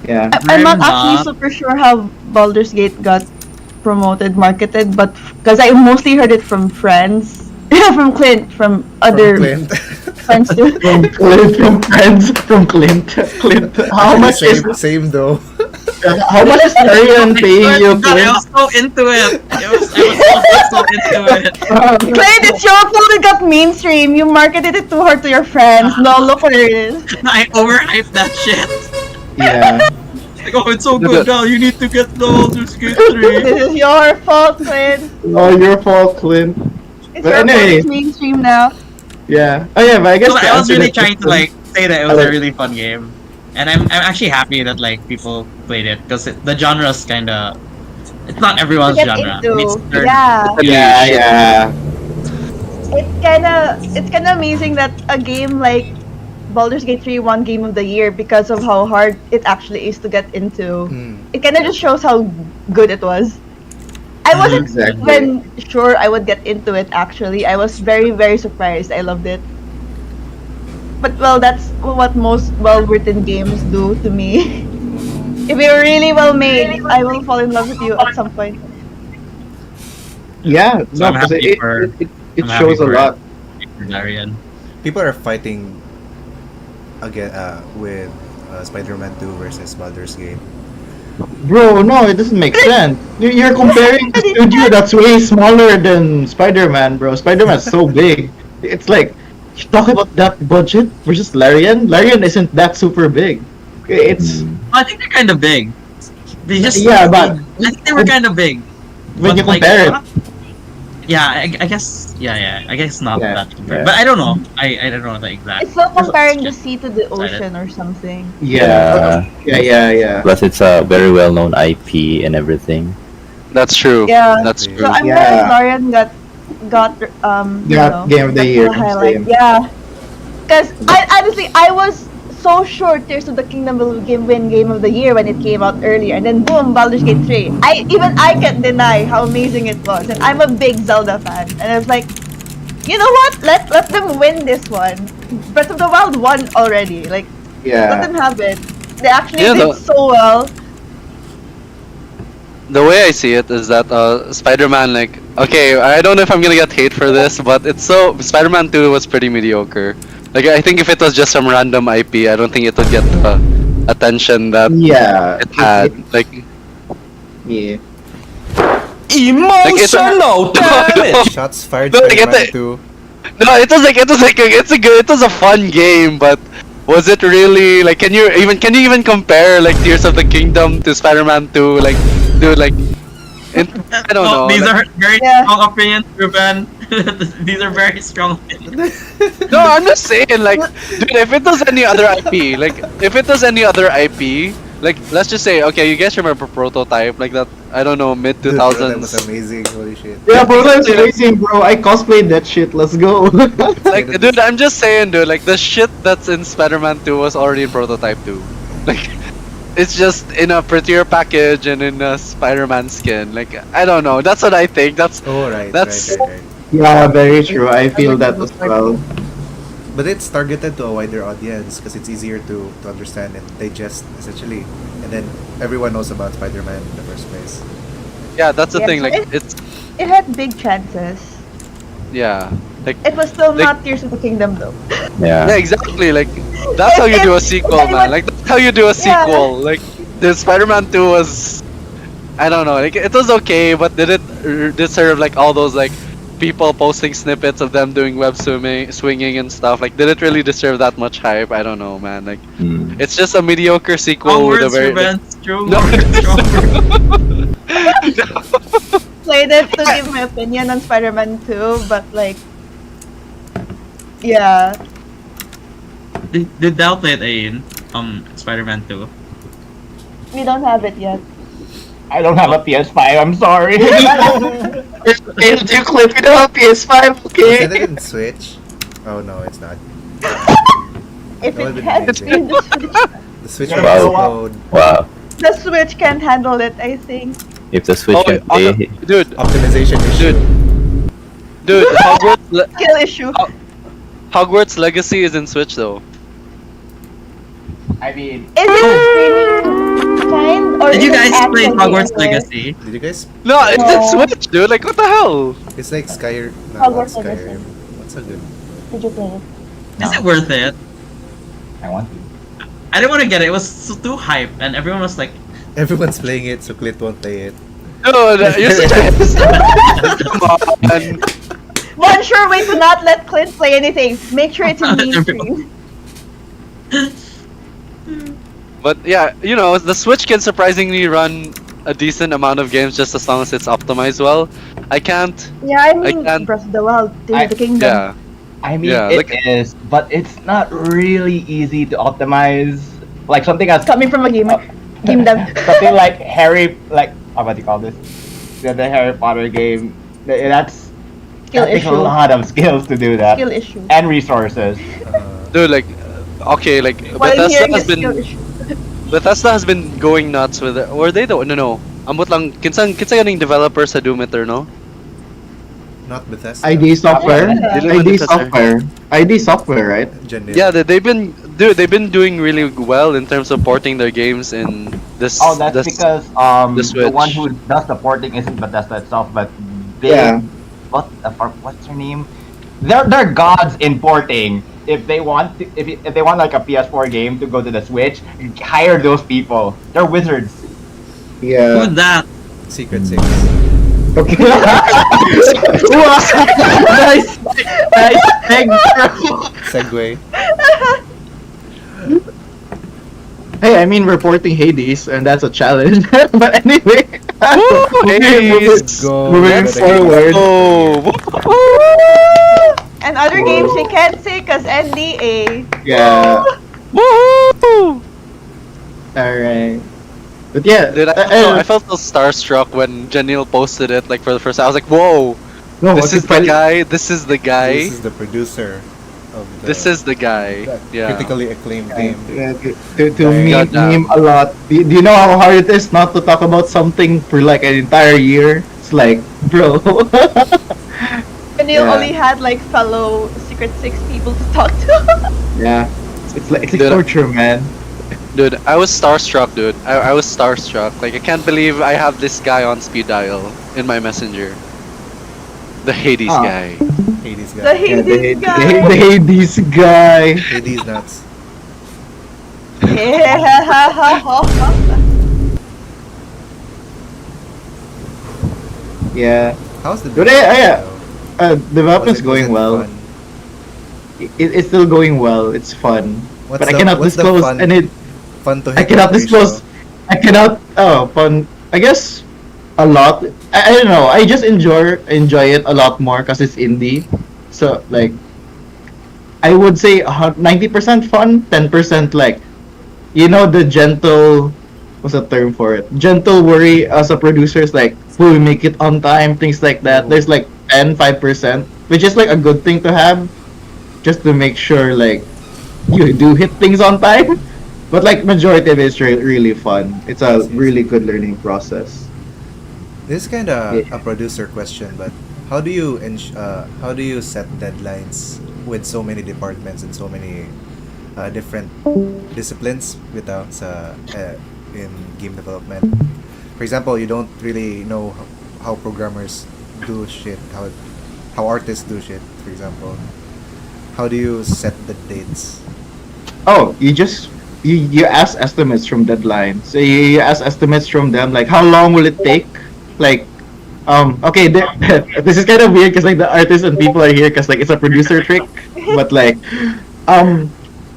Yeah. I'm not Grandma. actually super sure how Baldur's Gate got promoted, marketed, but because I mostly heard it from friends. From Clint, from other Clint. friends too. From Clint, from friends, from Clint. Clint. How much is same though? How much is Arian paying you, God, I Clint? was so into it. I was so into it. Clint, it's your fault it got mainstream. You marketed it too hard to your friends. No, look where it is. I overhyped that shit. Yeah. Like, oh, it's so good now. You need to get the Baldur's Gate 3. This is your fault, Clint. Oh, your fault, Clint. It's But your fault anyway, it's mainstream now. yeah. Oh yeah, but I guess So to I was answer really that trying to question- like say that it was a really fun game, and I'm actually happy that like people played it because the genre's kind of it's not everyone's To get genre. into. certain- Yeah. Yeah. It's kinda amazing that a game like Baldur's Gate 3 won Game of the Year because of how hard it actually is to get into. It kinda just shows how good it was. I wasn't Exactly. even sure I would get into it actually. I was very, very surprised. I loved it. But well, that's what most well-written games do to me. If you're really well made, I will fall in love with you at some point. Yeah. So No, I'm because happy it, for- it I'm happy shows a for lot. Darian. People are fighting again with Spider-Man 2 versus Baldur's Gate. Bro, no, it doesn't make sense. You're comparing a studio that's way smaller than Spider-Man, bro. Spider-Man's so big. It's like, you talk about that budget versus Larian. Larian isn't that super big. It's I think they're kind of big. They just Yeah, but- I think they were kind of big. when But, you like, compare it. Yeah, I guess. Yeah. I guess not Yeah, that compared. yeah. But I don't know. I don't know the exact. It's like comparing the sea to the ocean or something. Yeah. Yeah. Plus, it's a very well-known IP and everything. That's true. Yeah. That's So true. I'm Yeah. glad Dorian got you Got know, Game of the got Year, the I'm highlight. saying. Yeah. Because I was so sure Tears of the Kingdom will win Game of the Year when it came out earlier, and then boom, Baldur's Gate 3. I can't deny how amazing it was, and I'm a big Zelda fan, and I was like, you know what? Let them win this one. Breath of the Wild won already. Like, let them have it. They actually Yeah, did so well. The way I see it is that Spider-Man, like, okay, I don't know if I'm gonna get hate for this, but it's so Spider-Man 2 was pretty mediocre. Like, I think if it was just some random IP, I don't think it would get the attention that Yeah. it had. Like, Yeah. Emotional damage. Shots fired No, I get Spider-Man it. 2. no, it was a fun game, but was it really like? Can you even compare like Tears of the Kingdom to Spider-Man 2? Like, dude, like, I don't know. These like- are very strong opinions, Ruben. These are very strong opinions. No, I'm just saying, like, dude, if it was any other IP, like, let's just say, okay, you guys remember Prototype, like that, I don't know, mid Dude, bro, that was 2000s. amazing. Holy shit. Yeah, bro, that's amazing, bro. I cosplayed that shit. Let's go. Like, dude, I'm just saying, dude, like, the shit that's in Spider-Man 2 was already in Prototype 2. Like, it's just in a prettier package and in a Spider-Man skin. Like, I don't know. That's what I think. That's Oh, right. That's- right. Yeah, very true. I feel that as well. But it's targeted to a wider audience because it's easier to understand and digest, essentially. And then everyone knows about Spider-Man in the first place. yeah, that's the Yeah, thing. Like, it- it's It had big chances. yeah, like It was still Like- not Tears of the Kingdom though. yeah, Yeah. exactly. Like, that's how you do a sequel, man. Like, that's how you do a Yeah. sequel. Like, the Spider-Man 2 was, I don't know. Like, it was okay, but did it deserve like all those like people posting snippets of them doing web swinging and stuff? Like, did it really deserve that much hype? I don't know, man. Like, Mm. it's just a mediocre sequel with a Onwards, very. Ruben. Strong No. words, strong words. Played it to give my opinion on Spider-Man 2, but like, yeah. Did Dal play it in Spider-Man 2? We don't have it yet. I don't have a PS5. I'm sorry. You clip it up PS5, Is it in Switch? Oh no, it's not. If That would've it been had amazing. been the Switch, The Switch Wow. was code Wow. the Switch can't handle it, I think. If the Switch Oh, can play, dude, optimization issue. dude, Skill issue. Hogwarts Legacy is in Switch though. I mean, Is it streaming kind or Did is you it guys play actually Hogwarts anywhere? Legacy? Did you guys? No, it's in No. Switch, dude. Like, what the hell? It's like Skyrim. No, not Hogwarts Legacy. Skyrim. What's so good? Did you play it? Is it worth it? I want to. I didn't want to get it. It was too hype, and everyone was like, Everyone's playing it, so Clint won't play it. No, you're such a come on. One sure way to not let Clint play anything. Make sure it's in mainstream. But yeah, you know, the Switch can surprisingly run a decent amount of games just as long as it's optimized well. I can't. Yeah, I mean, can't. Breath of the Wild, Tears of the Kingdom. Yeah. I mean, Yeah, it is, but it's not really easy to optimize. Like something as Coming from a gamer, game dev. something like what do you call this? The Harry Potter game. That's Skill that takes a issue. lot of skills to do that, Skill issue. and resources. Dude, like, okay, like What I'm Bethesda hearing has is skill been issue. Bethesda has been going nuts with it. Or they don't? No. Ambot lang. Kinsa ganing developer sa Doom Eater, no? Not Bethesda. ID software. Yeah. ID software. ID software, right? Yeah, they've been doing really well in terms of porting their games in this. Oh, that's this, because the the Switch. one who does the porting isn't Bethesda itself, but they Yeah. what's her name? They're gods in porting. If they want if they want like a PS4 game to go to the Switch, hire those people. They're wizards. Yeah. Who's that? Secret Six. Okay. nice, Segue. Hey, I mean, we're porting Hades, and that's a challenge. But anyway, Hades. moving forward. And other games you can't say cause NDA. Yeah. Woohoo! Alright. But yeah, Dude, I felt so starstruck when Janil posted it like for the first time. I was like, whoa! No, this is the guy. This is the guy. This is the producer of the This is the guy. Yeah. critically acclaimed game. Yeah, to God damn. meme a lot. Do you know how hard it is not to talk about something for like an entire year? It's like, bro. And you Yeah. only had like fellow Secret Six people to talk to. Yeah. It's like Dude, torture, man. Dude, I was starstruck, dude. I was starstruck. Like, I can't believe I have this guy on speed dial in my messenger. The Hades guy. Hades The guy. Hades guy. The Hades guy. Hades nuts. Yeah. How's the But development's going well. Fun? It's still going well. It's fun. What's But I the- cannot what's the disclose fun- any. Fun to I hit cannot ratio? disclose. I cannot. Oh, fun. I guess a lot. I don't know. I just enjoy it a lot more because it's indie. So like, I would say 90% fun, 10% like, you know, the gentle. What's the term for it? Gentle worry as a producer is like, will we make it on time? Things like that. There's like 5%, which is like a good thing to have, just to make sure like you do hit things on time. But like majority of it is really fun. It's a really good learning process. This is kind of a producer question, but how do you set deadlines with so many departments and so many different disciplines in game development? For example, you don't really know how programmers do shit, how artists do shit. For example, how do you set the dates? Oh, you ask estimates from deadline. So you ask estimates from them, like how long will it take? Like, okay, this is kind of weird because like the artists and people are here because like it's a producer trick. But like,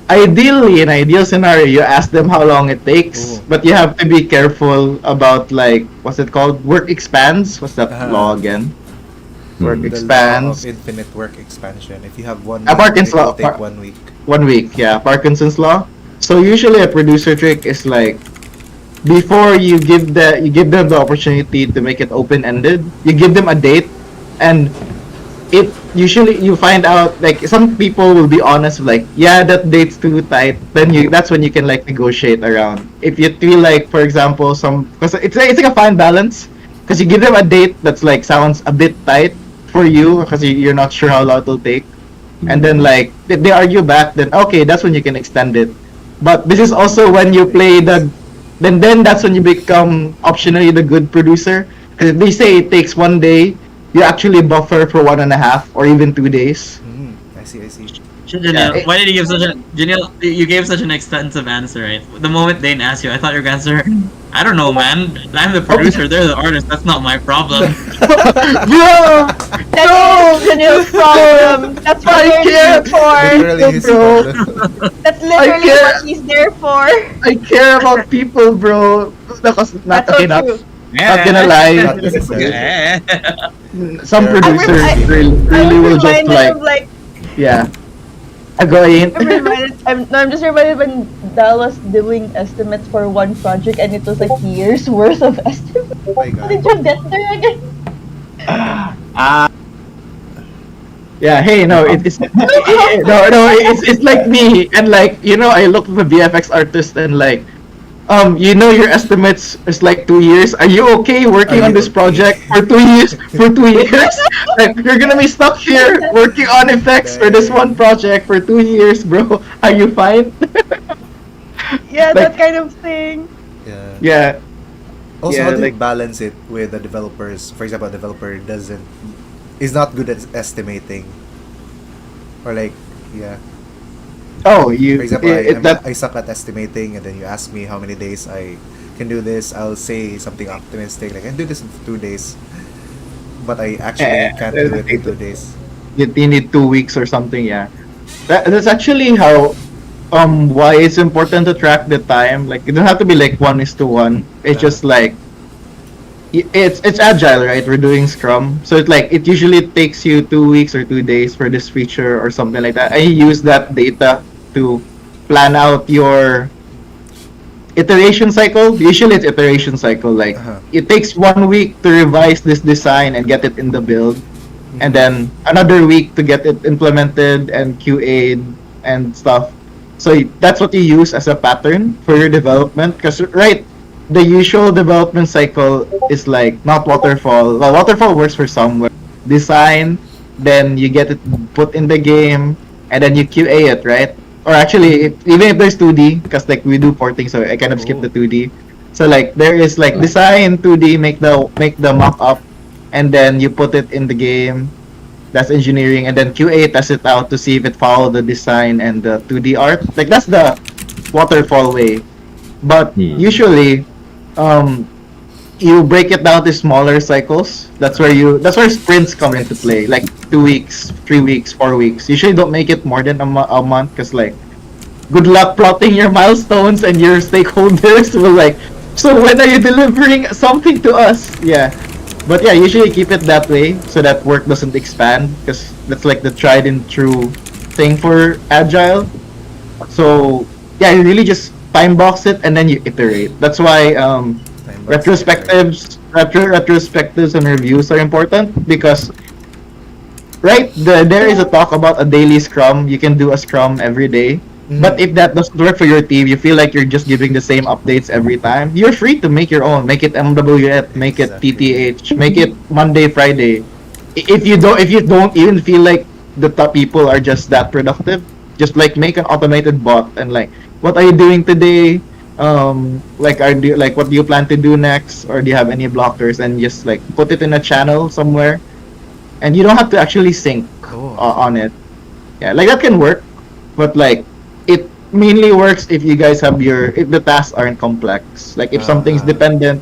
ideally, in ideal scenario, you ask them how long it takes, but you have to be careful about like what's it called? Work expands. What's that law again? Work The law expands. of infinite work expansion. If you have one, Parkinson's it will law. take 1 week. 1 week, yeah, Parkinson's law. So usually a producer trick is like before you give them the opportunity to make it open ended, you give them a date, and it usually you find out like some people will be honest like, yeah, that date's too tight. Then that's when you can like negotiate around. If you feel like, for example, because it's like a fine balance, because you give them a date that's like sounds a bit tight for you because you're not sure how long it'll take, and then like if they argue back, then okay, that's when you can extend it. But this is also when you play then that's when you become optionally the good producer, because if they say it takes 1 day, you actually buffer for 1.5 or even 2 days. I see. Janelle, why did you give such a Janelle? You gave such an extensive answer, right? The moment Dane asked you, I thought your answer. I don't know, man. I'm the producer. They're the artist. That's not my problem. Bro! That's Janelle's problem. That's what I they're there for. Literally his bro. problem. That's literally what he's there for. I care about people, bro. Because not That's so okay, not, true. not gonna lie. Not necessary. Some Yeah. producers I really will was just reminded of like, like yeah. Again. I'm just reminded when Dal was doing estimates for one project and it was like years worth of estimates. Oh my How did god. you get there again? Yeah, hey, no, it's it's like me, and like I look at the VFX artist and like, your estimates is like 2 years. Are you okay working Are on you this okay? project for 2 years? For 2 years, like you're gonna be stuck here working on effects for this one project for 2 years, bro. Are you fine? Yeah, Like- that kind of thing. Yeah. Yeah, Also, Yeah, how do you like- balance it with the developers? For example, a developer is not good at estimating, or like, yeah. Oh, For example, that I suck at estimating, and then you ask me how many days I can do this. I'll say something optimistic, like I can do this in 2 days, but I actually can't do it in 2 days. you need 2 weeks or something. Yeah, that's actually how why it's important to track the time. Like, it don't have to be like 1:1. It's just like it's agile, right? We're doing Scrum, so it's like it usually takes you 2 weeks or 2 days for this feature or something like that. And you use that data to plan out your iteration cycle. Usually it's iteration cycle. Like, it takes 1 week to revise this design and get it in the build, and then another week to get it implemented and QA'd and stuff. So that's what you use as a pattern for your development. Because the usual development cycle is like not waterfall. Well, waterfall works for some. Where design, then you get it put in the game, and then you QA it, right? Or actually, even if there's 2D, because like we do porting, so I kind of skip the 2D. So like there is like design 2D, make the mock up, and then you put it in the game. That's engineering, and then QA test it out to see if it follow the design and the 2D art. Like, that's the waterfall way. But usually, you break it down to smaller cycles. That's where sprints come into play. Like 2 weeks, 3 weeks, 4 weeks. Usually don't make it more than a month, because like, good luck plotting your milestones, and your stakeholders will like, so when are you delivering something to us? Yeah. But yeah, usually keep it that way so that work doesn't expand, because that's like the tried and true thing for agile. So yeah, you really just time box it and then you iterate. That's why retrospectives and reviews are important, because there is a talk about a daily scrum. You can do a scrum every day. But if that doesn't work for your team, you feel like you're just giving the same updates every time, you're free to make your own. Make it MWF, make it TTH, make it Monday, Friday. If you don't even feel like the top people are just that productive, just like make an automated bot and like, what are you doing today? What do you plan to do next? Or do you have any blockers? And just like put it in a channel somewhere, and you don't have to actually sync on it. Yeah, like that can work, but like, it mainly works if you guys have if the tasks aren't complex. Like if something's dependent,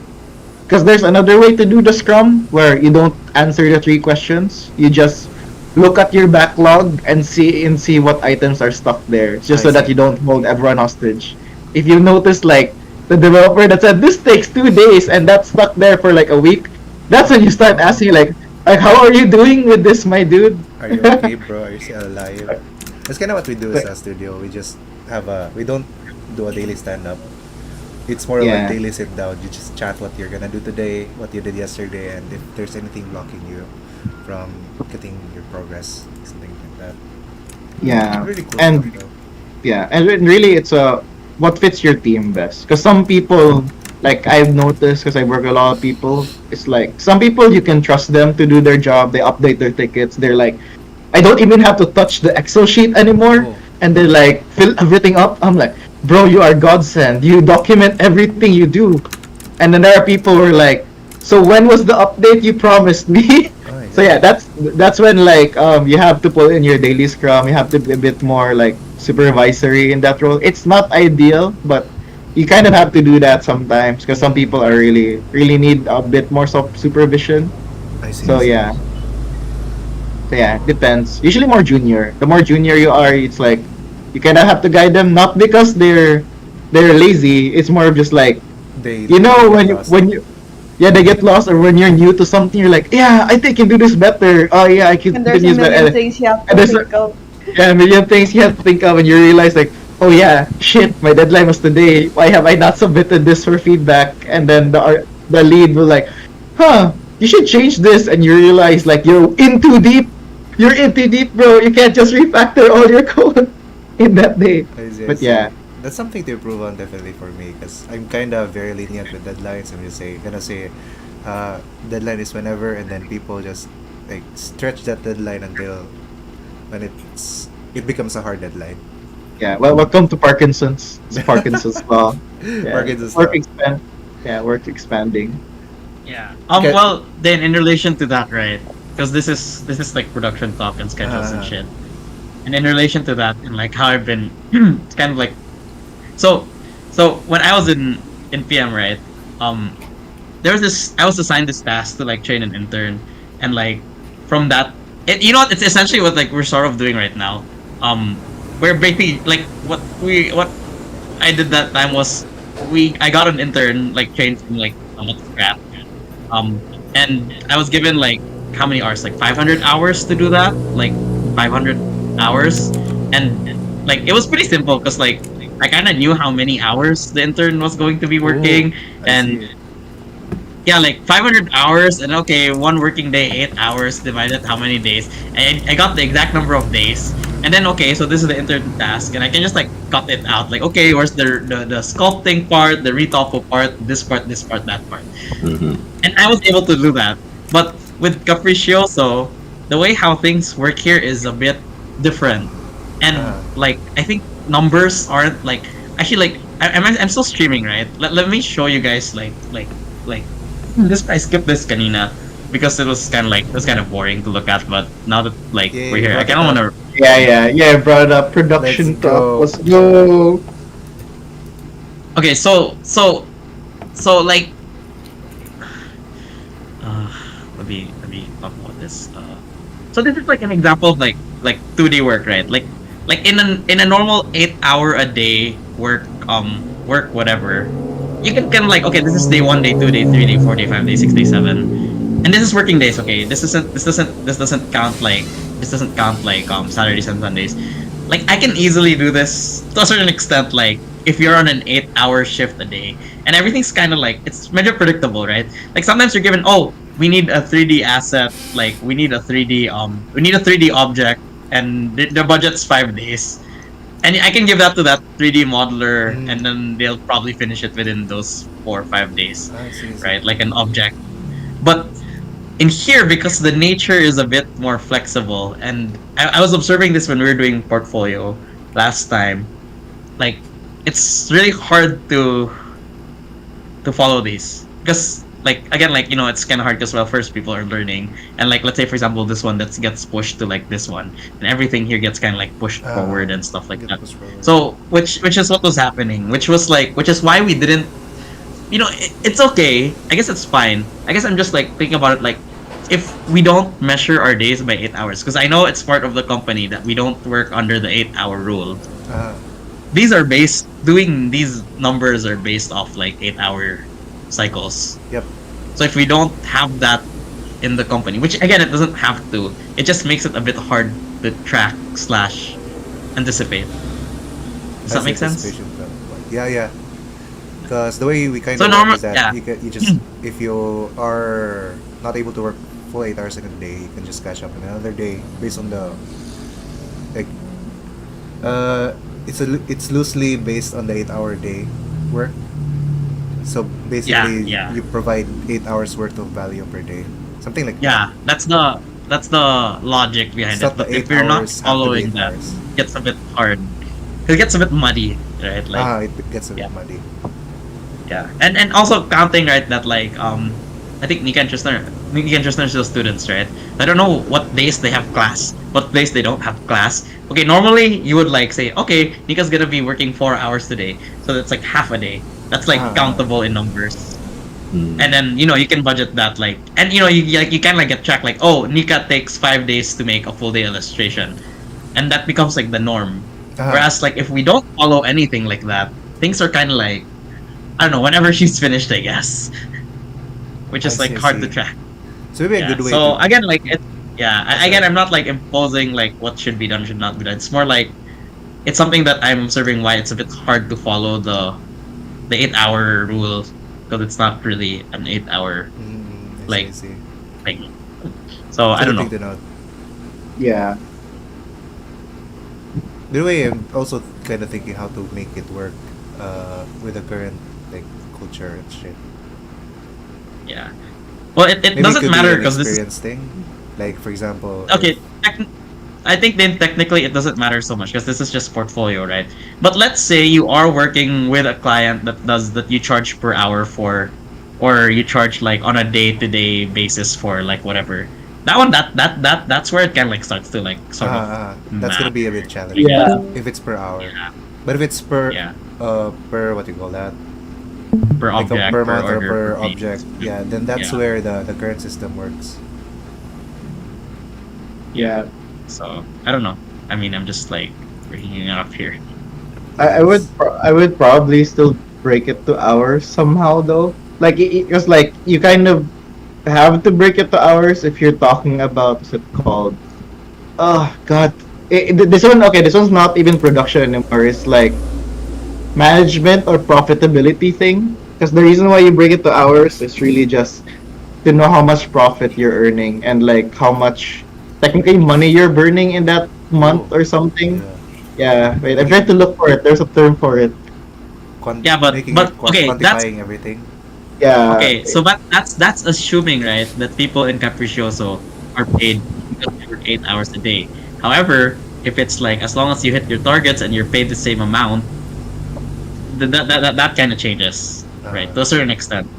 because there's another way to do the scrum where you don't answer the 3 questions. You just look at your backlog and see what items are stuck there, just so that you don't hold everyone hostage. If you notice like the developer that said this takes 2 days and that's stuck there for like a week, that's when you start asking like how are you doing with this, my dude? Are you okay, bro? Are you still alive? That's kind of what we do as a studio. We just we don't do a daily stand-up. It's more of a daily sit-down. You just chat what you're gonna do today, what you did yesterday, and if there's anything blocking you from getting your progress, something like that. Yeah, Really cool and stuff, though. yeah, and really it's what fits your team best. Because some people, like I've noticed, because I work with a lot of people, it's like some people you can trust them to do their job. They update their tickets. They're like, I don't even have to touch the Excel sheet anymore, and they like fill everything up. I'm like, bro, you are godsend. You document everything you do. And then there are people who are like, so when was the update you promised me? So yeah, that's when like you have to pull in your daily scrum. You have to be a bit more like supervisory in that role. It's not ideal, but you kind of have to do that sometimes because some people are really need a bit more supervision. I see. So yeah. So yeah, depends. Usually more junior. The more junior you are, it's like you kind of have to guide them, not because they're lazy. It's more of just like They you know get when you yeah, they get lost, or when you're new to something, you're like, yeah, I think I can do this better. Oh yeah, I can And do there's a this million better. things you have And to there's think of. yeah, a million things you have to think of, and you realize like, oh yeah, shit, my deadline was today. Why have I not submitted this for feedback? And then the lead will like, huh, you should change this, and you realize like you're in too deep. You're in too deep, bro. You can't just refactor all your code in that day. I see, I But see. yeah. That's something to improve on definitely for me because I'm kind of very lenient with deadlines. I'm just gonna say, deadline is whenever, and then people just like stretch that deadline until when it becomes a hard deadline. Yeah, well, welcome to Parkinson's. It's Parkinson's law. Yeah. Parkinson's work law. expand. Yeah, work expanding. Yeah. Okay. Well, then in relation to that, right? Because this is like production talk and schedules and shit. And in relation to that, and like how I've been, it's kind of like, so when I was in PM, right? There was this. I was assigned this task to like train an intern, and like from that, you know what? It's essentially what like we're sort of doing right now. We're basically like what I did that time was I got an intern like trained from like scratch. And I was given like how many hours? Like 500 hours to do that. Like 500 hours, and like it was pretty simple because like I kind of knew how many hours the intern was going to be working, and yeah, like 500 hours, and okay, one working day, 8 hours divided how many days, and I got the exact number of days, and then okay, so this is the intern task, and I can just like cut it out, like okay, where's the sculpting part, the retopo part, that part, and I was able to do that, but with Capriccioso, the way how things work here is a bit different, and like I think numbers aren't like actually like I'm still streaming, right? Let me show you guys like this. I skipped this kanina because it was kind of boring to look at, but now that like we're here, I kind of want to. Yeah. Brought up production talk. Let's go. Okay, so like, let me talk about this. So this is like an example of like 2D work, right? Like in a normal 8 hour a day work whatever, you can kind of like, okay, this is day 1, day 2, day 3, day 4, day 5, day 6, day 7, and this is working days. Okay, this doesn't count like Saturdays and Sundays. Like I can easily do this to a certain extent, like if you're on an 8-hour shift a day, and everything's kind of like, it's measure predictable, right? Like sometimes you're given, oh, we need a 3D asset, like we need a 3D object, and the budget's 5 days, and I can give that to that 3D modeler, and then they'll probably finish it within those 4 or 5 days, right? Like an object. But in here, because the nature is a bit more flexible, and I was observing this when we were doing portfolio last time, like it's really hard to follow these because like again, like, you know, it's kind of hard because, well, first people are learning, and like let's say for example this one that gets pushed to like this one, and everything here gets kind of like pushed forward and stuff like that. So which is what was happening, which is why we didn't, you know, it's okay, I guess it's fine. I guess I'm just like thinking about it, like if we don't measure our days by 8 hours, because I know it's part of the company that we don't work under the 8-hour rule. These numbers are based off like 8-hour cycles. Yep. So if we don't have that in the company, which again it doesn't have to, it just makes it a bit hard to track / anticipate. Does that make sense? Yeah. Because the way we kind So of normal- work is that yeah. you just if you are not able to work full 8 hours in a day, you can just catch up in another day based on the like it's loosely based on the 8-hour day work. So basically, Yeah. you provide 8 hours worth of value per day, something like Yeah, that's the logic behind It's it. not the But if 8 you're not hours have to be following 8 that, hours. it gets a bit hard. It gets a bit muddy, right? Like it gets a bit muddy. yeah, and also counting, right? That like I think Nika and Tristan you can just nurse those students, right? I don't know what days they have class, what days they don't have class. Okay, normally you would like say, okay, Nika's gonna be working 4 hours today, so that's like half a day. That's like countable in numbers. And then you can budget that like, and you kind of like get tracked like, oh, Nika takes 5 days to make a full day illustration, and that becomes like the norm. Whereas like if we don't follow anything like that, things are kind of like, I don't know, whenever she's finished, I guess, which is I like see, I hard to see. track. So maybe a good way. So to... again, like again, I'm not like imposing like what should be done, should not be done. It's more like it's something that I'm observing why it's a bit hard to follow the 8-hour rule, because it's not really an 8-hour like thing. So I don't know. Yeah. The way I'm also kind of thinking how to make it work with the current like culture and shit. Yeah. Well, it Maybe doesn't could be matter an because this is experience thing. Like for example. okay. I think then technically it doesn't matter so much because this is just portfolio, right? But let's say you are working with a client that you charge per hour for, or you charge like on a day-to-day basis for like whatever. That one, that's where it kind of like starts to like sort of. That's gonna be a bit challenging. Yeah. If it's per hour. But if it's per per what do you call that? Per like object, per per month or order, per per object. Yeah, then that's Yeah. where the current system works. Yeah. So I don't know. I mean, I'm just like bringing it up here. I would probably still break it to hours somehow though. Like because like you kind of have to break it to hours if you're talking about what's it called? Oh God, this one's not even production anymore. It's like management or profitability thing. Because the reason why you break it to hours is really just to know how much profit you're earning and like how much technically money you're burning in that month or something. Yeah, wait, I'm trying to look for it. There's a term for it. Yeah, but okay, that's quantifying everything. Yeah. okay. So that's assuming, right, that people in Capriccioso are paid because they work 8 hours a day. However, if it's like as long as you hit your targets and you're paid the same amount, that kind of changes, right, to a certain extent.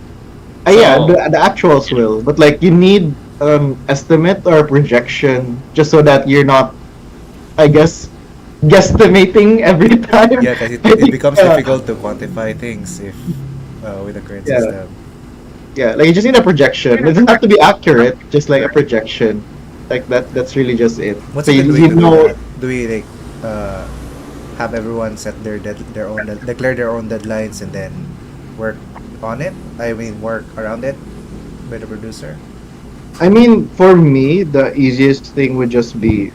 Yeah, So- the actuals will, but like you need estimate or projection just so that you're not, I guess, guesstimating every time. Yeah, because it becomes difficult to quantify things if with the current Yeah. system. Yeah, like you just need a projection. It doesn't have to be accurate, just like a projection. Like that's really just it. What's so a good way you to do know. that? Do we like have everyone set their own declare their own deadlines and then work on it? I mean, work around it by the producer. I mean, for me, the easiest thing would just be.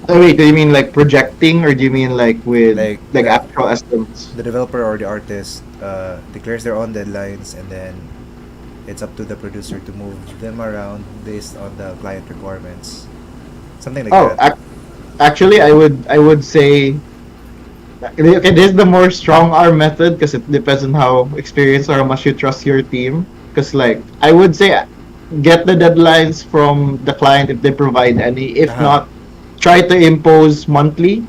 Oh, wait, do you mean like projecting, or do you mean like with like actual estimates? The developer or the artist declares their own deadlines, and then it's up to the producer to move them around based on the client requirements. Something like Oh, that. actually, I would say. Okay, this is the more strong arm method because it depends on how experienced or how much you trust your team. Because like I would say, get the deadlines from the client if they provide any. If not, try to impose monthly.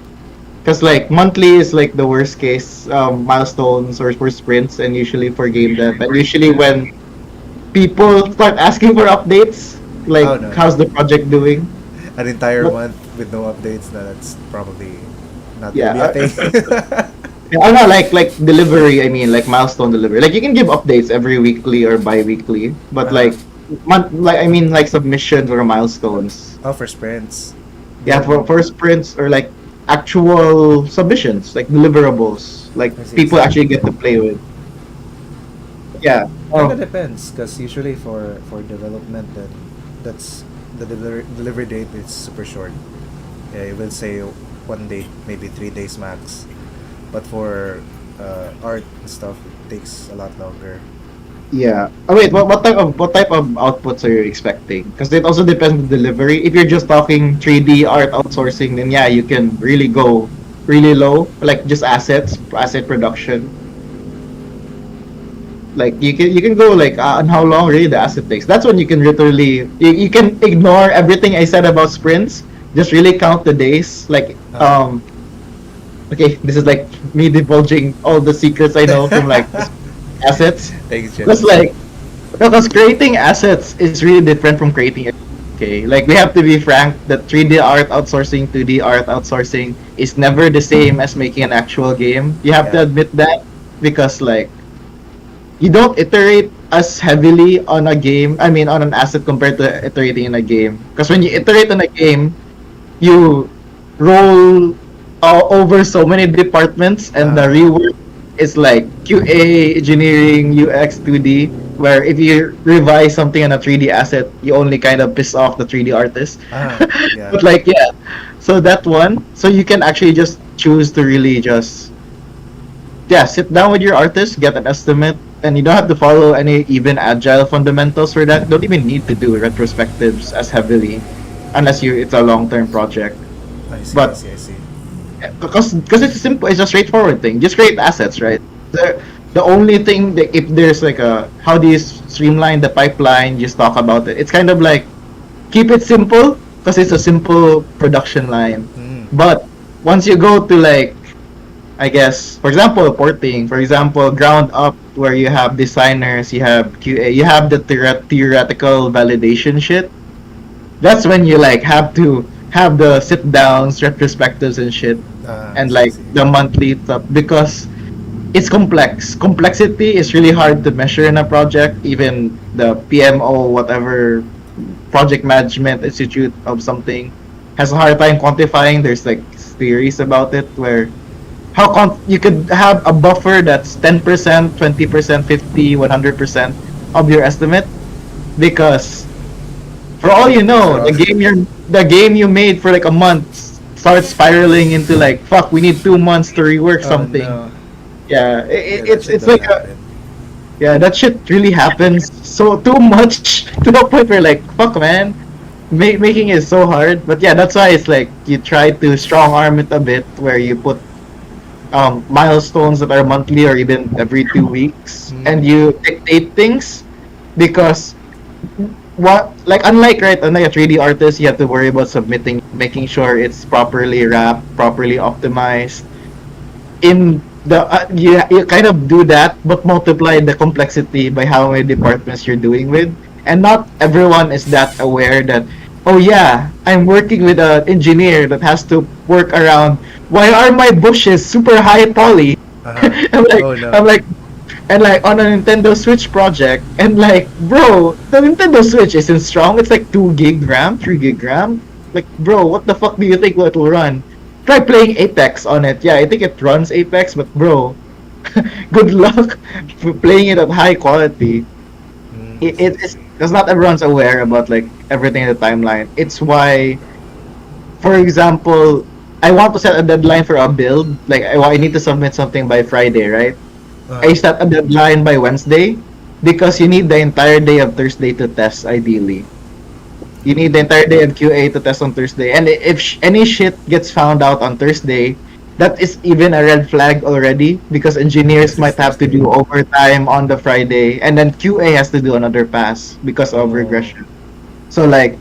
Because like monthly is like the worst case milestones or for sprints and usually for game dev. And usually when people start asking for updates, like Oh, no. how's the project doing? An entire But- month with no updates, that's probably not Yeah, gonna be a thing. Yeah, I know, like delivery. I mean, like milestone delivery. Like you can give updates every weekly or bi-weekly, but like like submissions or milestones. Oh, for sprints. Yeah, for sprints or like actual submissions, like deliverables, like I see, people I see. actually get to play with. Yeah. Kind of depends, because usually for development, then that's the delivery date is super short. Yeah, it will say 1 day, maybe 3 days max. But for art and stuff, it takes a lot longer. Yeah. Oh wait, what type of outputs are you expecting? Because it also depends on the delivery. If you're just talking 3D art outsourcing, then yeah, you can really go really low, like just asset production. Like you can go like on how long really the asset takes. That's when you can literally you can ignore everything I said about sprints. Just really count the days. Like okay, this is like me divulging all the secrets I know from like assets. Thanks, Jen. Just like Because creating assets is really different from creating. Okay, like we have to be frank that 3D art outsourcing, 2D art outsourcing is never the same as making an actual game. You have to admit that because like you don't iterate as heavily on a game. I mean, on an asset compared to iterating in a game. Because when you iterate on a game, you roll over so many departments, and the rework is like QA, engineering, UX, 2D. Where if you revise something on a 3D asset, you only kind of piss off the 3D artist. But like yeah, so that one, so you can actually just choose to really just sit down with your artist, get an estimate, and you don't have to follow any even agile fundamentals for that. Don't even need to do retrospectives as heavily, unless it's a long-term project. I see. But I see. because it's simple, it's a straightforward thing. Just create assets, right? The only thing that if there's like a how do you streamline the pipeline, just talk about it. It's kind of like keep it simple because it's a simple production line. But once you go to like I guess for example porting, for example ground up where you have designers, you have QA, you have the theoretical validation shit. That's when you like have to have the sit downs, retrospectives and shit, and like the monthly stuff because it's complex. Complexity is really hard to measure in a project. Even the PMO, whatever project management institute of something, has a hard time quantifying. There's like theories about it where you could have a buffer that's 10%, 20%, 50, 100% of your estimate because for all you know, the game you made for like a month starts spiraling into like fuck. We need 2 months to rework something. No. Yeah, it's like that shit really happens so too much to the point where like fuck man, making it so hard. But yeah, that's why it's like you try to strong arm it a bit where you put milestones that are monthly or even every 2 weeks, and you dictate things because unlike a 3D artist, you have to worry about submitting, making sure it's properly wrapped, properly optimized. In the you kind of do that, but multiply the complexity by how many departments you're doing with, and not everyone is that aware that oh yeah, I'm working with an engineer that has to work around. Why are my bushes super high poly? I'm like, and like on a Nintendo Switch project, and like, bro, the Nintendo Switch isn't strong. It's like 2 gig RAM, 3 gig RAM. Like, bro, what the fuck do you think it will run? Try playing Apex on it. Yeah, I think it runs Apex, but bro, good luck playing it at high quality. It's because not everyone's aware about like everything in the timeline. It's why, for example, I want to set a deadline for a build. Like I need to submit something by Friday, right? I set a deadline by Wednesday because you need the entire day of Thursday to test. Ideally, you need the entire day of QA to test on Thursday. And if any shit gets found out on Thursday, that is even a red flag already because engineers might have to do overtime on the Friday, and then QA has to do another pass because of regression. So like,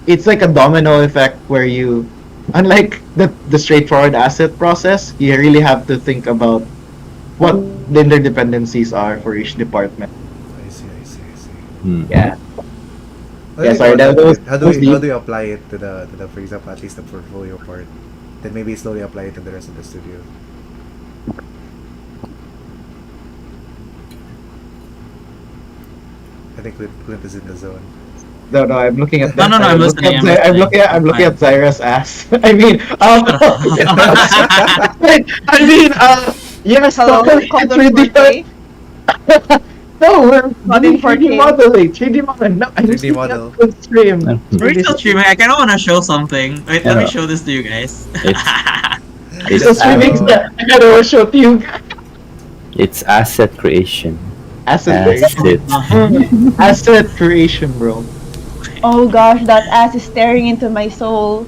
it's like a domino effect where you, unlike the straightforward asset process, you really have to think about what the interdependencies are for each department. I see. Yeah. How do you apply it to the for example at least the portfolio part? Then maybe slowly apply it to the rest of the studio. I think Clint is in the zone. No, I'm looking at. No, I'm listening. I'm looking at Zyra's ass. I mean, yes. Hello, it's ridiculous. No, we're Modding 3D modeling. 3D modeling. No, I'm 3D model. Stream. We're still streaming. I kind of want to show something. Wait, let me show this to you guys. It's streaming. I gotta show to you. It's asset creation. Asset creation, bro. Oh gosh, that ass is staring into my soul.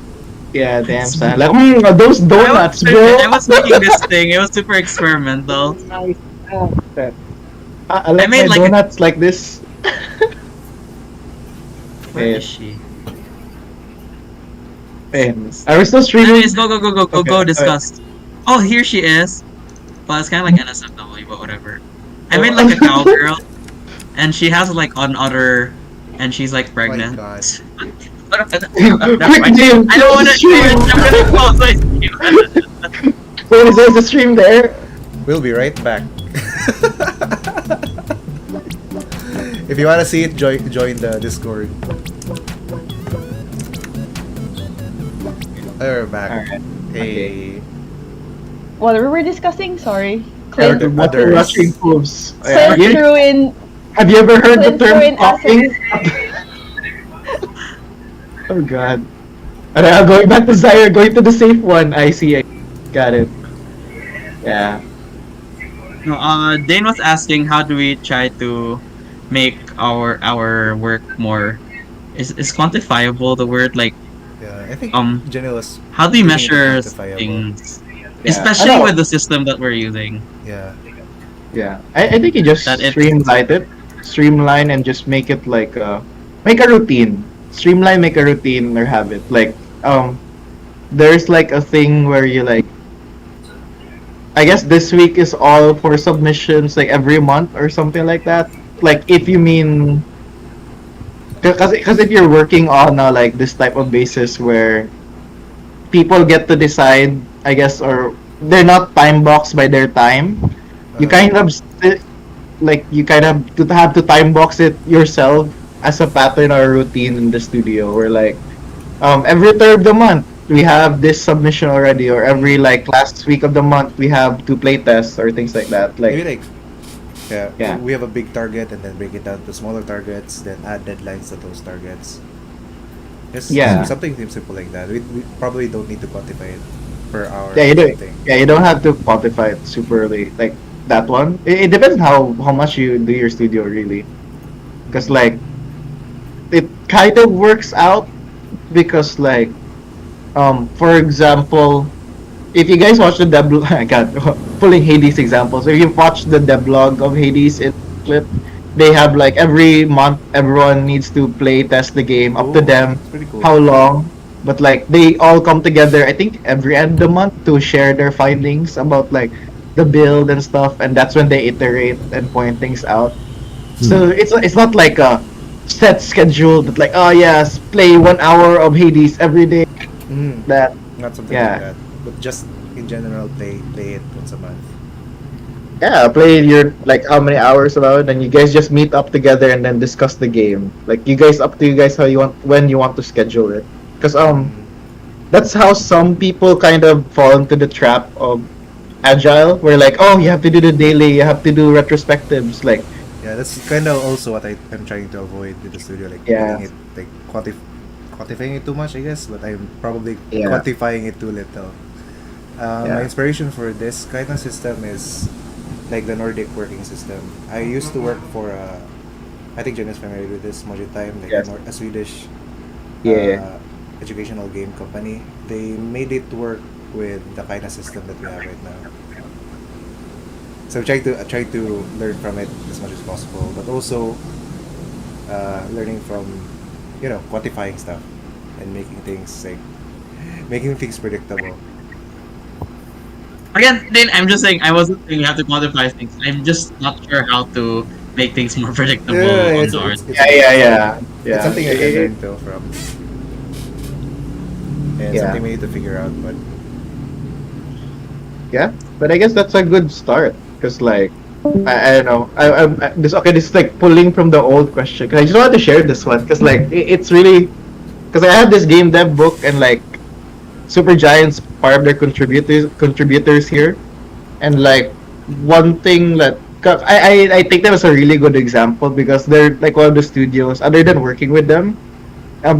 Yeah, damn son. Like, those donuts, bro. I was making this thing. It was super experimental. Nice. I like my donuts like this. Where is she? Are we still streaming? Anyways, go discuss. Oh, here she is. Well, it's kind of like NSFW, but whatever. I made like a cowgirl. and she has like another, and she's like pregnant. God. Quick, Dave, I don't want to. stream. I'm gonna close my stream. Wait, is there a stream there? We'll be right back. If you want to see it, join the Discord. We're back. Alright. Hey. What were we discussing? Sorry. Other- Clint, others. Rushing hooves. Clint Yeah. threw in. Have you ever heard the Clint threw term in popping? acid. Oh god. Alright, going back to Zaire, going to the safe one. I see. I got it. Yeah. No, Dane was asking how do we try to make our work more is quantifiable the word like Yeah, I think Jenny was. how do you making it measure quantifiable. things Yeah, especially I know. with the system that we're using. Yeah. Yeah. I think you just That it- streamline and just make it like make a routine. Streamline, make a routine or habit. Like there's like a thing where you like I guess this week is all for submissions like every month or something like that. Like if you mean because if you're working on like this type of basis where people get to decide, I guess, or they're not time boxed by their time, you kind of like you kind of have to time box it yourself as a pattern or routine in the studio. Where like every third of the month we have this submission already, or every like last week of the month we have to play tests or things like that. Like Maybe like. Yeah. We have a big target and then break it down to smaller targets, then add deadlines to those targets. Just Yeah. something simple like that. We probably don't need to quantify it per hour. yeah, you or don't. something. Yeah, you don't have to quantify it super early. Like that one. It depends how much you do your studio really, because like it kind of works out because like for example, if you guys watch the deblog, I got pulling Hades examples. If you watch the deblog of Hades in clip, they have like every month everyone needs to play test the game. Up to Oh, them that's pretty cool. how long, but like they all come together. I think every end of the month to share their findings about like the build and stuff, and that's when they iterate and point things out. So it's not like a set schedule that like oh yes play 1 hour of Hades every day. That Not something Yeah. like that. But just in general, play it once a month. yeah, play your like how many hours about, and you guys just meet up together and then discuss the game. Like you guys up to you guys how you want when you want to schedule it. Because that's how some people kind of fall into the trap of agile, where like oh you have to do the daily, you have to do retrospectives. Like Yeah, that's kind of also what I'm trying to avoid with the studio, like Yeah. making it like quantifying it too much, I guess. But I'm probably Yeah. quantifying it too little. My Yeah. inspiration for this kind of system is like the Nordic working system. I used to work for I think Jen is familiar with this, Module Time, like Yes. a Swedish Yeah. educational game company. They made it work with the kind of system that we have right now. So I try to learn from it as much as possible, but also learning from quantifying stuff and making things predictable. Again, then I'm just saying I wasn't saying you have to quantify things. I'm just not sure how to make things more predictable on it's, the art. it's, it's, yeah. it's something I can It- learn though from, and Yeah. something we need to figure out. But Yeah, but I guess that's a good start because like I don't know this is like pulling from the old question. 'Cause I just wanted to share this one because like it's really because I have this game dev book and like Super Giants part of their contributors here, and like one thing that 'cause I take them as a really good example because they're like one of the studios other than working with them.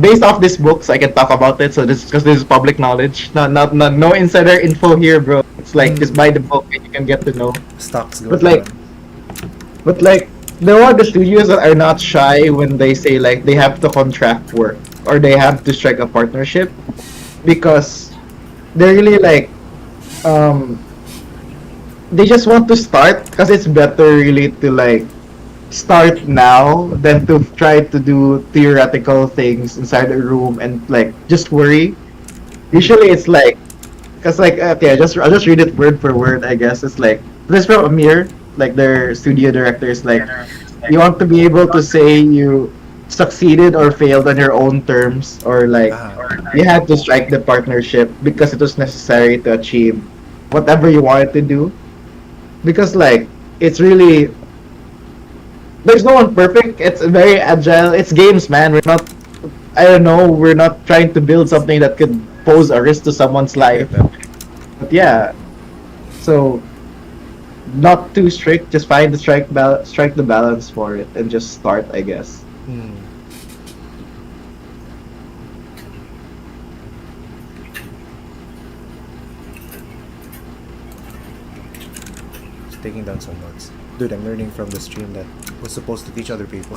Based off this book, so I can talk about it. So this because this is public knowledge, not no insider info here, bro. It's like just buy the book and you can get to know. stocks go But like, there are the studios that are not shy when they say like they have to contract work or they have to strike a partnership because they're really like, they just want to start because it's better really to like start now than to try to do theoretical things inside a room and like just worry. Usually it's like, cause like okay, I'll just read it word for word. I guess it's like this from Amir, like their studio director is like, You want to be able to say you succeeded or failed on your own terms, or like you had to strike the partnership because it was necessary to achieve whatever you wanted to do. Because like it's really there's no one perfect. It's very agile. It's games, man. We're not. I don't know. We're not trying to build something that could pose a risk to someone's life. But yeah, so not too strict. Just find the strike the balance for it, and just start, I guess. Just taking down some notes. Dude, I'm learning from the stream that was supposed to teach other people.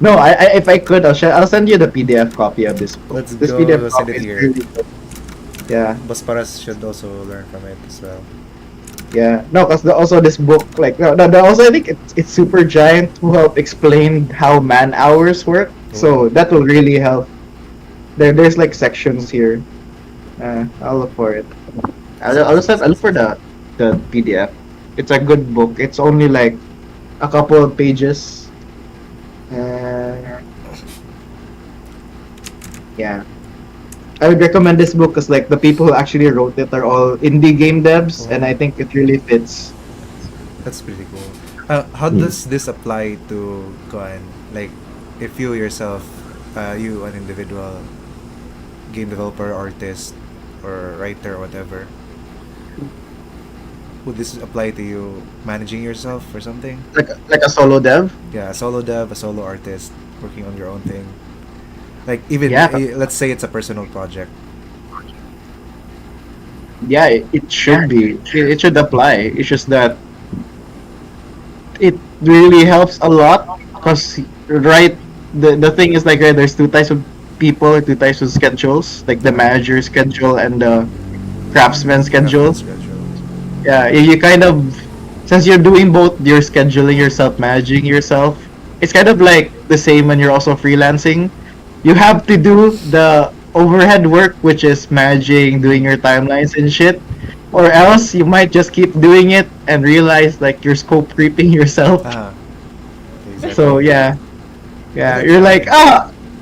No, if I could, I'll send you the PDF copy of this book. Let's This go PDF send copy it is here. really good. Yeah. Bosparas should also learn from it as well. Yeah, no, because also this book, like, also I think it's super giant to help explain how man hours work. So that will really help. There's like sections here. I'll look for it. I'll look for the PDF. It's a good book. It's only like a couple of pages. Yeah. I would recommend this book because like the people who actually wrote it are all indie game devs, and I think it really fits. That's pretty cool. How does this apply to Koan? Like, if you yourself, you an individual game developer, artist, or writer, or whatever, would this apply to you managing yourself or something? Like a solo dev? Yeah, a solo dev, a solo artist, working on your own thing. Like even let's say it's a personal project. Yeah, it should be. It should apply. It's just that it really helps a lot because the thing is like there's two types of people or two types of schedules, like the manager schedule and the craftsman schedule. Yeah, you kind of, since you're doing both, you're scheduling yourself, managing yourself. It's kind of like the same when you're also freelancing. You have to do the overhead work, which is managing, doing your timelines and shit, or else you might just keep doing it and realize like you're scope creeping yourself. So yeah, you're like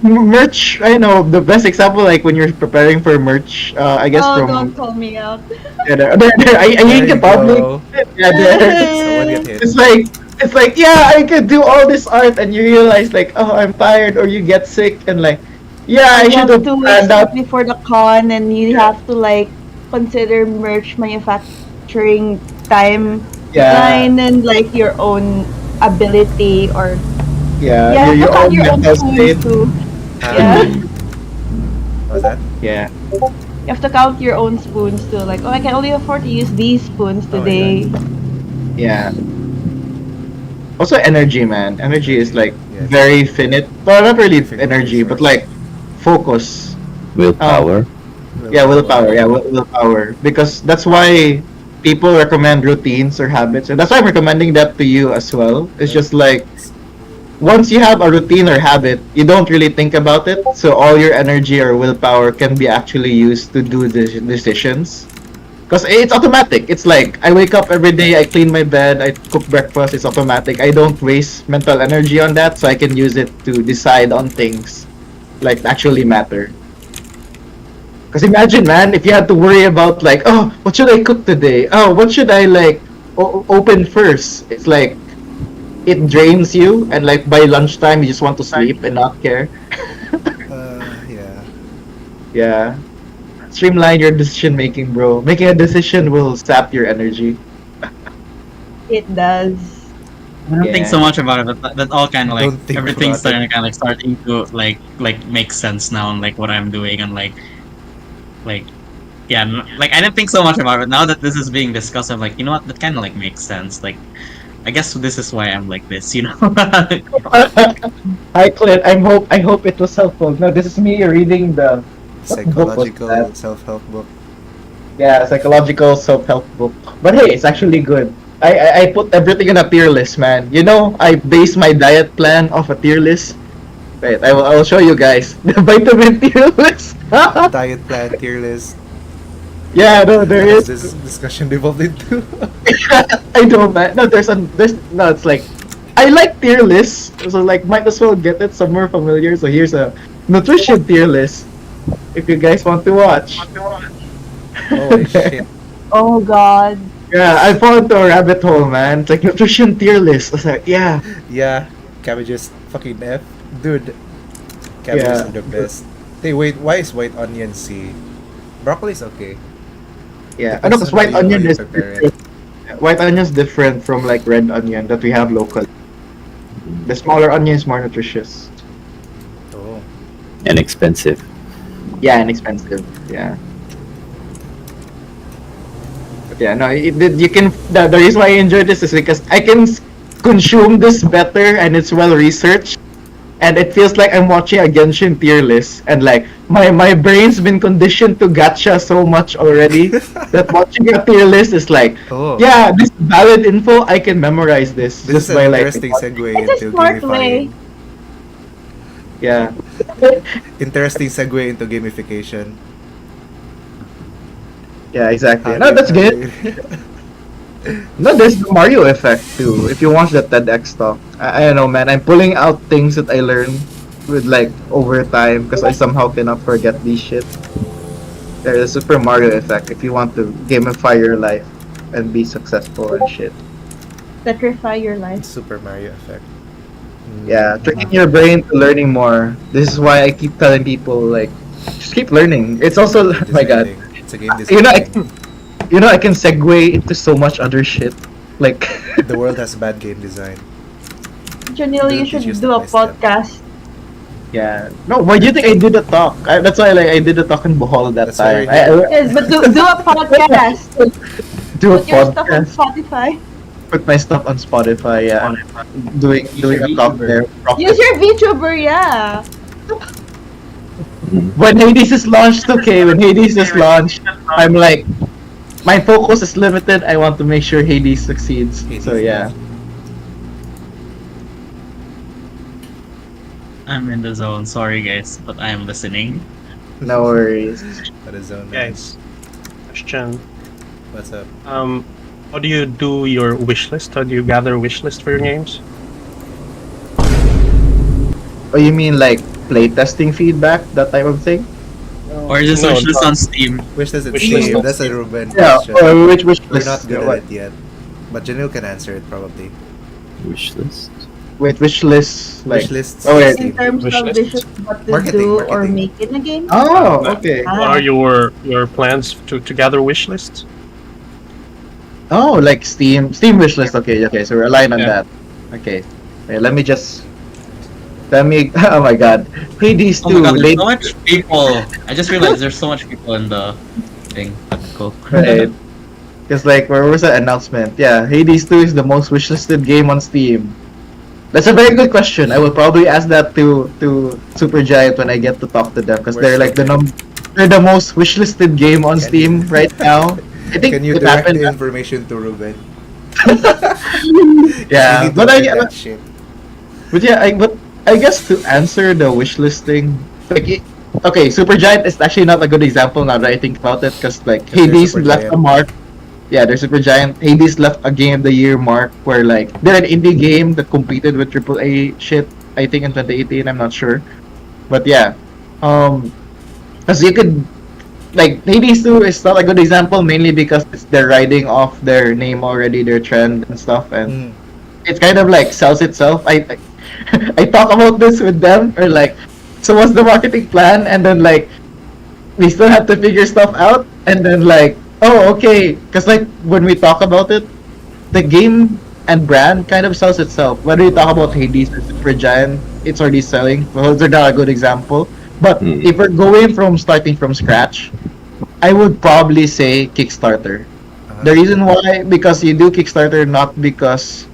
merch. I know the best example, like when you're preparing for merch. I guess Oh, from don't call me out. yeah, there, I think in public. Yeah, there. It's like yeah, I could do all this art, and you realize like, oh, I'm tired, or you get sick, and like, yeah, I should have 2 weeks planned out. before the con, and you have to like consider merch manufacturing timeline and like your own ability or Yeah, you your have own to count mental your own state. spoons too. Yeah. What's that? Yeah. You have to count your own spoons too. Like, oh, I can only afford to use these spoons today. Yeah. Also, energy, man. Energy is like very finite. Well, not really energy, but like focus. Willpower. Yeah, willpower. Yeah, willpower. Because that's why people recommend routines or habits, and that's why I'm recommending that to you as well. It's just like once you have a routine or habit, you don't really think about it. So all your energy or willpower can be actually used to do the decisions. Because it's automatic. It's like I wake up every day, I clean my bed, I cook breakfast. It's automatic. I don't waste mental energy on that, so I can use it to decide on things like actually matter. Because imagine, man, if you had to worry about like, oh, what should I cook today? Oh, what should I like open first? It's like it drains you, and like by lunchtime you just want to sleep and not care. Yeah. Yeah. Streamline your decision making, bro. Making a decision will sap your energy. It does. I don't think so much about it, but that all kind of like Don't think everything's about it. starting to like make sense now, and like what I'm doing, and like yeah, like I didn't think so much about it. Now that this is being discussed, I'm like, you know what, that kind of like makes sense. Like, I guess this is why I'm like this, you know. Hi, Clint. I hope it was helpful. No, this is me reading the what book was Psychological that? self-help book. Yeah, psychological self-help book. But hey, it's actually good. I put everything in a tier list, man. You know, I base my diet plan off a tier list. Wait, I will show you guys the vitamin tier list. Diet plan, tier list. Yeah, no, there What has is. this discussion devolved into? I know, man. No, no. It's like I like tier lists, so like might as well get it somewhere familiar. So here's a nutrition tier list. If you guys want to watch. Holy shit. Oh God. Yeah, I fall into a rabbit hole, man. It's like nutrition tier list. I was like, yeah. Yeah, cabbages fucking F. Dude, cabbages Yeah. are the best. Hey, wait, why is white onion C? Broccoli's okay. Yeah, I know because Depends on white how you onion is prepare it. different. White onion is different from like red onion that we have locally. The smaller onion is more nutritious. Oh. And expensive. Yeah, and expensive. Yeah. But yeah, no, you can. The reason why I enjoy this is because I can consume this better and it's well researched. And it feels like I'm watching a Genshin tier list, and like my brain's been conditioned to gacha so much already that watching a tier list is like, Oh. yeah, this is valid info. I can memorize this This just is by an like. interesting segue It's a into smart way. gamifying. Yeah, Interesting segue into gamification. yeah, exactly. How No, do- that's how do good. you- No, there's the Mario effect too. If you watch the TEDx talk, I don't know, man. I'm pulling out things that I learned with like over time because I somehow cannot forget these shit. There's a Super Mario effect if you want to gamify your life and be successful and shit. Petrify your life. Super Mario effect. Yeah, tricking your brain to learning more. This is why I keep telling people like, just keep learning. It's also, oh my god, Designing. It's a game you know, design. I can segue into so much other shit. Like, The world has bad game design. Janelle, you Don't should teach you do a step by step. podcast. yeah. No, why do you think I did the talk? That's why like I did the talk in Bohol that That's why time. we're here. Yes, but do a podcast. Do a Put your stuff on podcast. Spotify. Put my stuff on Spotify. Yeah, doing a talk there. Use your VTuber, yeah. When Hades is launched, okay. When Hades is launched, I'm like, my focus is limited. I want to make sure Hades succeeds. So yeah. I'm in the zone. Sorry, guys, but I am listening. No worries. What is zone? Guys, question. What's up? How do you do your wish list? How do you gather wish list for your games? Oh, you mean like playtesting feedback, that type of thing? Or just No, wish list no. on Steam? Wish list at Wish list Steam. on That's a Steam. Ruben Yeah. question. Or which We're list? not good What? at it yet. But Janil can answer it probably. Wish list. Wait, which list? Like. Wish lists. Oh wait. In terms Wish of list. vision, what to Marketing, do or marketing. make in a game. Oh, okay. What are your plans to gather wish lists? Oh, like Steam wish list. Okay, okay. So we're aligned on Yeah. that. Okay. Okay, let me just. Let me. Oh my God. Hades Oh 2. my god, there's late. so much people. I just realized there's so much people in the thing. That's cool. Right. Because like, where was that announcement? Yeah, Hades 2 is the most wishlisted game on Steam. That's a very good question. I will probably ask that to Supergiant when I get to talk to them because they're like they're the most wishlisted game on Steam right now. I think Can you it direct happened. the information to Ruben? Yeah, You need to but write that shit. but I guess to answer the wishlisting, like okay, Supergiant is actually not a good example now that I think about it because like they're Hades left Supergiant. a mark. Yeah, they're Supergiant. Hades left a Game of the Year mark where like they're an indie game that competed with AAA shit. I think in 2018, I'm not sure, but yeah, because you could like Hades 2 is not a good example mainly because they're riding off their name already, their trend and stuff, and it's kind of like sells itself. I talk about this with them or like, so what's the marketing plan? And then like, we still have to figure stuff out. And then like, oh okay, because like when we talk about it, the game and brand kind of sells itself. Whether you talk about Hades or Supergiant, it's already selling. Well, they're not a good example. But if we're going from starting from scratch, I would probably say Kickstarter. The reason why, because you do Kickstarter not because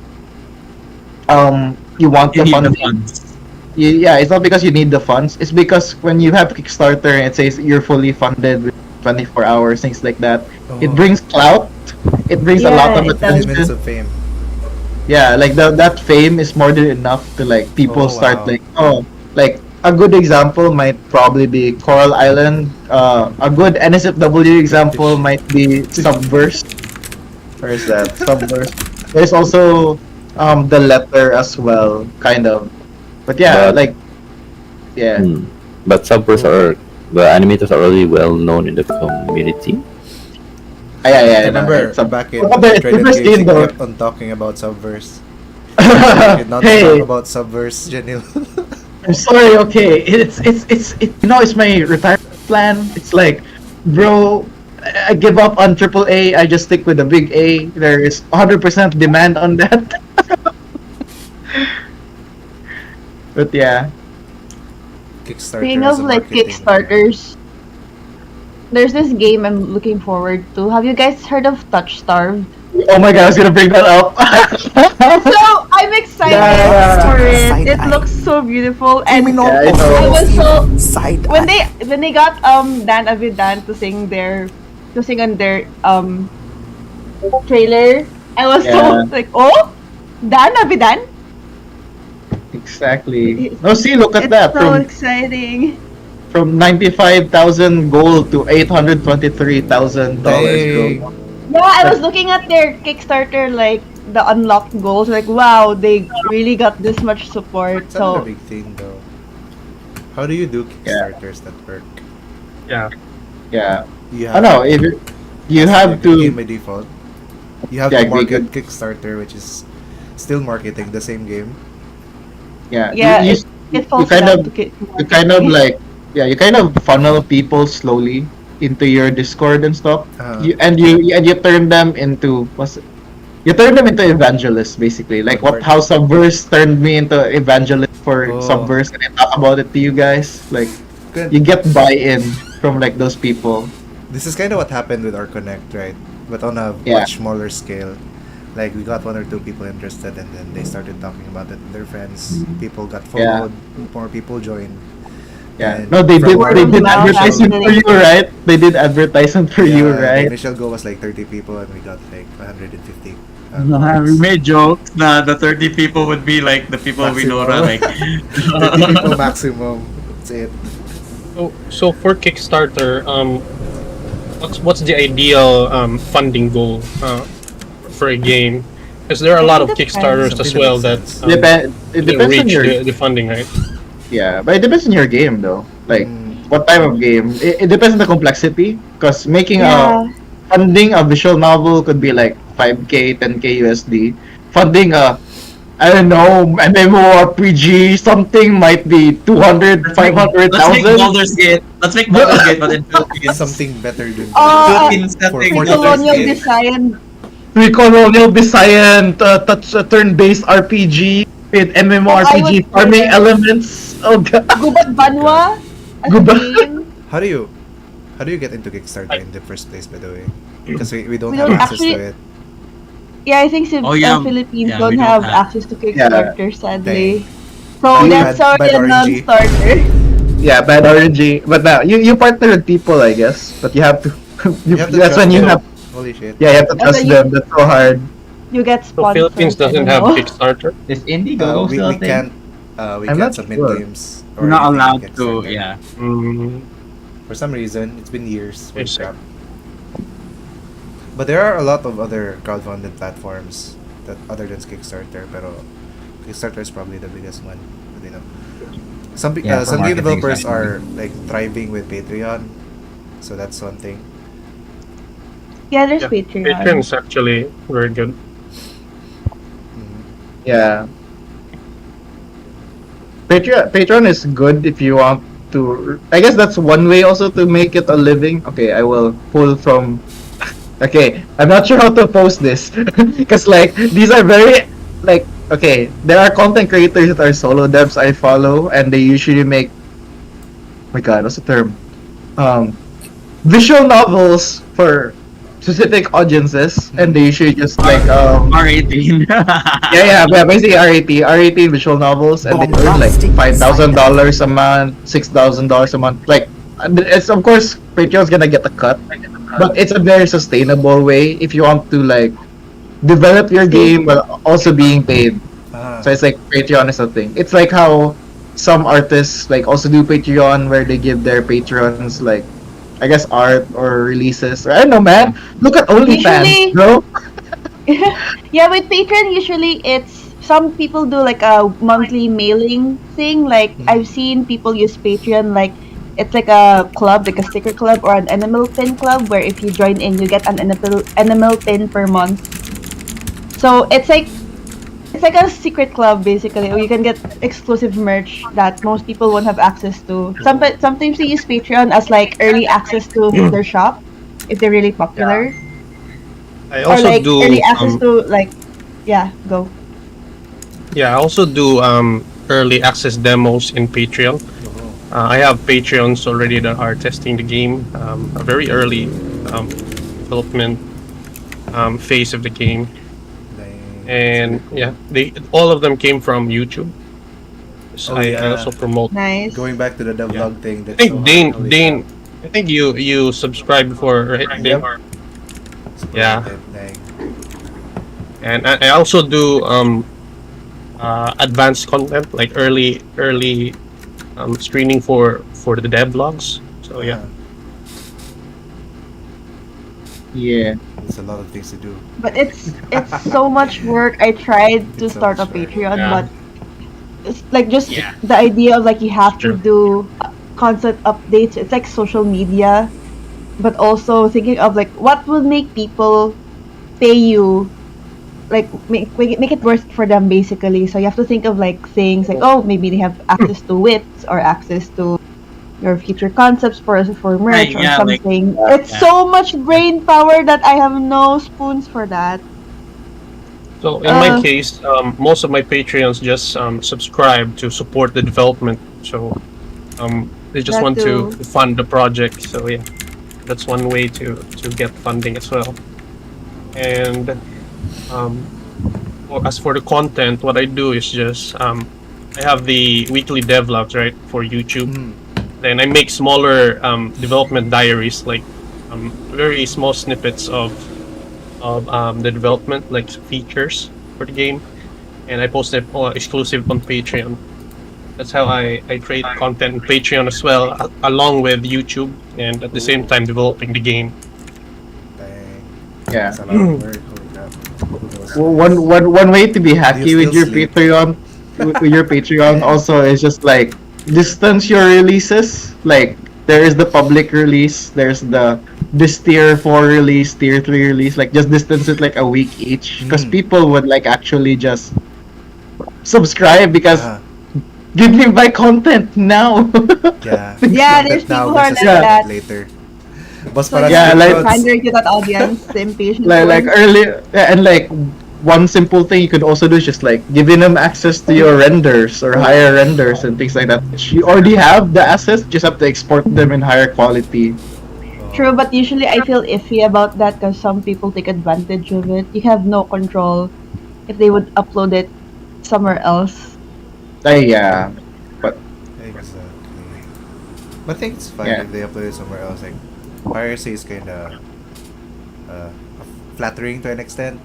you want You the need the funding. funds. Yeah, it's not because you need the funds. It's because when you have Kickstarter and it says you're fully funded with 24 hours, things like that, it brings clout. It brings a lot of Yeah, it does. attention. Minutes of fame. Yeah, like that fame is more than enough to like people Oh, start wow. like, oh, like a good example might probably be Coral Island. A good NSFW example might be Subverse. Where is that? Subverse. There's also the letter as well, kind of. But yeah, But- yeah. But subbers are the animators are already well known in the community. Yeah. I remember it's back in but the Trident first Games, game he though. kept on talking about Subverse. He did not Hey. talk about Subverse, Janil. I'm sorry. Okay, it's it's my retirement plan. It's like, bro, I give up on AAA. I just stick with the big A. There is 100% demand on that. But yeah. Kickstarter Speaking as of a like marketing. Kickstarters, there's this game I'm looking forward to. Have you guys heard of Touch Starved? Oh my god, I was gonna bring that up. So I'm excited Yeah. for it. Side It eye. looks so beautiful, and Criminal Yeah, I know. I was so Side when eye. they got Dan Avidan to sing on their trailer. I was Yeah. so like, oh, Dan Avidan. Exactly. No, see, look at It's that. so exciting. From 95,000 gold to $823,000 Dang. gold. Yeah, I was looking at their Kickstarter, like the unlocked goals. Like, wow, they really got this much support. It's not a So big thing though. How do you do Kickstarters that work? Yeah. Yeah. You I know. If you have to. game by default. You have Yeah, to market good. Kickstarter, which is still marketing the same game. Yeah. yeah, You, it falls kind down of- to you kind of like, yeah, you kind of funnel people slowly into your Discord and stuff. Uh, You turn them into you turn them into evangelists basically. Like how Subverse turned me into evangelist for Oh. Subverse, and I talk about it to you guys. Like Good. you get buy-in from like those people. This is kind of what happened with our Connect, right? But on a Yeah. much smaller scale. Like we got one or two people interested, and then they started talking about it with their friends. People got Yeah. followed, more people joined. Yeah. And No, they from did. our- They did Wow, advertisement for you, right? They did advertisement for you, The right? initial goal was like 30 people, and we got like 150. We made jokes na the 30 people would be like the people we know, Maximum. like 30 people maximum. That's it. So for Kickstarter, what's the ideal funding goal for a game? Because there are a lot of Kickstarters as Something well that that makes It didn't depends on reach your the funding, right? Yeah, but it depends on your game though. Like what type of game? It depends on the complexity. Because making Yeah. funding a visual novel could be like 5k, 10k USD. Funding a I don't know, MMORPG something might be 200, let's make 500,000. Baldur's Gate. Let's make Baldur's Gate, but in Philippines. Something better than Philippines for setting. for Baldur's colonial Gate. design. Colonial Visayan, turn-based RPG with MMORPG was farming there. elements. Oh god. Gubat Banwa as a Gubat. game. How do you get into Kickstarter in the first place, by the way? Because we don't We have don't access actually- to it. Yeah, I think Oh, yeah. Philippines Yeah, don't we don't have have- access to Kickstarter, sadly. Dang. So You that's had bad already a RNG. non-starter. Yeah, bad RNG. But now you partner with people, I guess. But you have to. You have to that's when trust you them. have. Holy shit. Yeah, you have to And trust then them. That's so hard. You get So sponsors. Philippines doesn't have Kickstarter. Is Indiegogo We still a thing? can't we I'm can't not submit sure. games. We're not anything allowed on to, Kickstarter. yeah. For some reason, it's been years. Holy Yes. crap. But there are a lot of other crowdfunded platforms that other than Kickstarter, pero Kickstarter is probably the biggest one. You know, some Yeah, for some game marketing, developers especially. are like thriving with Patreon, so that's one thing. Yeah, there's Yeah, Patreon. Patreon is actually very good. Yeah. Patreon is good if you want to. I guess that's one way also to make it a living. Okay, I will pull from. Okay, I'm not sure how to post this because like these are very like okay. There are content creators that are solo devs I follow, and they usually make. Oh my God, what's the term? Visual novels for specific audiences, and they usually just like R18. yeah, basically R18 visual novels, and they earn like $5,000 a month, $6,000 a month. Like, it's of course Patreon's gonna get a cut, but it's a very sustainable way if you want to like develop your game while also being paid. Ah. So it's like Patreon is a thing. It's like how some artists like also do Patreon where they give their patrons like I guess art or releases. Or, I don't know, man. Look at OnlyFans, Usually- bro. Yeah, with Patreon, usually it's some people do like a monthly mailing thing. Like I've seen people use Patreon like it's like a club, like a sticker club or an animal pin club, where if you join in, you get an animal pin per month. So it's like a secret club basically, where you can get exclusive merch that most people won't have access to. Sometimes they use Patreon as like early access to their shop if they're really popular. I Or also like do early access to like go. I also do early access demos in Patreon. I have Patreons already that are testing the game, a very early development phase of the game, and they all of them came from YouTube. So Oh, I yeah. also promote. Nice. Going back to the devlog thing. I That's think so Dane, hard. Dane, I think you subscribed before, right? Dane? Yeah. And I also do advanced content like early screening for the devlogs. So yeah. Yeah. There's a lot of things to do. But it's so much work. I tried to It's so start a much work. Patreon, Yeah. but it's like just the idea of like you have to do constant updates. It's like social media, but also thinking of like what will make people pay you, like make it worth for them basically. So you have to think of like things like, oh, maybe they have access to whips or access to your future concepts for merch or yeah, like- something. It's yeah. so much brain power that I have no spoons for that. So in my case, most of my Patreons just subscribe to support the development. So they just That want to too. fund the project. So yeah, that's one way to get funding as well. And as for the content, what I do is just I have the weekly devlogs, right, for YouTube. Then I make smaller development diaries, like very small snippets of the development, like features for the game, and I post it exclusive on Patreon. That's how I create content on Patreon as well, along with YouTube, and at the same time developing the game. Yeah. That's a lot of work. Holy crap. One way to be hacky Do you with your still sleep? Patreon, with your Patreon also is just like distance your releases. Like there is the public release, there's this tier 4 release, tier 3 release. Like just distance it like a week each, because people would like actually just subscribe because give me my content now. Yeah. Yeah, Content there's now people who are versus like content that. later. Boss, So parang Yeah, like- screenshots. pandering to that audience, the impatient like ones. early and like one simple thing you could also do is just like giving them access to your renders or higher renders and things like that. You already have the assets, just have to export them in higher quality. True, but usually I feel iffy about that because some people take advantage of it. You have no control if they would upload it somewhere else. Yeah, but Exactly. But I think it's fine Yeah. if they upload it somewhere else. Like, piracy is kind of flattering to an extent,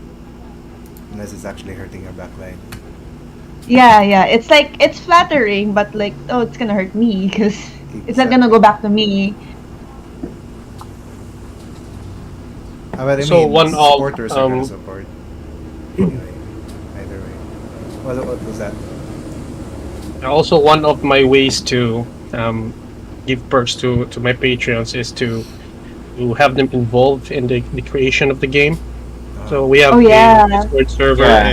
unless it's actually hurting your backline. Yeah. It's like it's flattering, but like, oh, it's gonna hurt me because it's not gonna go back to me. But I So mean, one of, supporters are gonna support. Anyway, either way. What was that? Also, one of my ways to give perks to my Patreons is to have them involved in the creation of the game. So we have Oh, yeah. a Discord server, Yeah.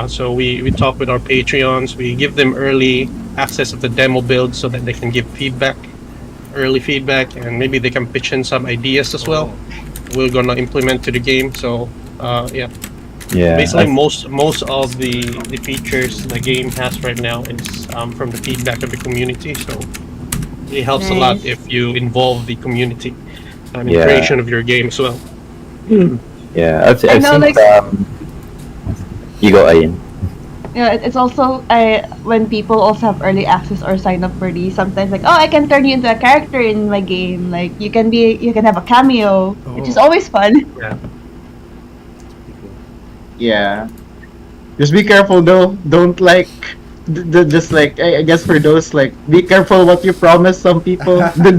and so we talk with our Patreons. We give them early access of the demo build so that they can give early feedback, and maybe they can pitch in some ideas as well. We're gonna implement to the game. So Yeah, basically I- most of the features the game has right now is from the feedback of the community. So it helps a lot Nice. if you involve the community in Yeah. creation of your game as well. yeah. I've I seen know, like- you go, Ayin. Yeah, it's also when people also have early access or sign up for these. Sometimes like, oh, I can turn you into a character in my game. Like you can have a cameo, which is always fun. Yeah. yeah. Just be careful though. Don't like just like I guess for those like be careful what you promise some people. Do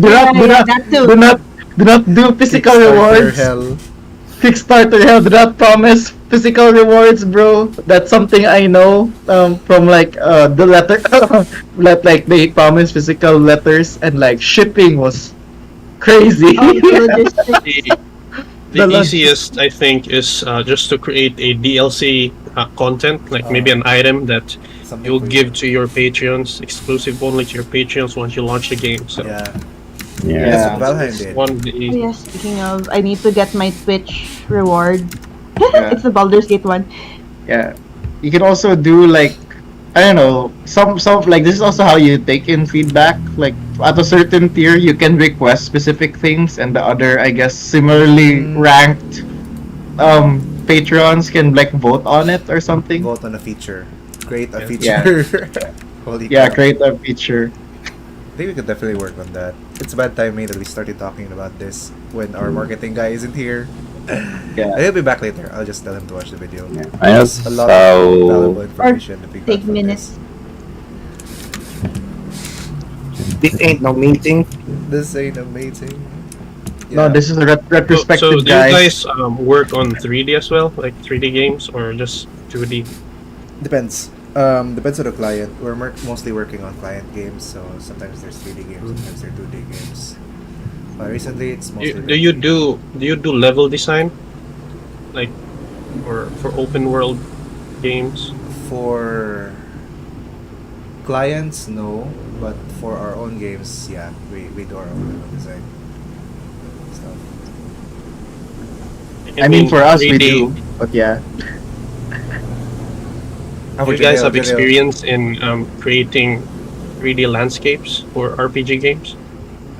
not do physical Kickstarter rewards. hell. Kickstarter hell. Do not promise physical rewards, bro. That's something I know from like the letter like they promise physical letters and like shipping was crazy. The easiest, I think, is just to create a DLC content, like maybe an item that you'll give to your Patreons, exclusive only to your Patreons once you launch the game. So Yeah. Yeah. That's what Valheim did. one of the Oh, yeah, speaking of, I need to get my Twitch reward. Yeah. It's the Baldur's Gate one. Yeah, you can also do like I don't know some like this is also how you take in feedback. Like at a certain tier, you can request specific things, and the other, I guess, similarly ranked patrons can like vote on it or something. Vote on a feature. Create a Yeah. feature. Holy Yeah, crap. create a feature. I think we could definitely work on that. It's bad timing that we started talking about this when our marketing guy isn't here. Yeah. He'll be back later. I'll just tell him to watch the video. Yeah. I There's a lot also- of valuable information that we got Take from minutes. This ain't no meeting. This ain't amazing. No, this is a So retrospective, do you guys work on 3D as well, like 3D games, or just 2D? Depends. Depends on the client. We're mostly working on client games, so sometimes there's 3D games, sometimes there's 2D games. But recently, it's mostly. Do you do level design, like for open world games? For clients, no, but for our own games, yeah, we do our own level design stuff. I mean, for us, we 3D. do, but yeah. How Do you about guys Janelle? have Janelle? experience in creating 3D landscapes for RPG games?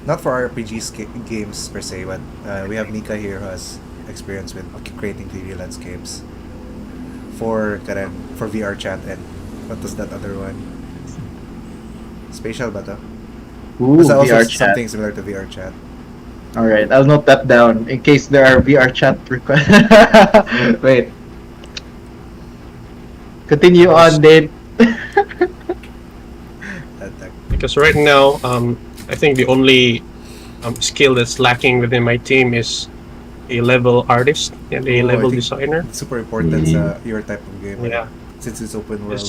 Not for RPG games per se, but we have Nika here who has experience with creating 3D landscapes for VR chat and what was that other one? Spatial ba to? Ooh, Was also VR chat. something similar to VR chat. All right, I'll note that down in case there are VR chat requests. Wait. Continue on, Dave. Because right now, I think the only skill that's lacking within my team is a level artist and a Oh, I level think designer. It's super important sa your type of game. Yeah. Since it's open world. Yes,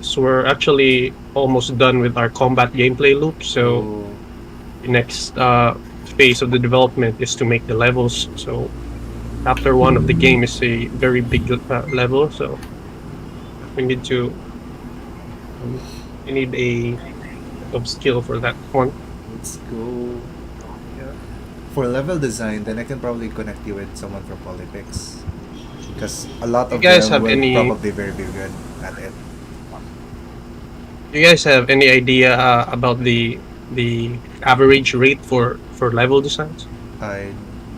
so we're actually almost done with our combat gameplay loop. So the next phase of the development is to make the levels. So chapter 1 of the game is a very big level. So we need to we need a of skill for that one. Let's go. Yeah. For level design, then I can probably connect you with someone from Polypix. Because a lot You of guys them have will any- probably very good at it. Do you guys have any idea about the average rate for level designs? I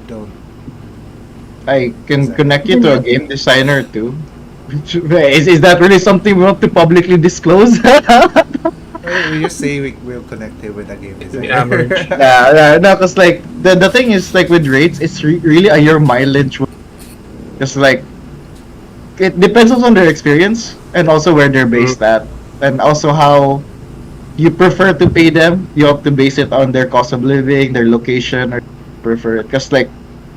don't. I can connect you to a game designer too. Is that really something we want to publicly disclose? We just say we'll connect him with a game designer. average. No, cause like the thing is like with rates, it's really a your mileage. Cause like it depends also on their experience and also where they're based at, and also how you prefer to pay them. You have to base it on their cost of living, their location, or prefer it. Cause like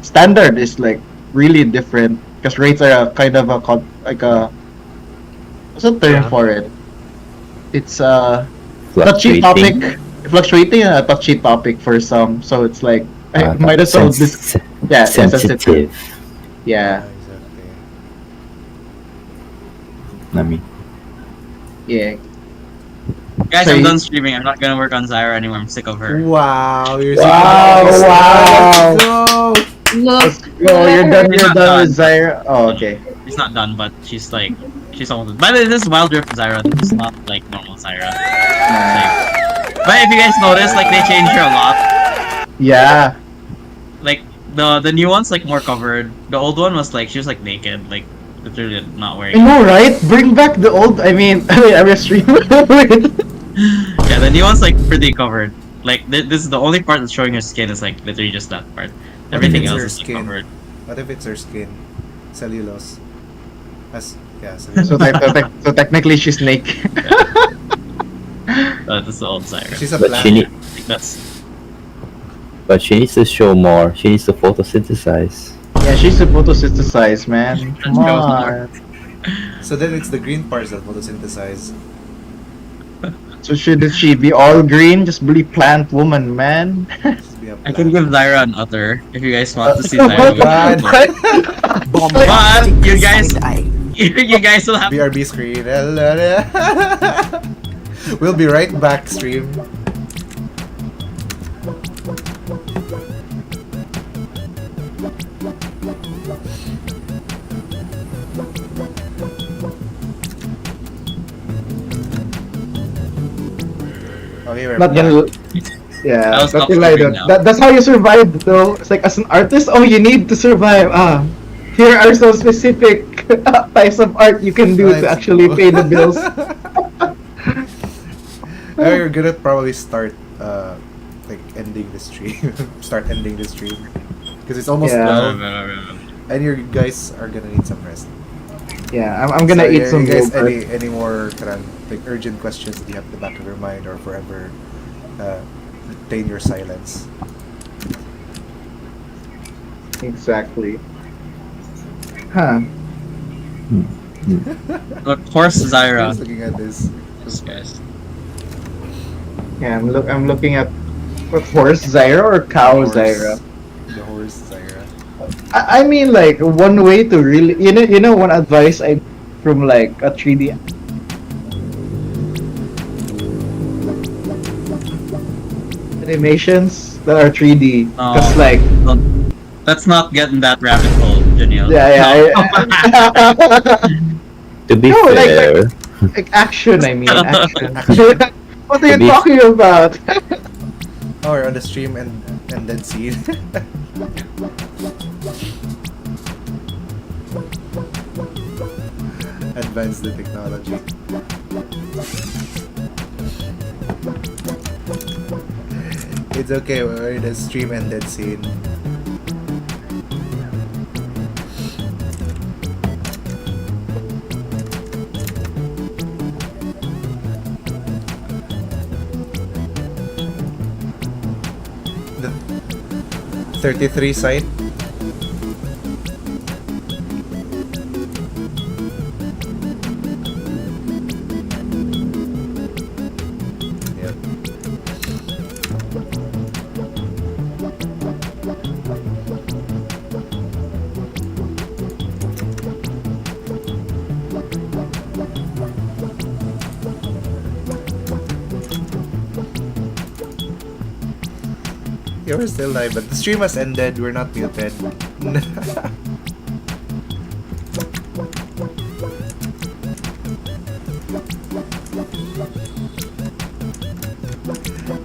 standard is like really different. Cause rates are a kind of like a what's the term for it? It's a touchy topic, fluctuating and a touchy topic for some. So it's like I might as well sensitive. Yeah. I mean, Yeah. Guys, So I'm you- done streaming. I'm not gonna work on Zyra anymore. I'm sick of her. Wow, you're Wow! Let's go! Look. Oh, you're done. She's You're not done with Zaire. Oh, okay. She's not done, but she's like, she's almost. By the way, this is Wild Rift Zyra. It's not like normal Zyra. But if you guys notice, like they changed her a lot. Yeah. Like the new one's like more covered. The old one was like she was like naked, like literally not I wearing. know, right? Bring back the old. I mean, I'm a streamer. Yeah, the new one's like pretty covered. Like this is the only part that's showing her skin is like literally just that part. Everything What if else it's is her like, covered. What if it's her skin? Cellulose. As Yeah, so, So technically she's Snake. That's the old Zyra. she's a But plant. she need, I think that's but she needs to show more. She needs to photosynthesize. Yeah, she's a photosynthesize, man. Come Show on. So then it's the green parts that photosynthesize. So should she be all green? Just be plant woman, man. Just be a I can plant. give Zyra an other if you guys want to see Oh Zyra. God. Bombastic you guys- side eye. You guys will have BRB screen. We'll be right back, stream. Okay, we're Not back. gonna. Yeah, I'll stop but like streaming now. that's how you survive, though. It's like as an artist, oh, you need to survive. Here are some specific types of art you can do to Let's actually go. pay the bills. You're gonna probably start like ending the stream. Start ending the stream because it's almost Yeah. 12, and you guys are gonna need some rest. Yeah, I'm gonna So, eat some you guys, yogurt. any more like urgent questions that you have in the back of your mind or forever retain your silence. Exactly. Huh. Look, horse Zyra. Just looking at this. This guys. Yeah, I'm looking at what horse Zyra or cow Horse. Zyra. The horse Zyra. I mean, like one way to really, you know, one advice I from like a 3D animations that are 3D. Oh. Cause like, Let's not get in that rabbit hole, Janelle. yeah. To be No, like- fair, Like action, I mean, action. What are To you be- talking about? Or on the stream and then see. Advance the technology. It's okay, we're in the stream and then scene. The 33 site. Yep. Yeah, we're still live, but the stream has ended. We're not muted.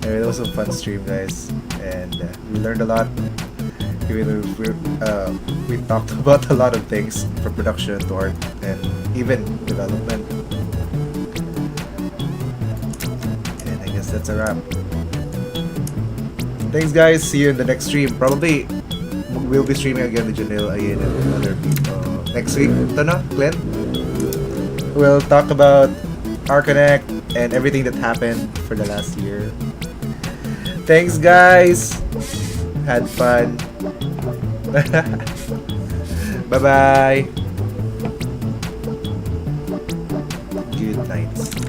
Anyway, it was a fun stream, guys, and we learned a lot. Even if we talked about a lot of things, from production to art and even development. And I guess that's a wrap. Thanks, guys. See you in the next stream. Probably we'll be streaming again with Janelle, Ayin, and other people next week. Ito na, Clint. We'll talk about Arconnect and everything that happened for the last year. Thanks, guys. Had fun. Bye-bye. Good night.